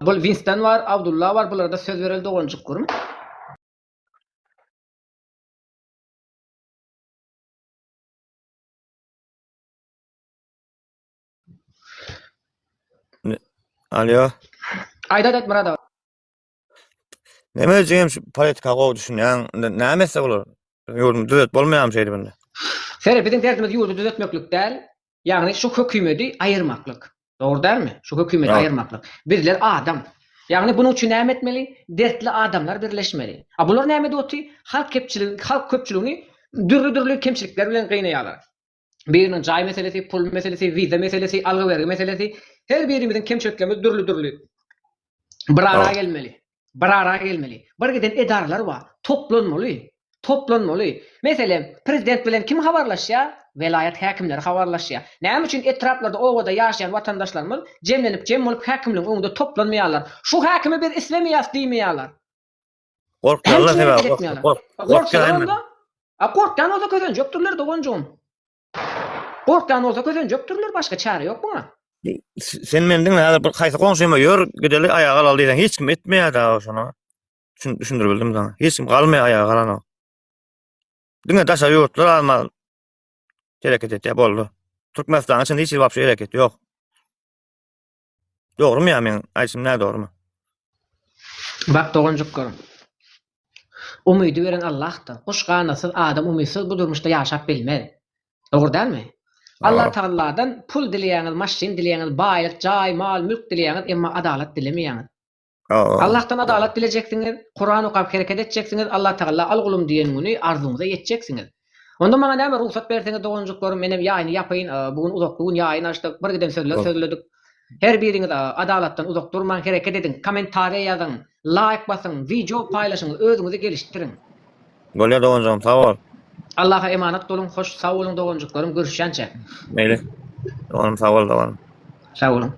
Bu Winston var, Abdullah var, bulara da söz berildi dogonjuk görün. Alo. Aýdat Murada. Näme üçin şu politika gowy düşünýän, näme bolar? Ýolum düzet bolmaýan şeydi bende. Sere bizim derdimiz ýurdu düzeltmeklik däl. Ýagny şu hökümeti aýyrmaklyk. Dogry dälmi? Şu hökümeti aýyrmaklyk. Bizler adam. Ýagny bunuň üçin näme etmeli? Dertli adamlar birleşmeli. Bular näme diýdi? Halk köpçüligini dürli kemçilikler bilen gynýarlar. Birinin jay meselesi, pul meselesi, viza meselesi, algy bergi meselesi, her birimizin kemçiliklerimiz dürli. Bir araya gelmeli. Bir giden edaralar var. Toplanmaly. Mesela prezident bilen kim habarlaşýar? Velayet häkimleri habarlaşýar. Näme üçin etraplarda owada ýaşaýan watandaşlarymyz jemlenip bolup häkimliň öňünde toplanmaýarlar? Şu häkimi biz islemýäs diýmeýärler. Korkýarlar sebäp. Korkýarlar. Korkýan olsa közen jökdürler dogonjum. Korkýan olsa közen jökdürler, başga çare ýok buna. Sen menden häzir bir haýsy konşuyma ýör, gideli ayağa al diýsen hiç kim etmeýär da şonu. Düşündürbildim sana. Hiç kim galmaýar ayağa galana. Diňe daşa ýurtlar alma. Tereket etdi boldy. Türkmenistan üçin hiç wapşy tereket ýok. Dogrymy ýa men aýsym nä dogrymy? Bak dogonjuk görün. Umydy beren Allah'tan. Guşganasyz adam umysyz bu durmuşda ýaşap bilmez. Dogry dälmi? Allah Taala'dan pul dileýäňiz, maşyn dileýäňiz, baýlyk, jaý, mal, mülk dileýäňiz, emma adalet dilemeýäňiz. Allah'tan adalet dilejekdiňiz, Kur'an okup hereket etjeksiniz, Allah Taala algulum diýenini arzuňyza ýetjeksiniz. Onda maňa näme ruhsat berseňiz dogonjuk görün, menem ýaýyny ýapyň, bugün uzaklygyň ýaýyny açdyk, bir giden sözledik. Her biriňiz adalatdan uzak durmaň, hereket edin, kommentariýa ýazyň, like basyň, video paýlaşyň, özüňizi geliştirin. Bolýar dogonjum, sag bol. Allah'a emanet olun, hoş sağ olun dogonjuklarym, görüşýänçe. Meýli. Dogonum sag bol, dogonum. Sağ olun.